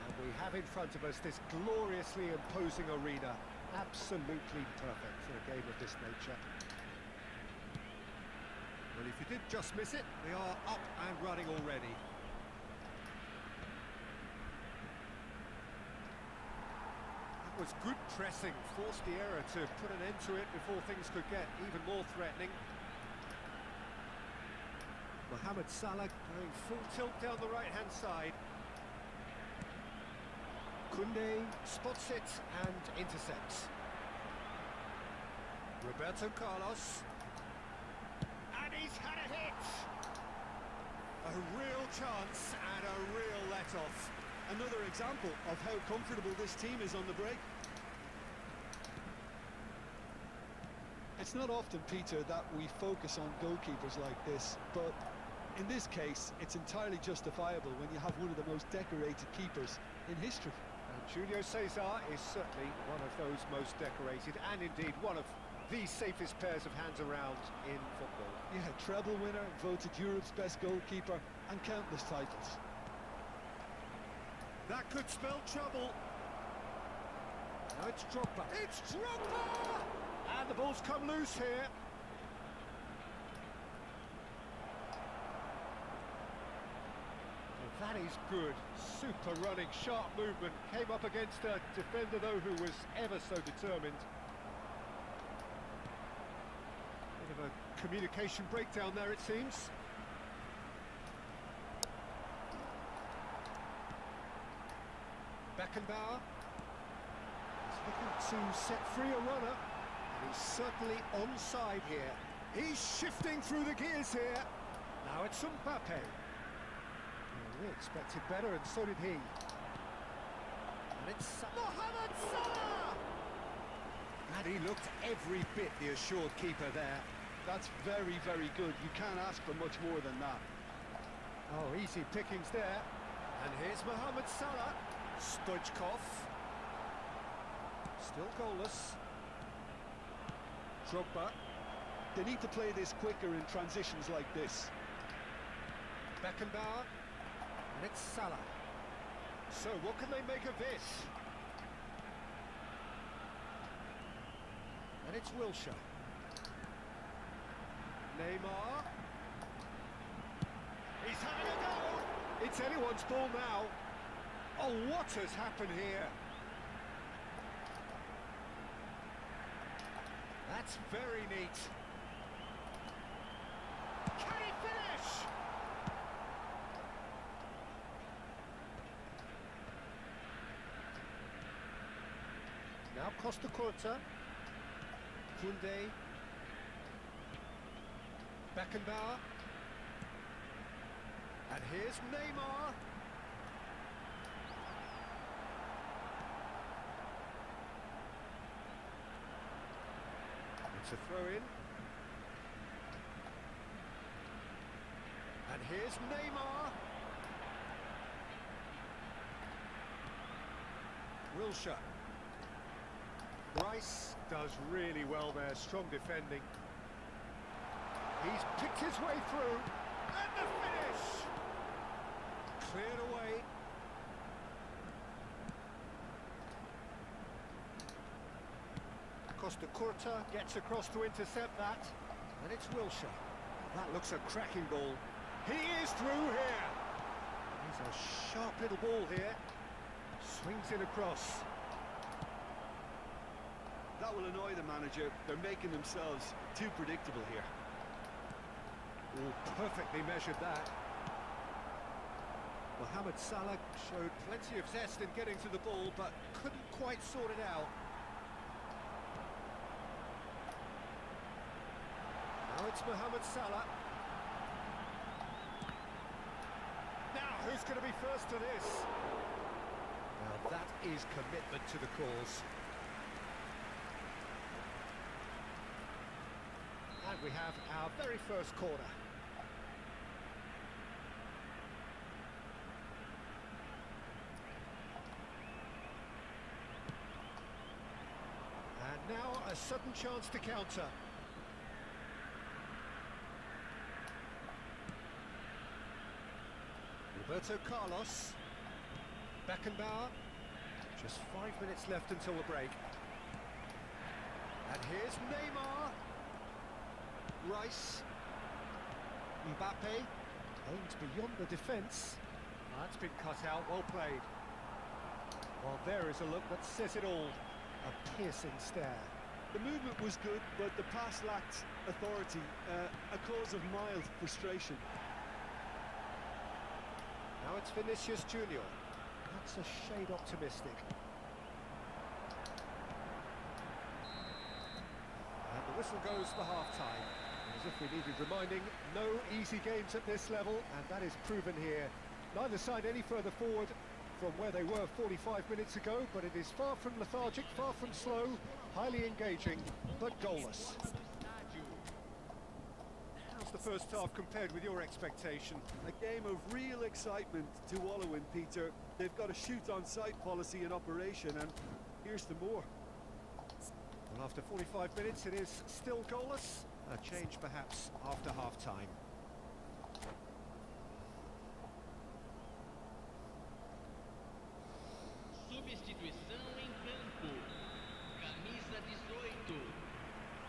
And we have in front of us this gloriously imposing arena. Absolutely perfect for a game of this nature. Well, if you did just miss it, they are up and running already. That was good pressing, forced the error to put an end to it before things could get even more threatening. Mohamed Salah going full tilt down the right-hand side. Koundé spots it and intercepts. Roberto Carlos. And he's had a hit! A real chance and a real let-off. Another example of how comfortable this team is on the break. It's not often, Peter, that we focus on goalkeepers like this, but in this case, it's entirely justifiable when you have one of the most decorated keepers in history. And Julio Cesar is certainly one of those most decorated, and indeed one of the safest pairs of hands around in football. Yeah, treble winner, voted Europe's best goalkeeper, and countless titles. That could spell trouble. Now it's Drogba. It's Drogba! And the ball's come loose here. Well, that is good. Super running, sharp movement. Came up against a defender, though, who was ever so determined. Bit of a communication breakdown there, it seems. Beckenbauer is looking to set free a runner, and he's certainly onside here. He's shifting through the gears here. Now it's Mbappe. Well, we expected better, and so did he. And it's Mohamed Salah! And he looked every bit the assured keeper there. That's very, very good. You can't ask for much more than that. Oh, easy pickings there. And here's Mohamed Salah. Stoichkov. Still goalless. Drogba. They need to play this quicker in transitions like this. Beckenbauer. And it's Salah. So what can they make of this? And it's Wilshere. Neymar. He's having a go! It's anyone's ball now. Oh, what has happened here? That's very neat. Can he finish? Now Costa Curta. Koundé. Beckenbauer. And here's Neymar. It's a throw-in. And here's Neymar. Wilshere. Rice does really well there, strong defending. He's picked his way through. And the finish! Cleared away. Costa Curta gets across to intercept that. And it's Wilshere. That looks a cracking ball. He is through here. He's a sharp little ball here. Swings it across. That will annoy the manager. They're making themselves too predictable here. Oh, perfectly measured that. Mohamed Salah showed plenty of zest in getting to the ball, but couldn't quite sort it out. Now it's Mohamed Salah. Now, who's going to be first to this? Now, that is commitment to the cause. And we have our very first corner. sudden chance to counter. Roberto Carlos. Beckenbauer. Just 5 minutes left until the break. And here's Neymar. Rice. Mbappe. Aims beyond the defence. That's been cut out, well played. Well, there is a look that says it all. A piercing stare. The movement was good, but the pass lacked authority, a cause of mild frustration. Now it's Vinicius Junior. That's a shade optimistic. And the whistle goes for half-time. As if we needed reminding, no easy games at this level, and that is proven here. Neither side any further forward from where they were 45 minutes ago, but it is far from lethargic, far from slow, highly engaging, but goalless. How's the first half compared with your expectation? A game of real excitement to wallow in, Peter. They've got a shoot-on-sight policy in operation, and here's the more. Well, after 45 minutes, it is still goalless. A change, perhaps, after half-time. Substituição em campo. Camisa 18.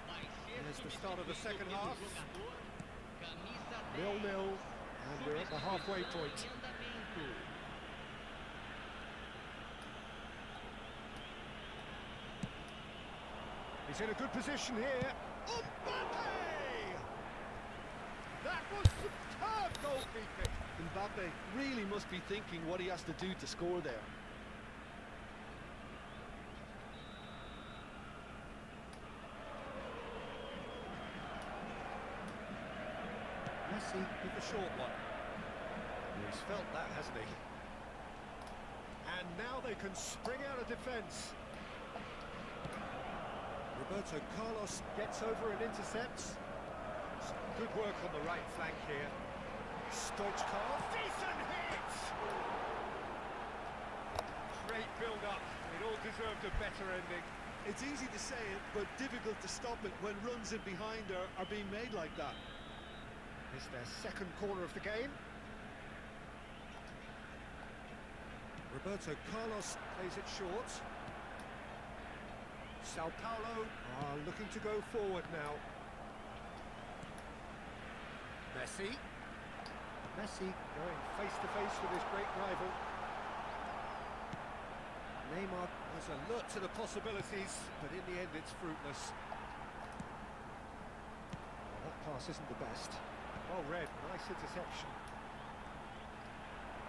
Vai ser There's the start of the second substituído half. pelo jogador. Camisa 10. 0-0, and we're at the halfway point. Substituição em andamento. He's in a good position here. Mbappe! That was superb goalkeeping. Mbappe really must be thinking what he has to do to score there. Messi with the short one. He's felt that, hasn't he? And now they can spring out of defence. Roberto Carlos gets over and intercepts. Some good work on the right flank here. Stoichkov, decent hit! Great build-up. It all deserved a better ending. It's easy to say it, but difficult to stop it when runs in behind are being made like that. It's their second corner of the game. Roberto Carlos plays it short. Sao Paulo are looking to go forward now. Messi. Messi going face-to-face with his great rival. Neymar was alert to the possibilities, but in the end it's fruitless. Well, that pass isn't the best. Well read, nice interception.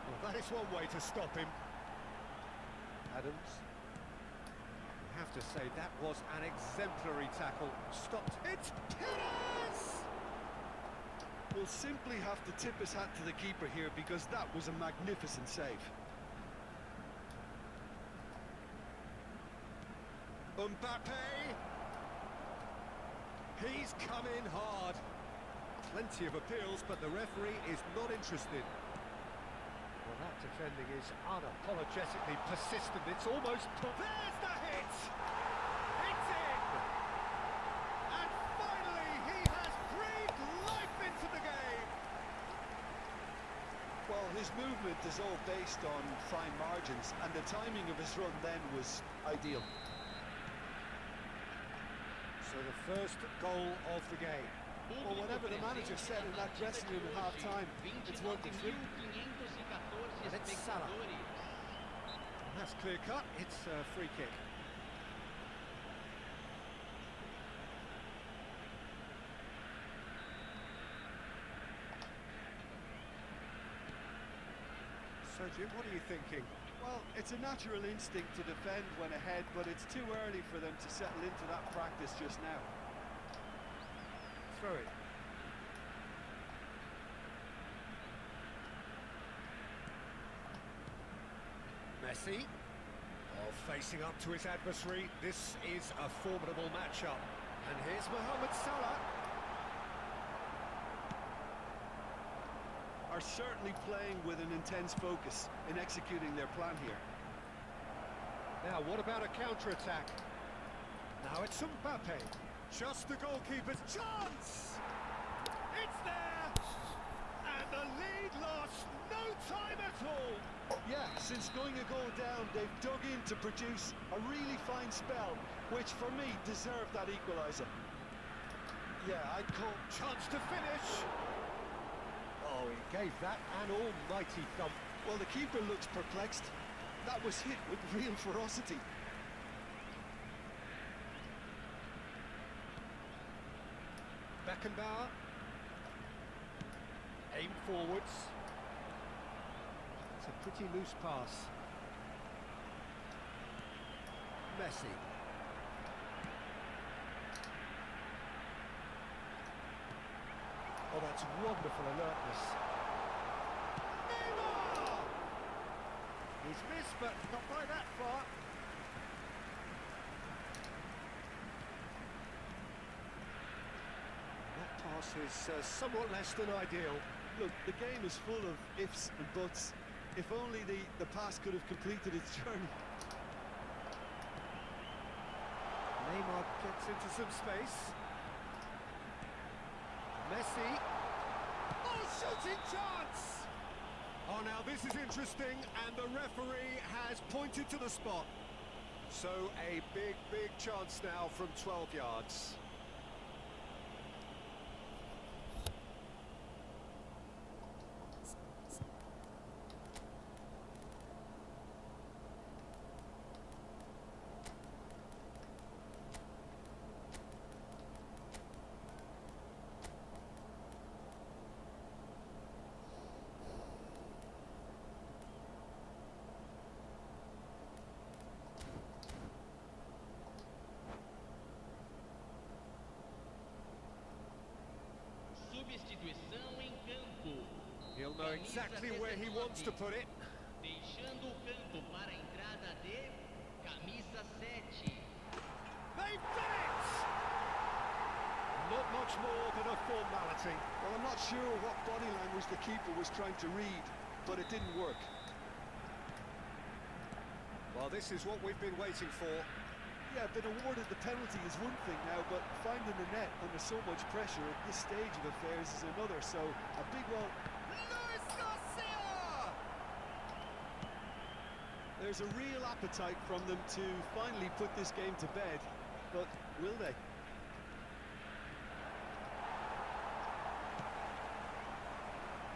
Well, that is one way to stop him. Adams. You have to say that was an exemplary tackle. Stopped. It's Perez! We'll simply have to tip his hat to the keeper here because that was a magnificent save. Mbappe! He's come in hard. Plenty of appeals, but the referee is not interested. Well, that defending is unapologetically persistent. It's almost... There's the hit! It's in! And finally, he has breathed life into the game! Well, his movement is all based on fine margins, and the timing of his run then was ideal. So the first goal of the game. Well, whatever the manager said in that dressing room at half-time, it's working through. And it's Salah. And that's clear-cut. It's a free kick. Sergio, what are you thinking? Well, it's a natural instinct to defend when ahead, but it's too early for them to settle into that practice just now. Throw it. Messi. Oh, facing up to his adversary. This is a formidable matchup. And here's Mohamed Salah. Are certainly playing with an intense focus in executing their plan here. Now, what about a counter-attack? Now it's Mbappe. Just the goalkeeper's chance. It's there. And the lead lost. No time at all. Yeah, since going a goal down, they've dug in to produce a really fine spell, which for me deserved that equaliser. Yeah, I'd call... Chance to finish. Oh, he gave that an almighty thump. Well, the keeper looks perplexed. That was hit with real ferocity. Beckenbauer. Aim forwards. It's a pretty loose pass. Messi. Oh, that's wonderful alertness. Neymar! He's missed, but not by that far. That pass is somewhat less than ideal. Look, the game is full of ifs and buts. If only the pass could have completed its journey. Neymar gets into some space. Messi. Oh, shooting chance! Oh, now this is interesting, and the referee has pointed to the spot. So a big, big chance now from 12 yards. Substituição em campo. He'll know exactly where he wants to put it. Deixando o campo para a entrada de camisa 7. They've done it! Not much more than a formality. Well, I'm not sure what body language the keeper was trying to read, but it didn't work. Well, this is what we've been waiting for. Yeah, been awarded the penalty is one thing now, but finding the net under so much pressure at this stage of affairs is another, so a big one. Luis Garcia! There's a real appetite from them to finally put this game to bed, but will they?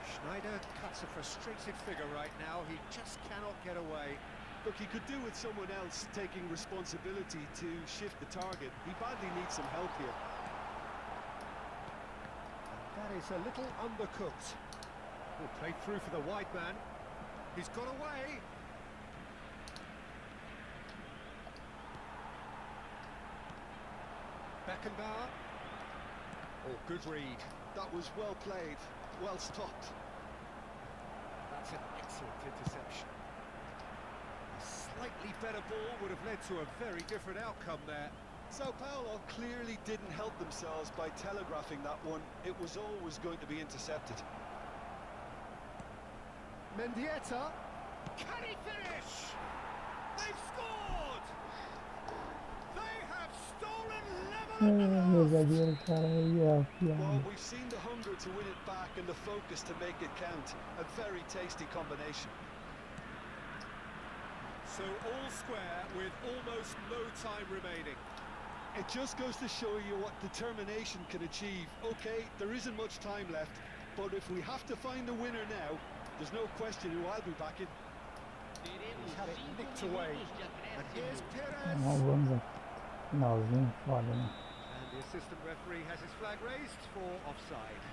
Schneider cuts a frustrated figure right now. He just cannot get away. Look, he could do with someone else taking responsibility to shift the target. He badly needs some help here. That is a little undercooked. Will play through for the wide man. He's got away. Beckenbauer. Oh, good read. That was well played, well stopped. That's an excellent interception. A slightly better ball would have led to a very different outcome there. Sao Paulo clearly didn't help themselves by telegraphing that one. It was always going to be intercepted. Mendieta. Can he finish? They've scored! They have stolen Meu level. zagueiro, cara, aí é Well, piada. we've seen the hunger to win it back and the focus to make it count. A very tasty combination. So all square with almost no time remaining. It just goes to show you what determination can achieve. Okay, there isn't much time left, but if we have to find the winner now, there's no question who I'll be backing. He's had it nicked away. And here's Perez. Nós vamos aqui. Finalzinho, foda, né? And the assistant referee has his flag raised for offside.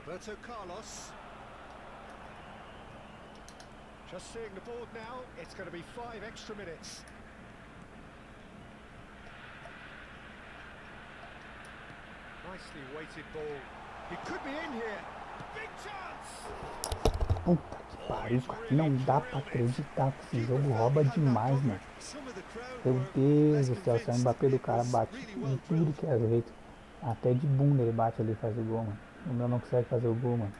Roberto Carlos. Just seeing the board now, it's going to be 5 extra minutes. Nicely weighted ball. He could be in here. Big chance! Puta que pariu, cara. Não dá pra acreditar que esse jogo rouba demais, mano. Meu Deus do céu, o Mbappé do cara bate em tudo que é jeito. Até de bunda ele bate ali e faz o gol, mano. O meu não consegue fazer o gol, mano.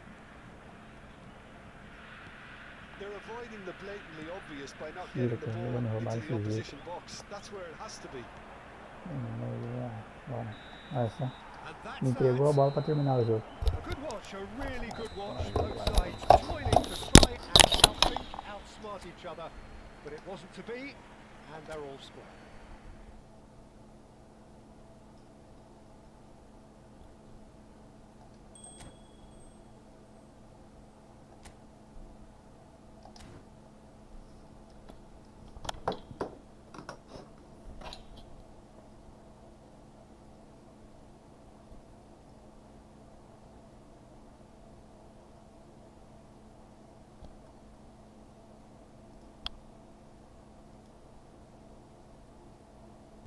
They're avoiding the blatantly obvious by not Tira, getting the cara, ball jogando roubar into desse the jeito. opposition box. That's where it has to be. Bora. Olha só. And that's Me entregou a that. bola pra terminar o jogo. A good watch, a really good watch. Both sides toiling to try and outthink, outsmart each other. But it wasn't to be, and they're all square.